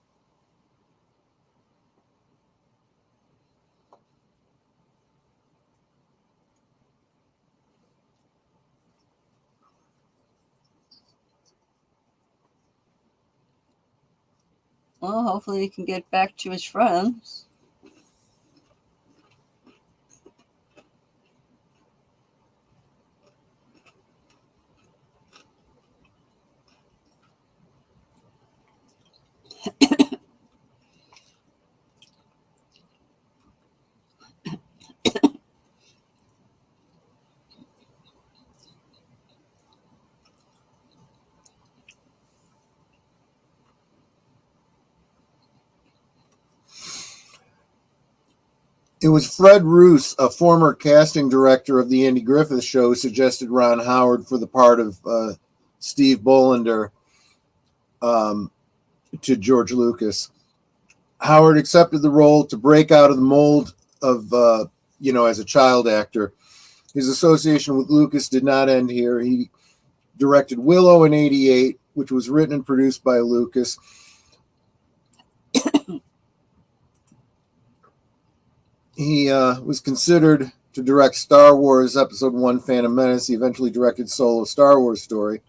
Well, hopefully he can get back to his friends. It was Fred Roos, a former casting director of the Andy Griffith Show, who suggested Ron Howard for the part of Steve Bolender to George Lucas. Howard accepted the role to break out of the mold of, as a child actor. His association with Lucas did not end here. He directed Willow in '88, which was written and produced by Lucas. He was considered to direct Star Wars Episode 1, Phantom Menace. He eventually directed Solo Star Wars Story.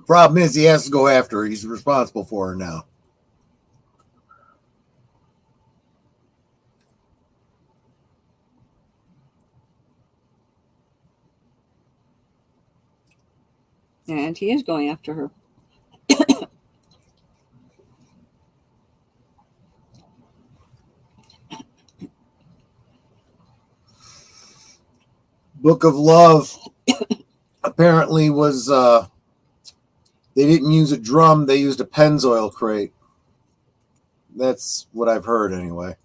Problem is, he has to go after her. He's responsible for her now. And he is going after her. Book of Love apparently was, they didn't use a drum, they used a Pennzoil crate. That's what I've heard anyway.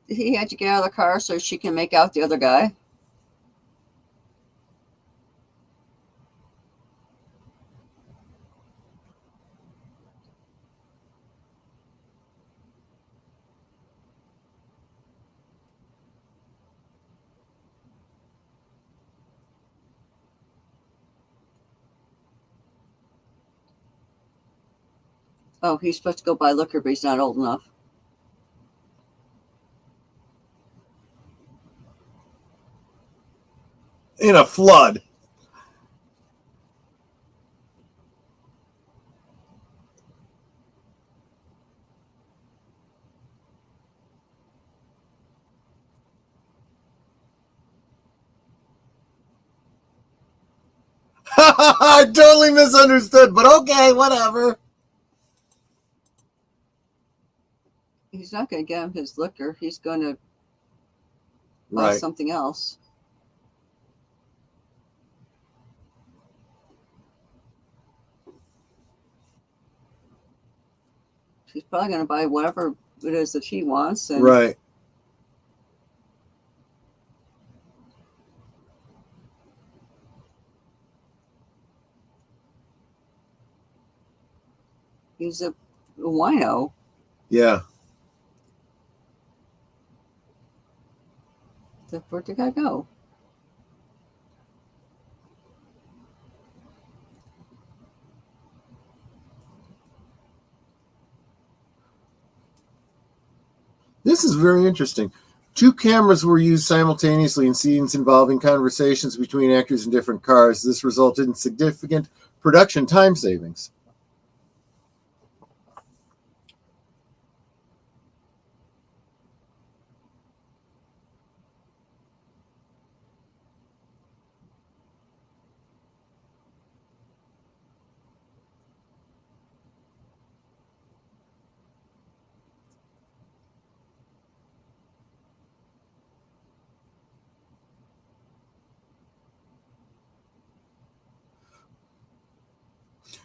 He had to get out of the car so she can make out the other guy. Oh, he's supposed to go buy liquor, but he's not old enough. In a flood. I totally misunderstood, but okay, whatever. He's not going to get him his liquor. He's going to buy something else. She's probably going to buy whatever it is that he wants. And right. He's a wino. Yeah. Where'd the guy go? This is very interesting. 2 cameras were used simultaneously in scenes involving conversations between actors in different cars. This resulted in significant production time savings.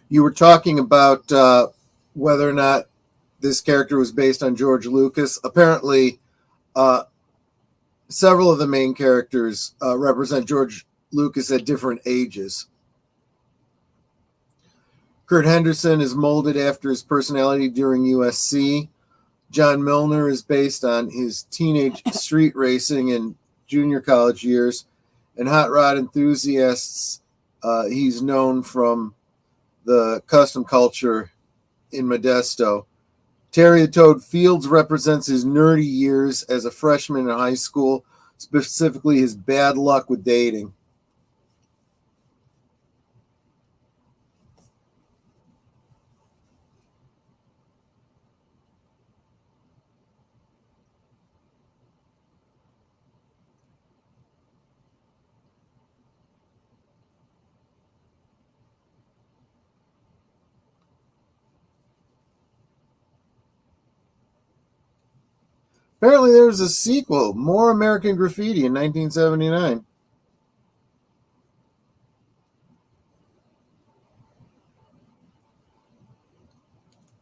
You were talking about whether or not this character was based on George Lucas. Apparently, several of the main characters represent George Lucas at different ages. Kurt Henderson is molded after his personality during USC. John Milner is based on his teenage street racing and junior college years. And hot rod enthusiasts, he's known from the custom culture in Modesto. Terry the Toad Fields represents his nerdy years as a freshman in high school, specifically his bad luck with dating. Apparently there was a sequel, More American Graffiti, in 1979.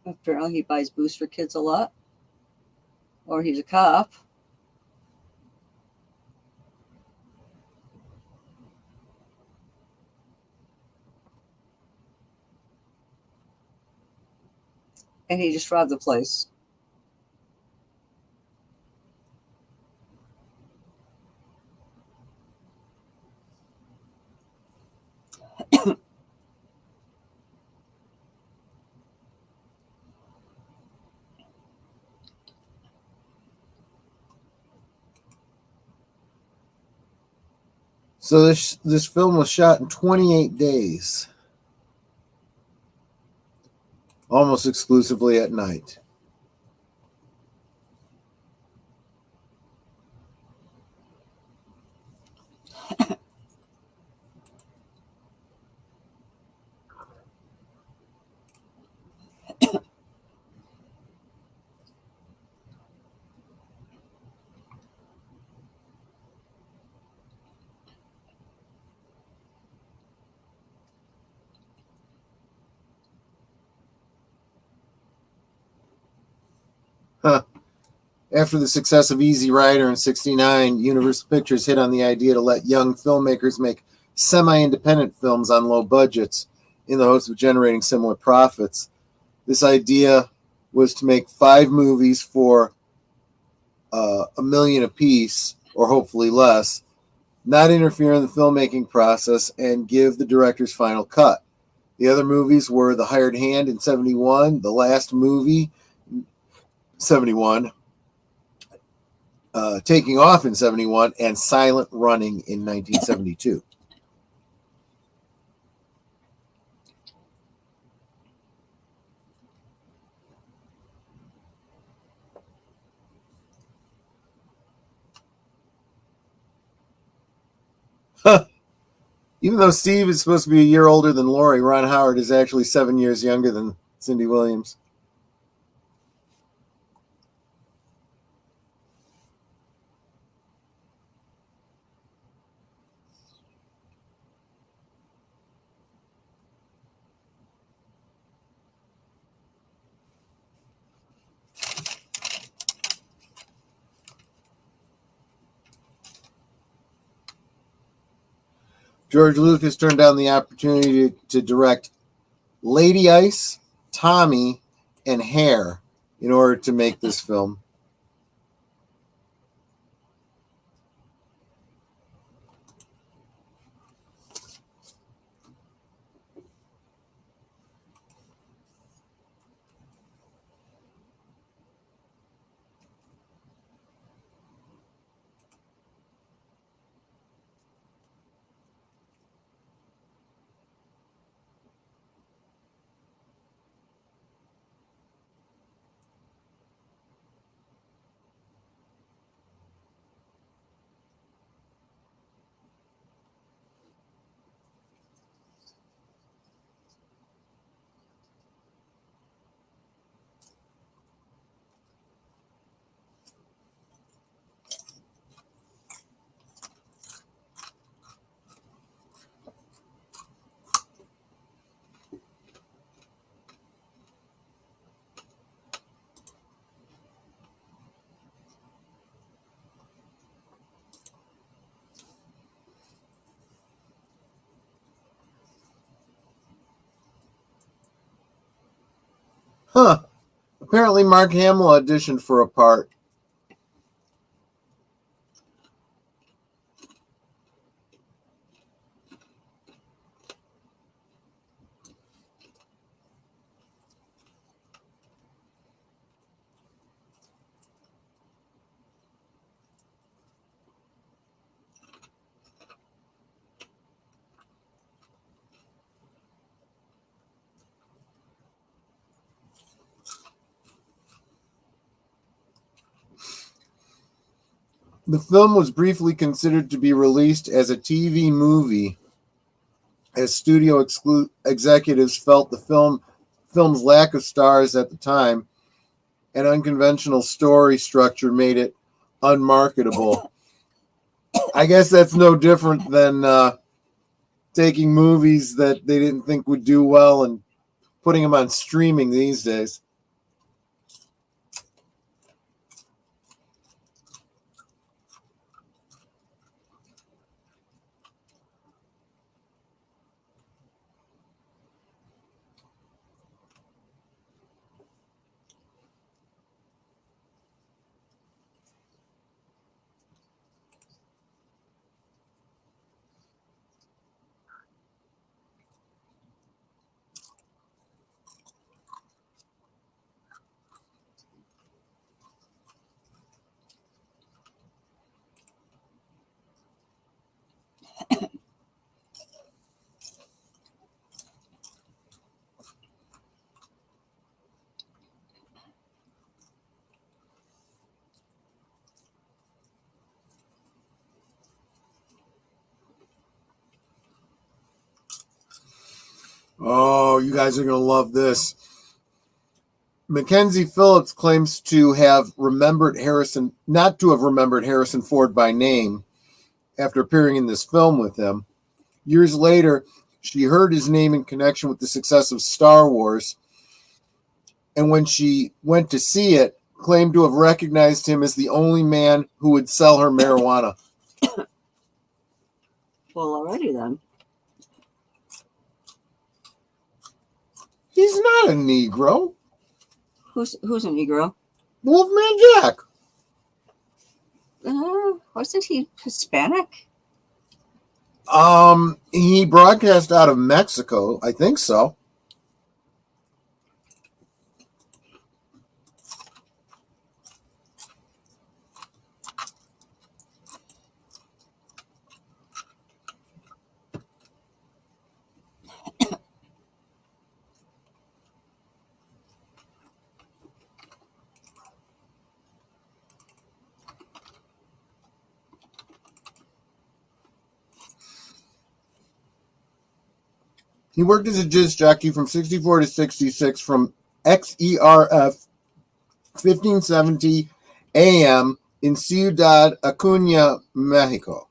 Apparently he buys booze for kids a lot. Or he's a cop. And he just robbed the place. So this film was shot in 28 days, almost exclusively at night. Huh. After the success of Easy Rider in 1969, Universal Pictures hit on the idea to let young filmmakers make semi-independent films on low budgets in the hopes of generating similar profits. This idea was to make 5 movies for $1 million apiece, or hopefully less, not interfere in the filmmaking process, and give the director's final cut. The other movies were The Hired Hand in 1971, The Last Movie 1971, Taking Off in 1971, and Silent Running in 1972. Even though Steve is supposed to be a year older than Laurie, Ron Howard is actually 7 years younger than Cindy Williams. George Lucas turned down the opportunity to direct Lady Ice, Tommy, and Hair in order to make this film. Huh. Apparently Mark Hamill auditioned for a part. The film was briefly considered to be released as a TV movie, as studio executives felt the film's lack of stars at the time and unconventional story structure made it unmarketable. I guess that's no different than taking movies that they didn't think would do well and putting them on streaming these days. Oh, you guys are going to love this. Mackenzie Phillips claims to have not to have remembered Harrison Ford by name after appearing in this film with him. Years later, she heard his name in connection with the success of Star Wars, and when she went to see it, claimed to have recognized him as the only man who would sell her marijuana. Well, already then. He's not a Negro. Who's a Negro? Wolfman Jack. Wasn't he Hispanic? He broadcast out of Mexico. I think so. He worked as a disc jockey from 64 to 66 from XERF 1570 AM in Ciudad Acuña, Mexico.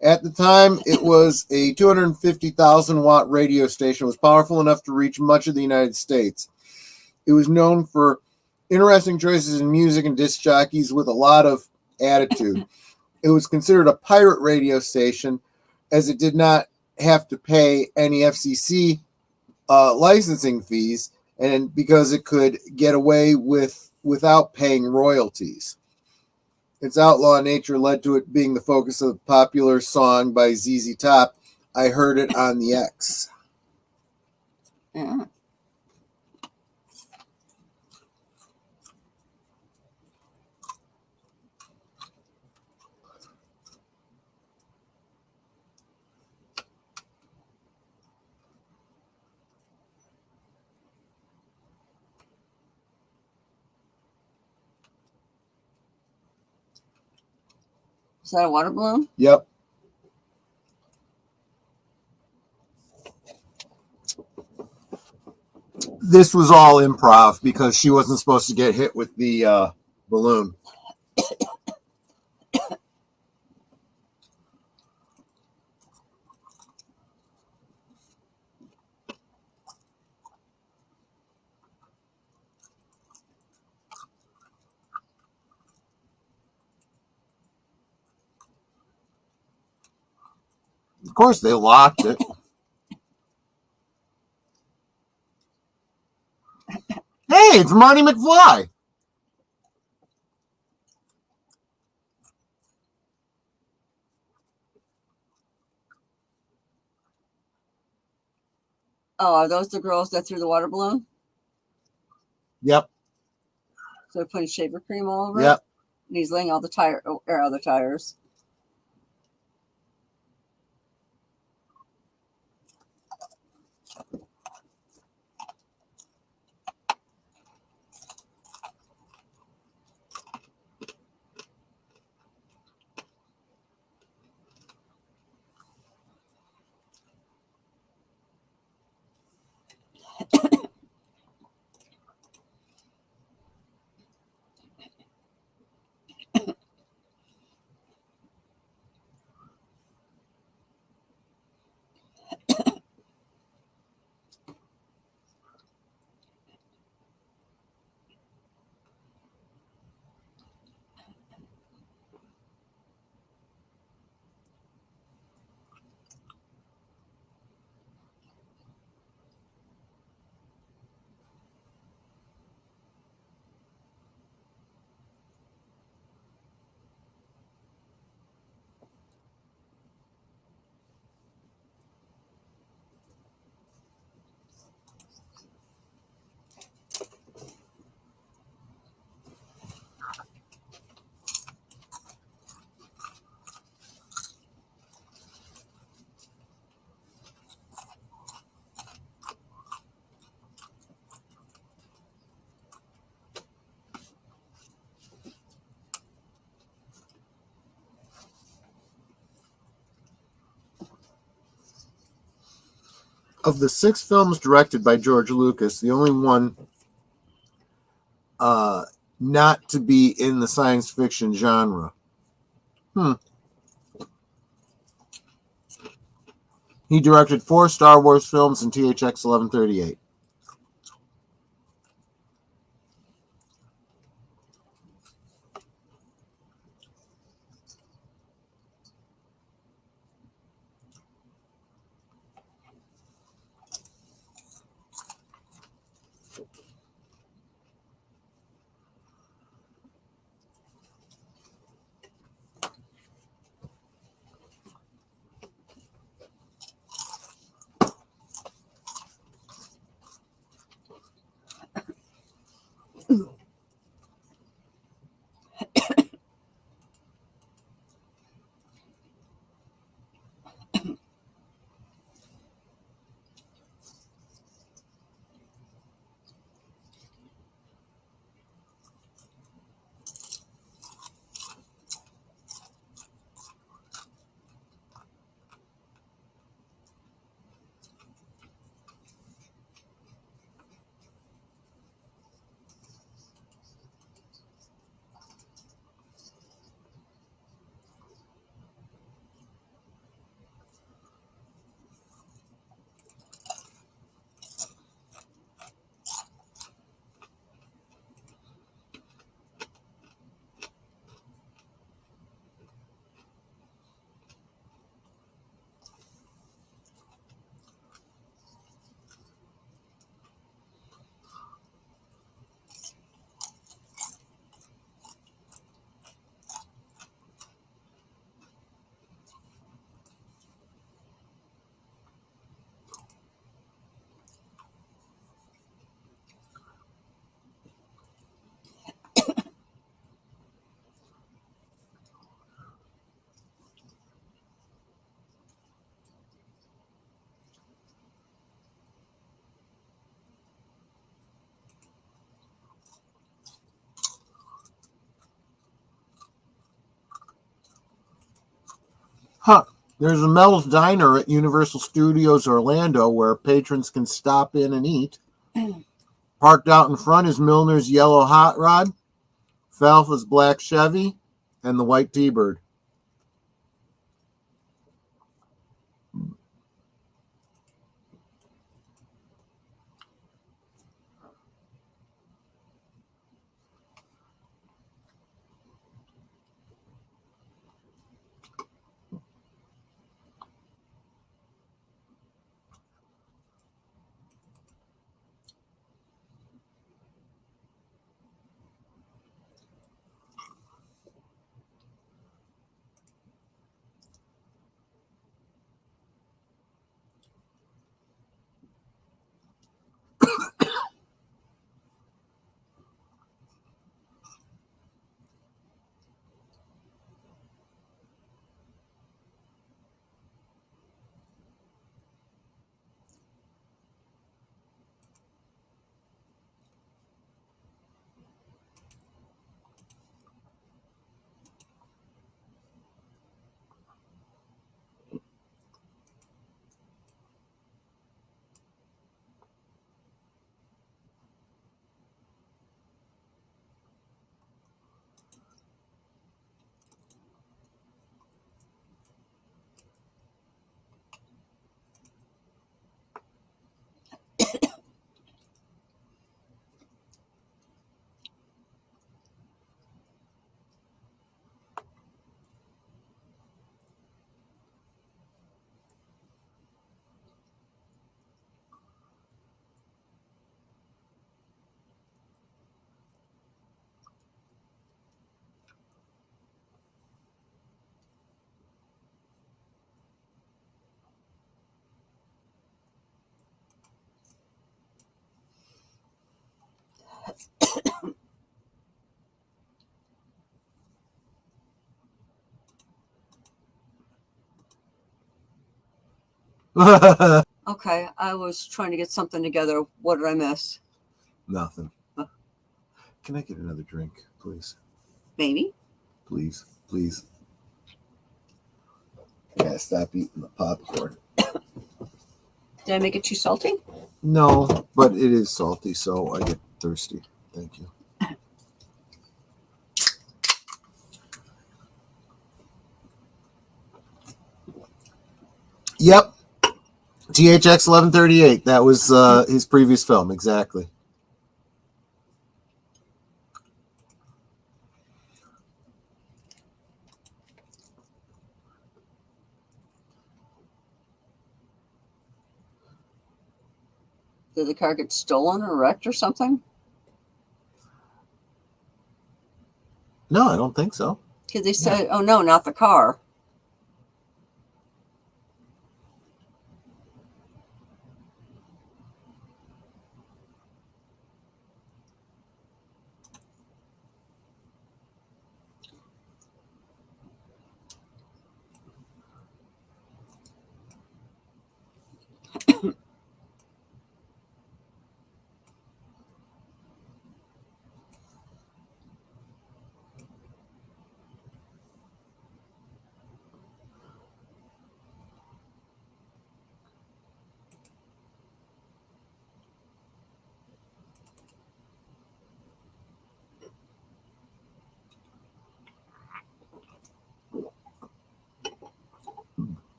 At the time, it was a 250,000 watt radio station. It was powerful enough to reach much of the United States. It was known for interesting choices in music and disc jockeys with a lot of attitude. It was considered a pirate radio station as it did not have to pay any FCC licensing fees, and because it could get away without paying royalties. Its outlaw nature led to it being the focus of a popular song by ZZ Top, I Heard It on the X. Yeah. Is that a water balloon? Yep. This was all improv because she wasn't supposed to get hit with the balloon. Of course, they locked it. Hey, it's Marty McFly. Oh, are those the girls that threw the water balloon? Yep. So they're putting shaver cream all over it? Yep. And he's laying all the air out the tires. Of the 6 films directed by George Lucas, the only one not to be in the science fiction genre. He directed 4 Star Wars films and THX 1138. There's a Mel's Diner at Universal Studios Orlando where patrons can stop in and eat. Parked out in front is Milner's yellow hot rod, Falfa's black Chevy, and the white T-Bird. Okay, I was trying to get something together. What did I miss? Nothing. Can I get another drink, please? Maybe. Please, please. Yeah, stop eating the popcorn. Did I make it too salty? No, but it is salty, so I get thirsty. Thank you. Yep. THX 1138. That was his previous film, exactly. Did the car get stolen or wrecked or something? No, I don't think so. Because they said, oh no, not the car.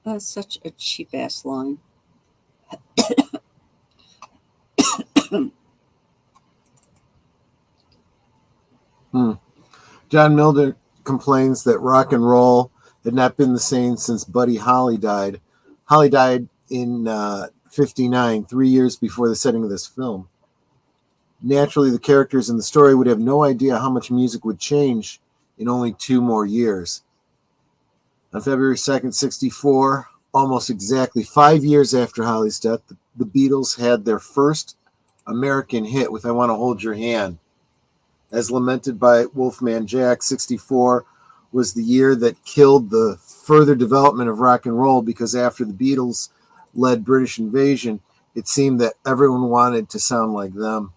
That's such a cheap ass line. John Milner complains that rock and roll had not been the same since Buddy Holly died. Holly died in 59, 3 years before the setting of this film. Naturally, the characters in the story would have no idea how much music would change in only 2 more years. On February 2nd, 64, almost exactly 5 years after Holly's death, the Beatles had their first American hit with I Want to Hold Your Hand. As lamented by Wolfman Jack, 64 was the year that killed the further development of rock and roll because after the Beatles led British invasion, it seemed that everyone wanted to sound like them.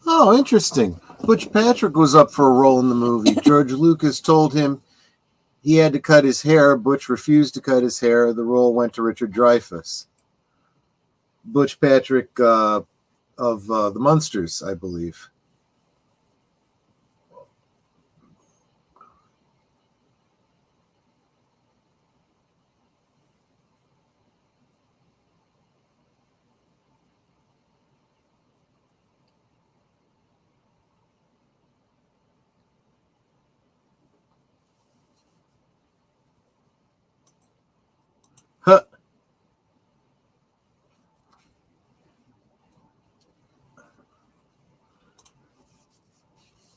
Oh, interesting. Butch Patrick was up for a role in the movie. George Lucas told him he had to cut his hair. Butch refused to cut his hair. The role went to Richard Dreyfuss. Butch Patrick of the Munsters, I believe. Huh.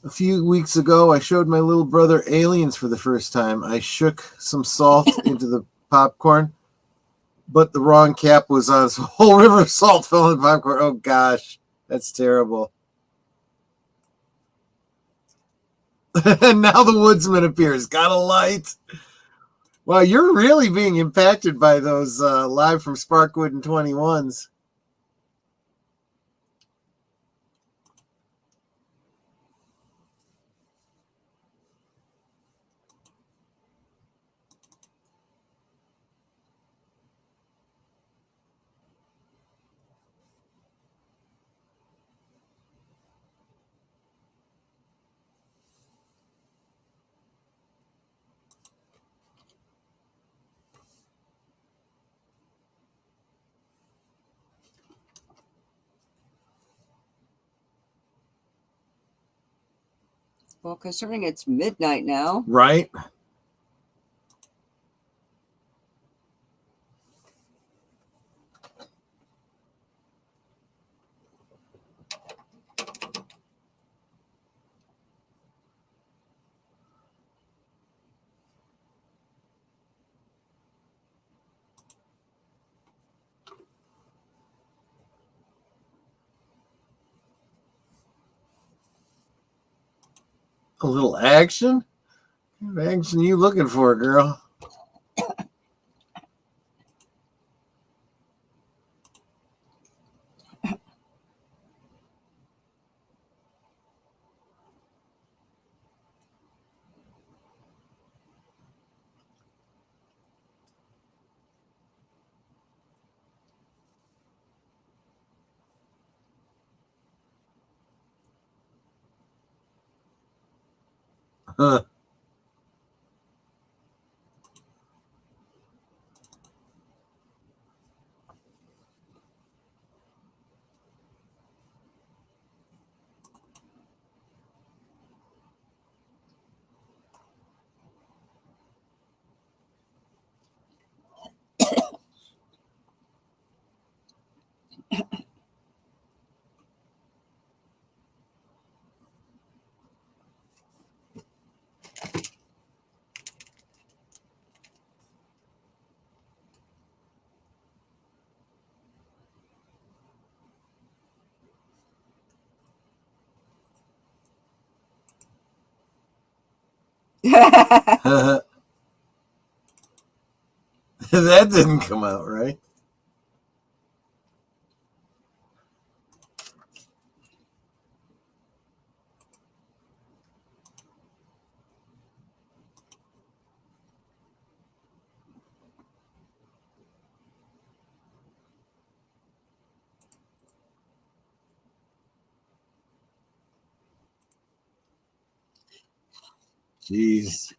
A few weeks ago, I showed my little brother Aliens for the first time. I shook some salt into the popcorn, but the wrong cap was on, so a whole river of salt fell in the popcorn. Oh, gosh. That's terrible. And now the woodsman appears. Got a light. Wow, you're really being impacted by those live from Sparkwood and 21s. Well, considering it's midnight now. Right? A little action? What action you looking for, girl? Huh. That didn't come out right. Jeez.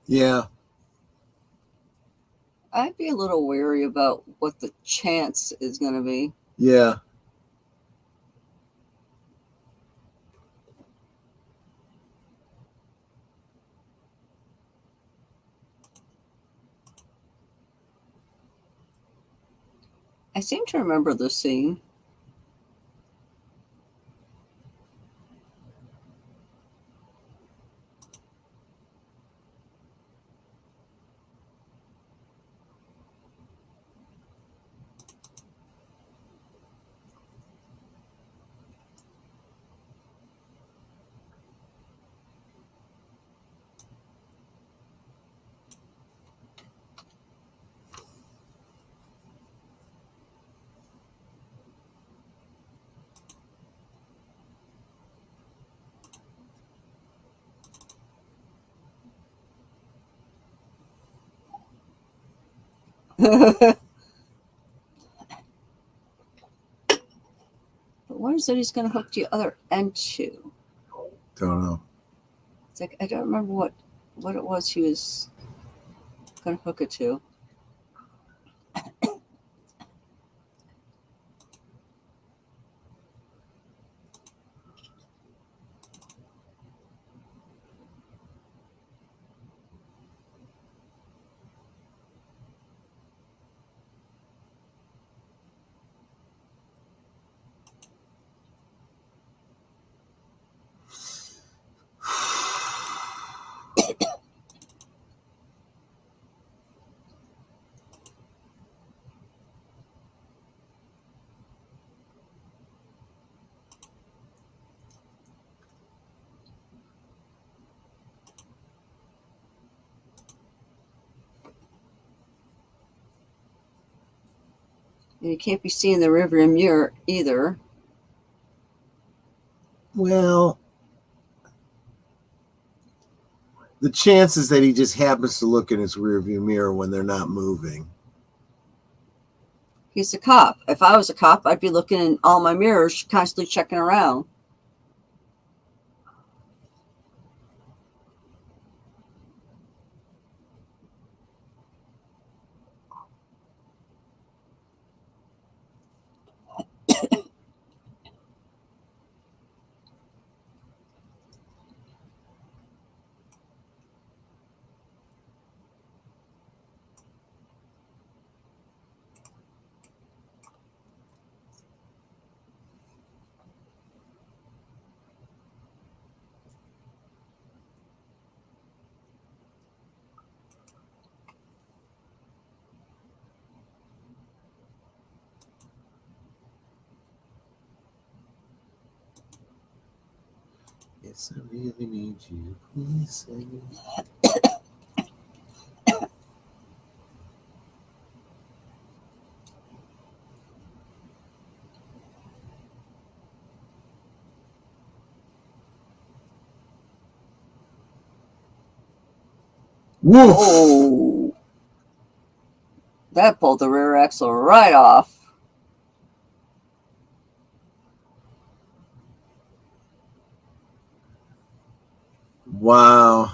Yeah. I'd be a little wary about what the chance is going to be. Yeah. I seem to remember this scene. But what is it he's going to hook the other end to? Don't know. It's like, I don't remember what it was he was going to hook it to. And you can't be seeing the rearview mirror either. Well, the chances that he just happens to look in his rearview mirror when they're not moving. He's a cop. If I was a cop, I'd be looking in all my mirrors, constantly checking around. Yes, I really need you. Please say. Woof! Oh, that pulled the rear axle right off. Wow.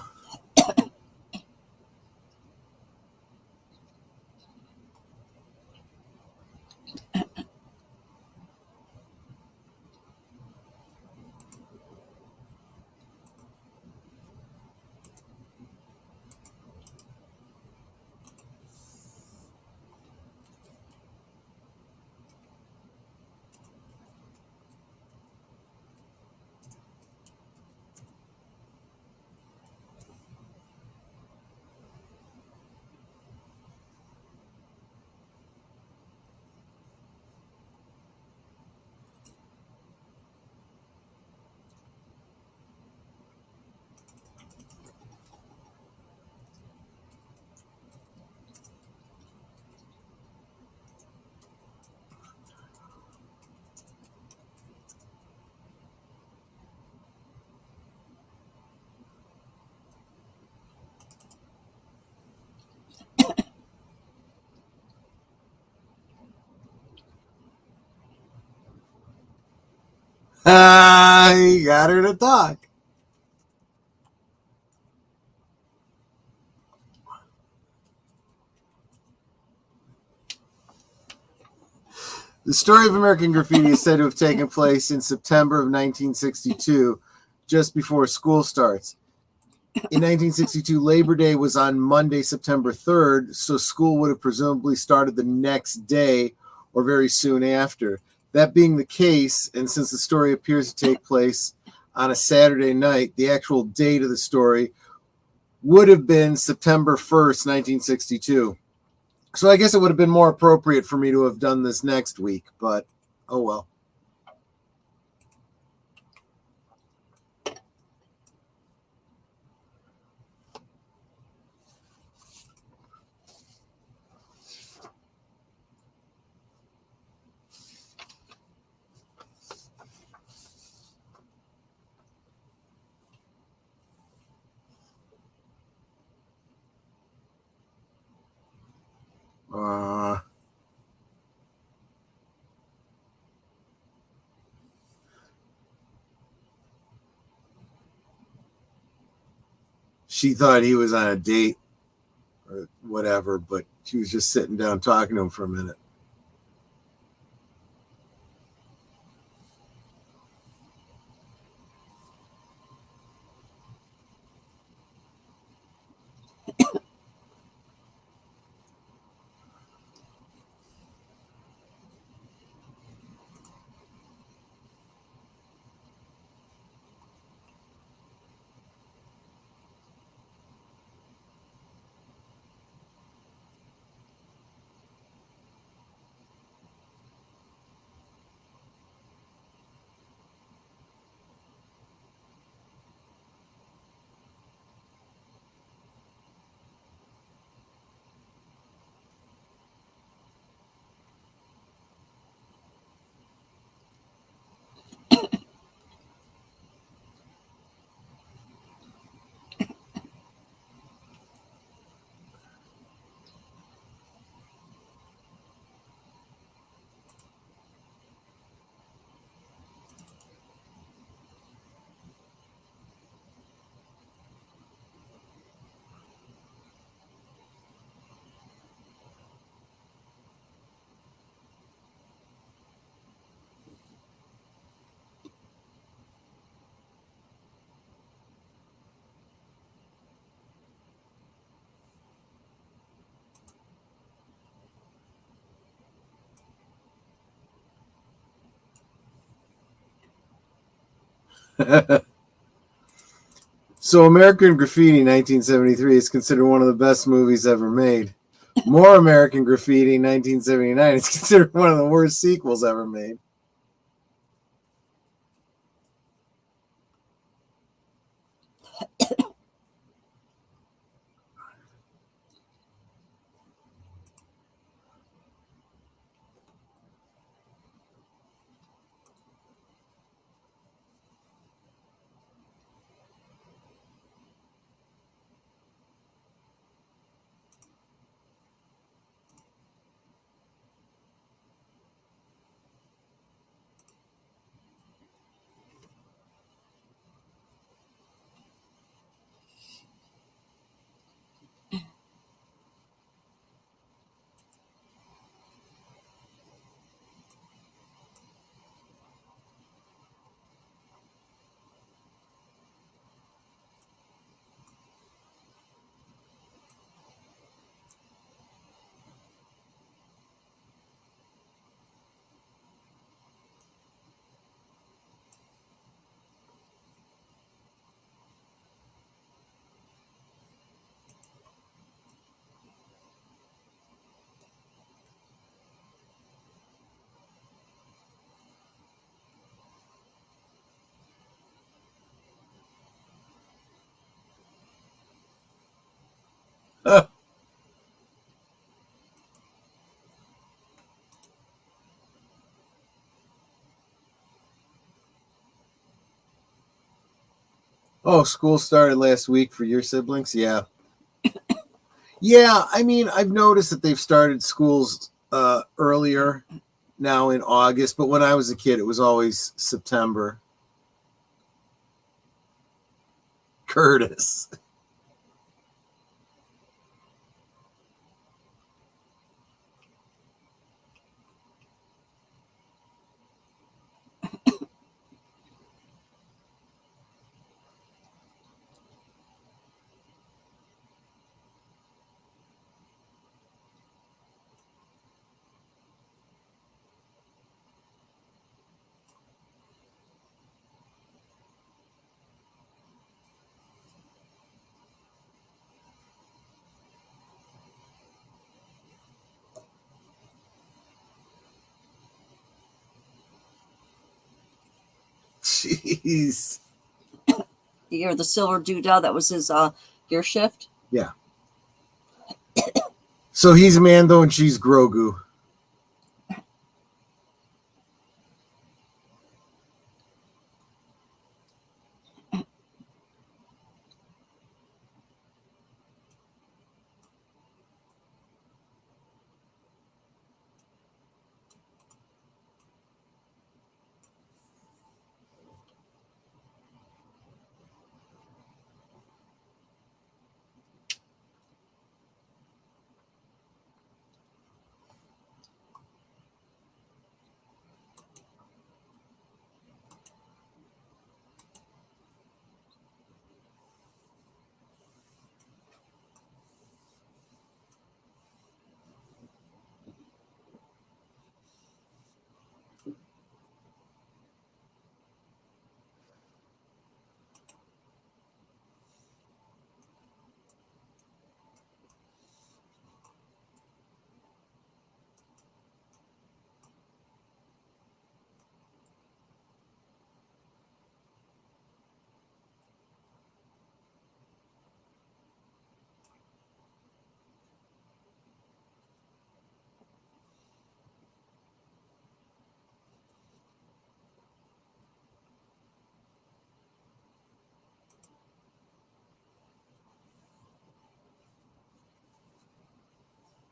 He got her to talk. The story of American Graffiti is said to have taken place in September of 1962, just before school starts. In 1962, Labor Day was on Monday, September 3rd, so school would have presumably started the next day or very soon after. That being the case, and since the story appears to take place on a Saturday night, the actual date of the story would have been September 1st, 1962. So I guess it would have been more appropriate for me to have done this next week, but oh well. She thought he was on a date or whatever, but she was just sitting down talking to him for a minute. So American Graffiti 1973 is considered one of the best movies ever made. More American Graffiti 1979 is considered one of the worst sequels ever made. Oh, school started last week for your siblings? Yeah. Yeah, I mean, I've noticed that they've started schools earlier now in August, but when I was a kid, it was always September. Curtis. Jeez. Or the silver doodah that was his gear shift. Yeah. So he's Mando and she's Grogu.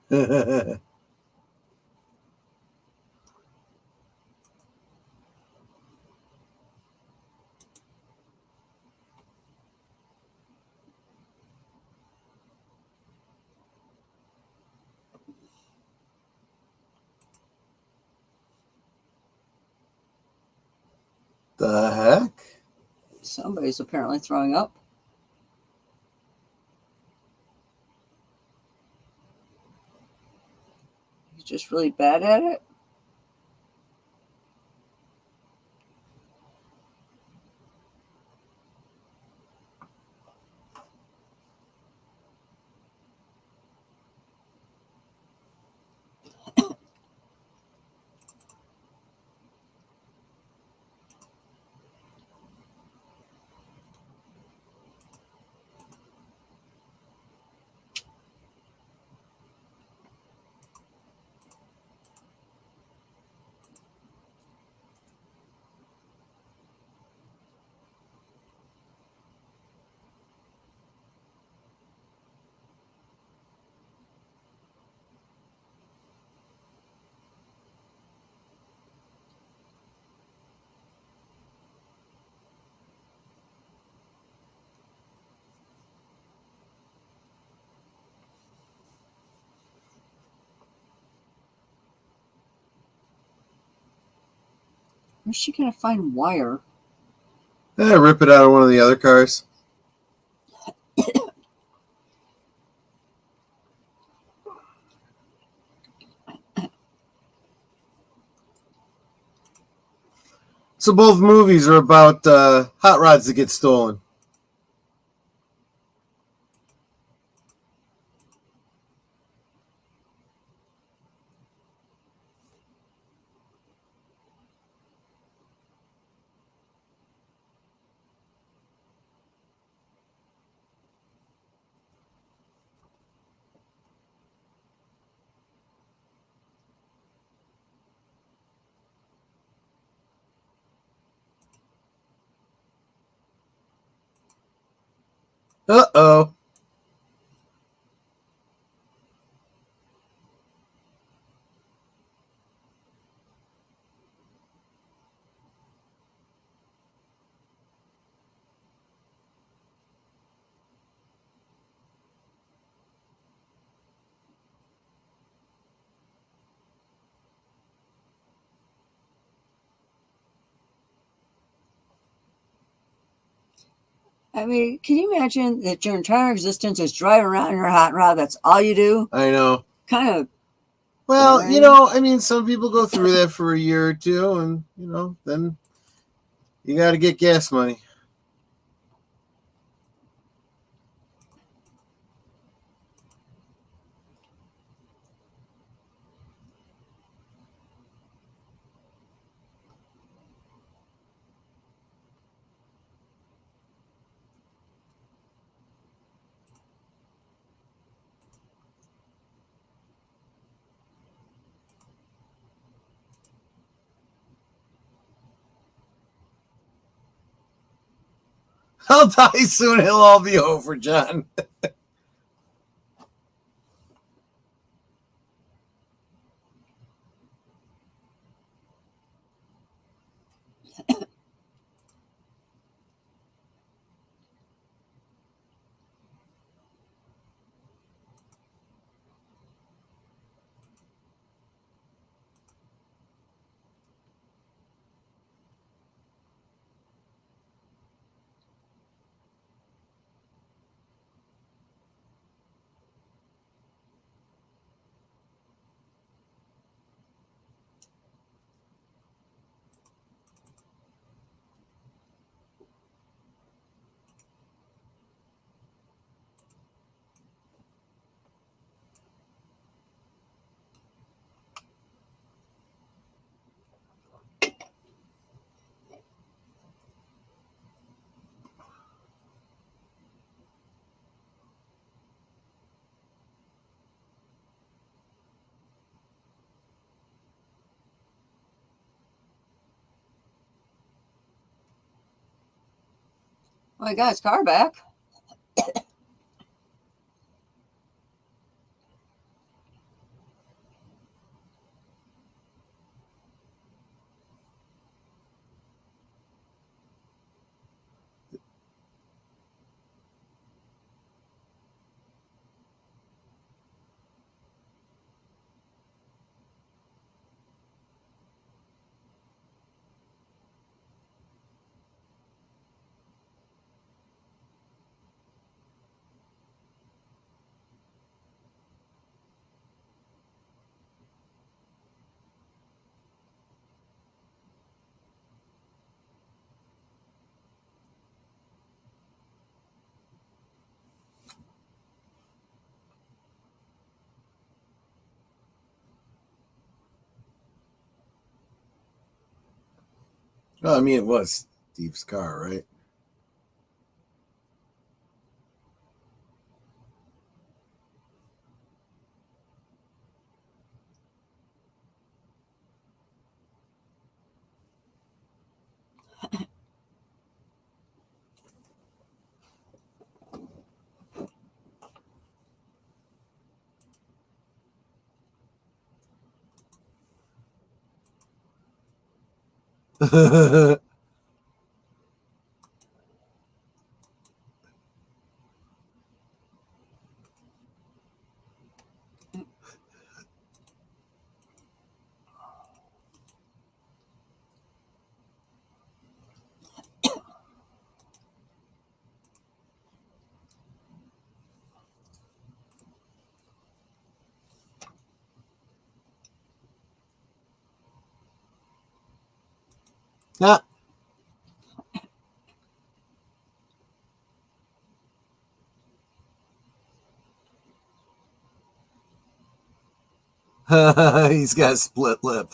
The heck? Somebody's apparently throwing up. He's just really bad at it. Where's she gonna find wire? Rip it out of one of the other cars. So both movies are about hot rods that get stolen. Uh-oh. I mean, can you imagine that your entire existence is driving around in your hot rod? That's all you do? I know. Kind of. Well, boring. you know, I mean, some people go through that for a year or two, and, you know, then you got to get gas money. I'll die soon. It'll all be over, John. Well, he got his car back. Oh, I mean, it was Steve's car, right? Ah. He's got a split lip.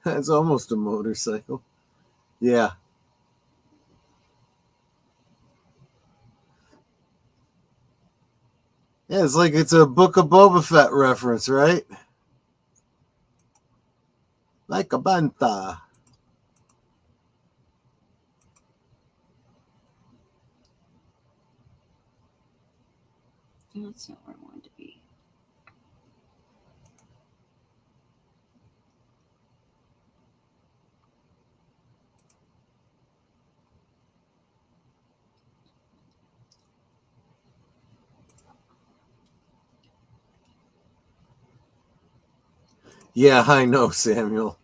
That's almost a motorcycle. Yeah. Yeah, it's like it's a Book of Boba Fett reference, right? Like a banta. That's not where I wanted to be. Yeah, I know, Samuel.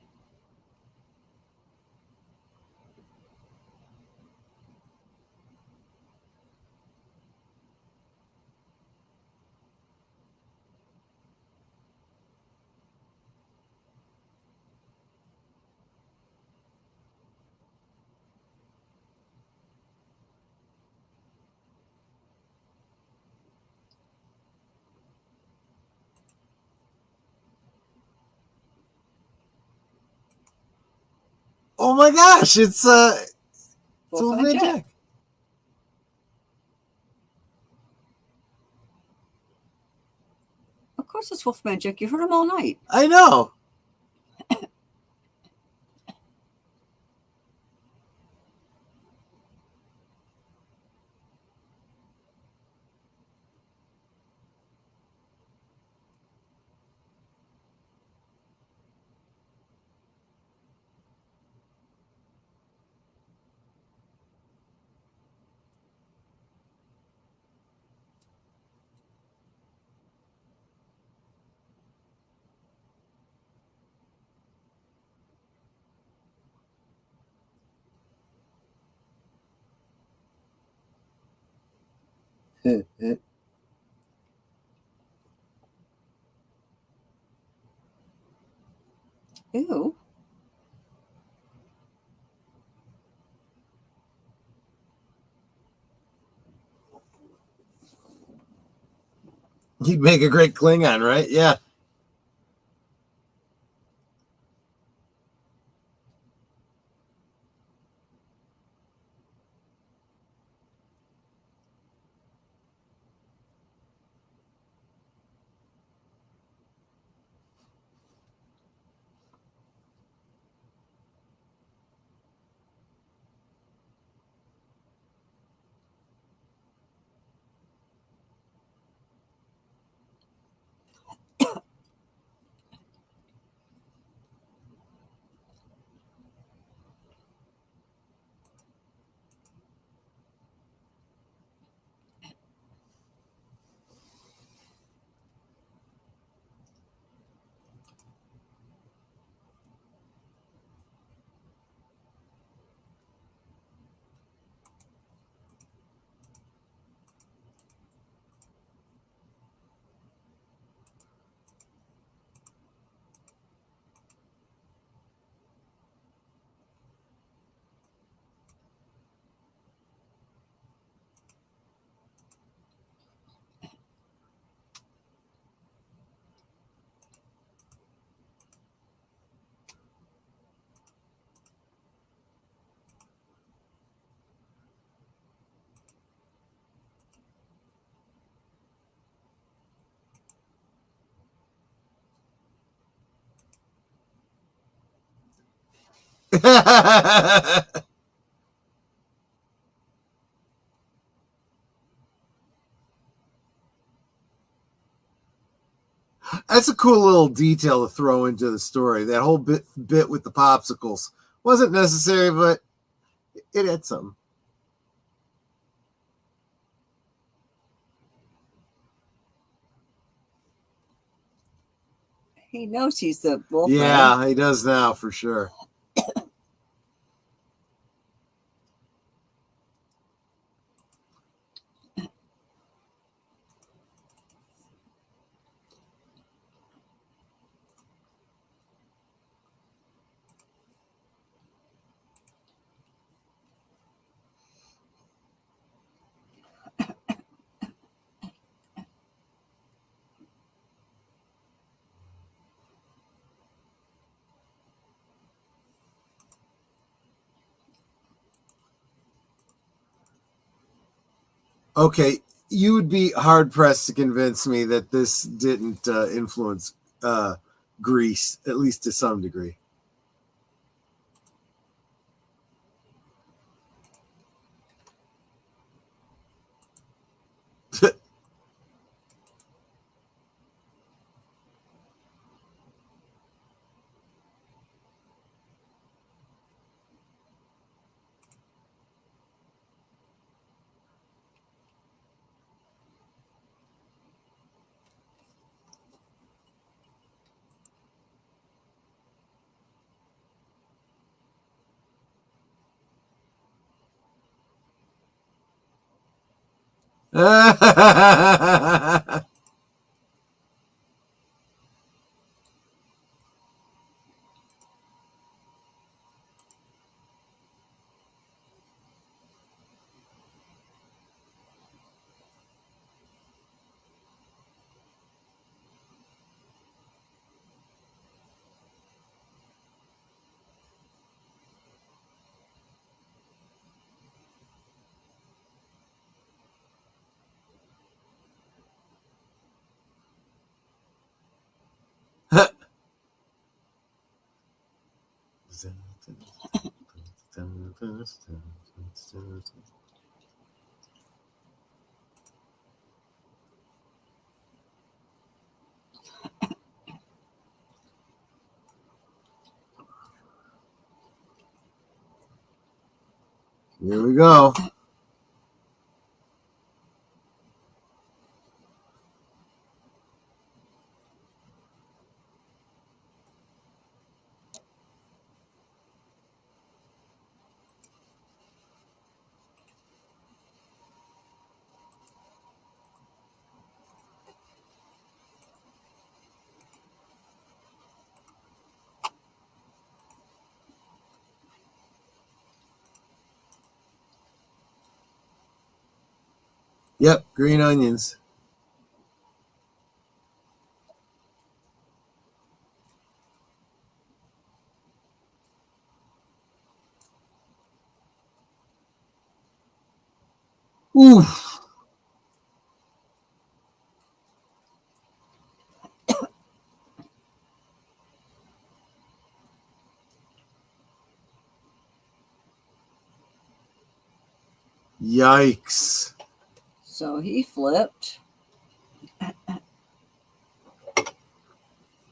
Oh my gosh, it's Wolfman Jack. Of course it's Wolfman Jack. You heard him all night. I know. Ew. He'd make a great Klingon, right? Yeah. That's a cool little detail to throw into the story. That whole bit with the popsicles wasn't necessary, but it had some. He knows he's the Wolfman. Yeah, he does now for sure. Okay, you would be hard pressed to convince me that this didn't influence Greece, at least to some degree. Here we go. Yep, green onions. Oof. Yikes. So he flipped.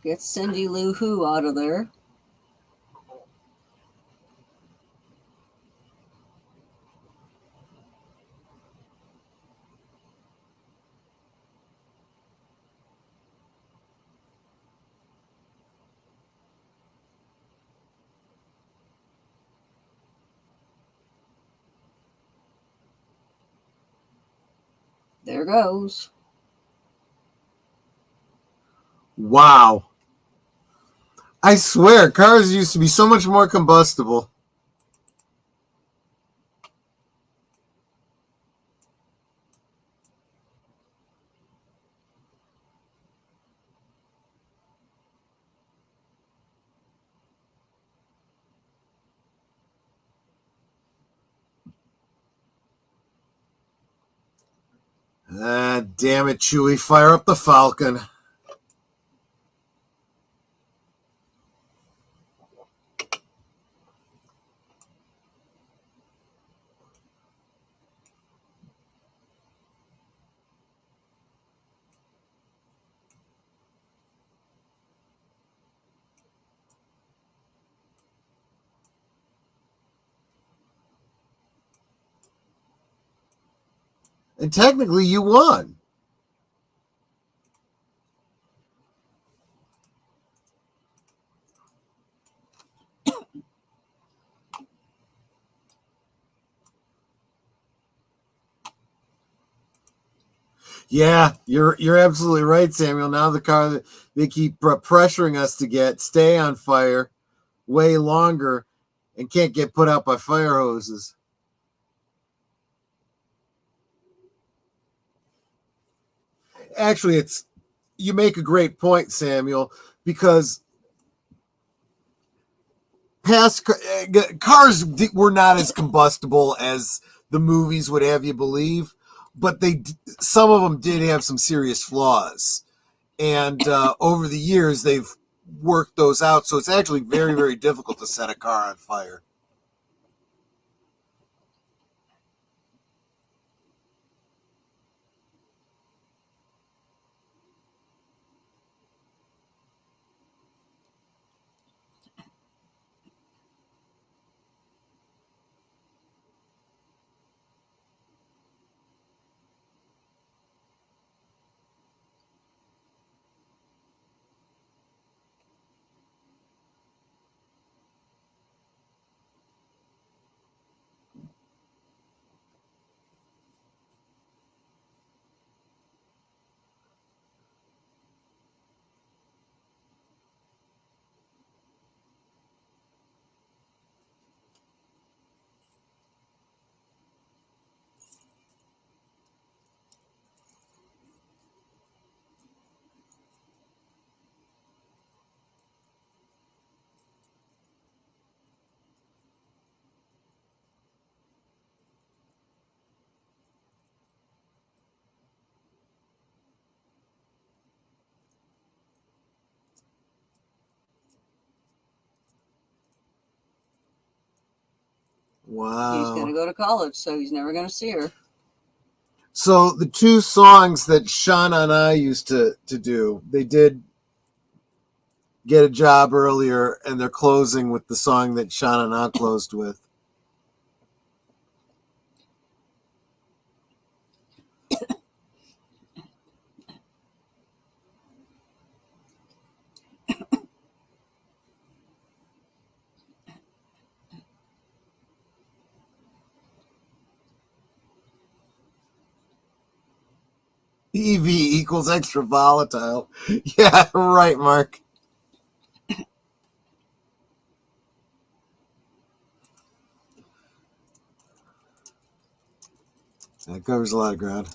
Get Cindy Lou Who out of there. There goes. Wow. I swear, cars used to be so much more combustible. Ah, damn it, Chewie. Fire up the Falcon. And technically, you won. Yeah, you're absolutely right, Samuel. Now the car that they keep pressuring us to get stay on fire way longer and can't get put out by fire hoses. Actually, you make a great point, Samuel, because past cars were not as combustible as the movies would have you believe, but some of them did have some serious flaws, and over the years they've worked those out. So it's actually very, very difficult to set a car on fire. Wow. He's going to go to college, so he's never going to see her. So the two songs that Shauna and I used to do, they did get a job earlier, and they're closing with the song that Shauna and I closed with. EV equals extra volatile. Yeah, right, Mark. That covers a lot of ground.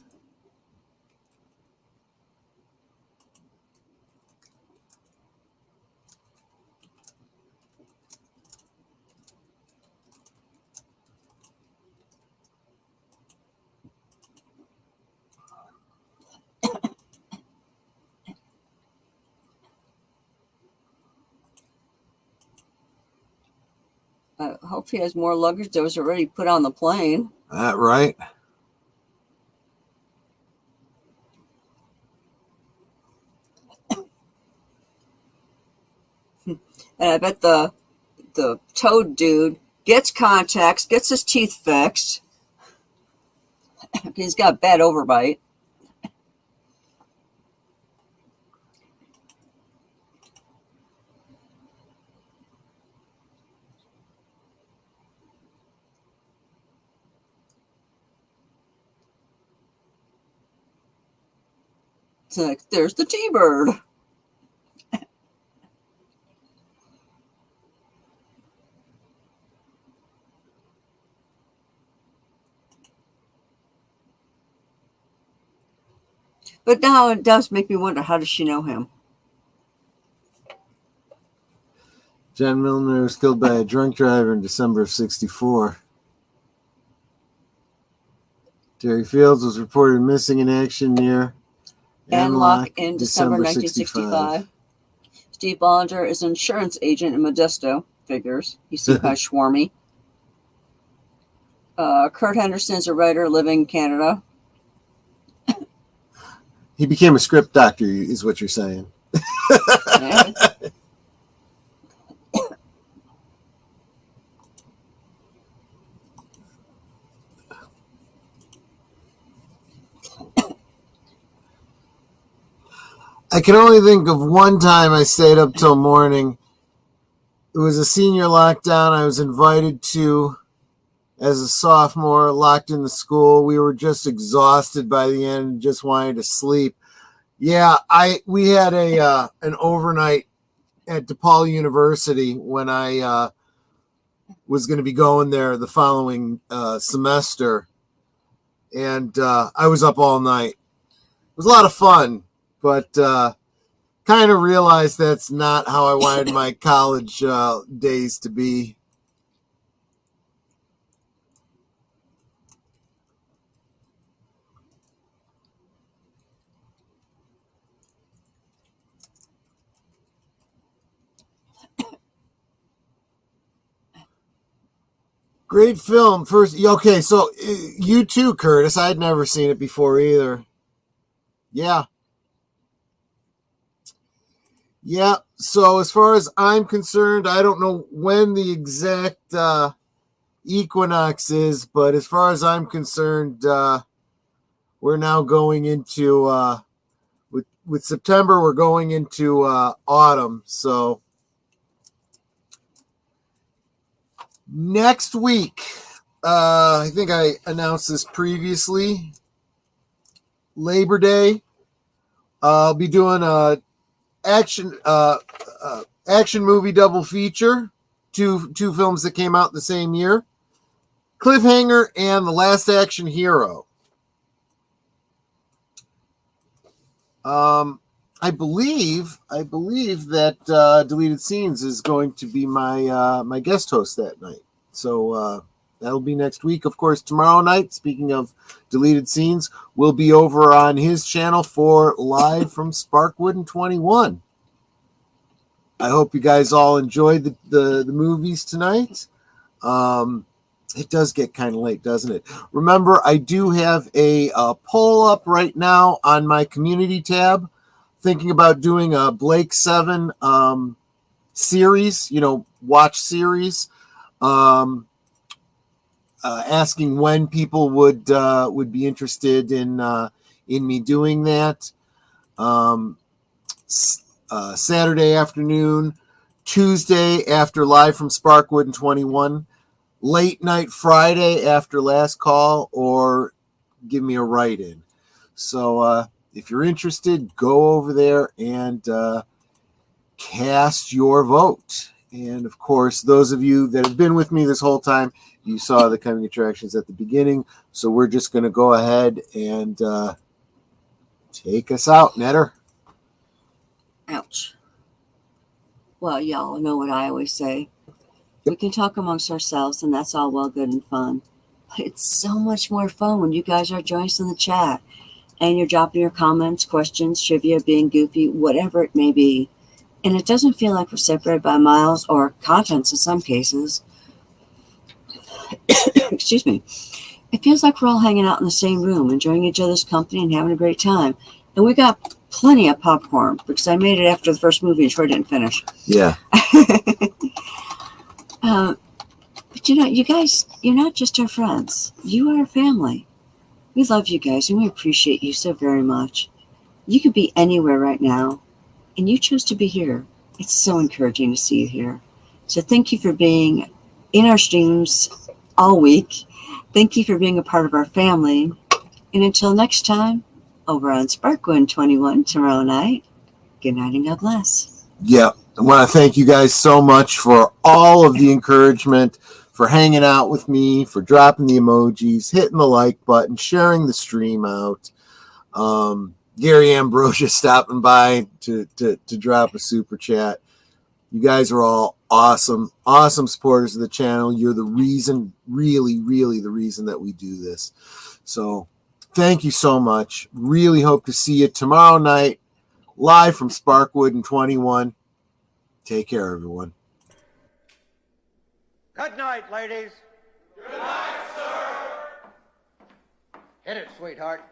I hope he has more luggage that was already put on the plane. That right. And I bet the toad dude gets contacts, gets his teeth fixed. He's got a bad overbite. It's like, there's the T-Bird. But now it does make me wonder, how does she know him? John Milner was killed by a drunk driver in December of 1964. Terry Fields was reported missing in action near Anlock in December 1965. Steve Bollinger is an insurance agent in Modesto. Figures. He seemed kind of swarmy. Kurt Henderson is a writer living in Canada. He became a script doctor, is what you're saying. Yeah. I can only think of one time I stayed up till morning. It was a senior lockdown I was invited to as a sophomore, locked in the school. We were just exhausted by the end, just wanted to sleep. Yeah, we had an overnight at DePaul University when I was going to be going there the following semester, and I was up all night. It was a lot of fun, but kind of realized that's not how I wanted my college days to be. Great film. First, okay, so you too, Curtis. I had never seen it before either. Yeah. Yeah, so as far as I'm concerned, I don't know when the exact equinox is, but as far as I'm concerned, we're now going into, with September, we're going into autumn. So next week, I think I announced this previously, Labor Day, I'll be doing a action movie double feature, two films that came out the same year, Cliffhanger and The Last Action Hero. I believe that Deleted Scenes is going to be my guest host that night, so that'll be next week. Of course, tomorrow night, speaking of Deleted Scenes, we'll be over on his channel for Live from Sparkwood and 21. I hope you guys all enjoyed the movies tonight. it does get kind of late, doesn't it? Remember, I do have a poll up right now on my community tab, thinking about doing a Blake 7 series, watch series, asking when people would be interested in me doing that. Saturday afternoon, Tuesday after Live from Sparkwood and 21, late night Friday after Last Call, or give me a write-in. So if you're interested, go over there and cast your vote. And of course, those of you that have been with me this whole time, you saw the coming attractions at the beginning. So we're just going to go ahead and take us out, Netter. Ouch. Well, y'all know what I always say. We can talk amongst ourselves, and that's all well, good, and fun. But it's so much more fun when you guys are joining us in the chat and you're dropping your comments, questions, trivia, being goofy, whatever it may be. And it doesn't feel like we're separated by miles or continents in some cases. Excuse me. It feels like we're all hanging out in the same room, enjoying each other's company and having a great time. And we got plenty of popcorn because I made it after the first movie and Troy didn't finish. Yeah. But you guys, you're not just our friends. You are our family. We love you guys and we appreciate you so very much. You could be anywhere right now, and you chose to be here. It's so encouraging to see you here. So thank you for being in our streams all week. Thank you for being a part of our family. And until next time, over on Sparkwood 21 tomorrow night, good night and God bless. Yeah. I want to thank you guys so much for all of the encouragement, for hanging out with me, for dropping the emojis, hitting the like button, sharing the stream out. Gary Ambrosia stopping by to drop a super chat. You guys are all awesome supporters of the channel. You're the reason, really, really the reason that we do this. So thank you so much. Really hope to see you tomorrow night, live from Sparkwood and 21. Take care, everyone. Good night, ladies. Good night, sir. Hit it, sweetheart.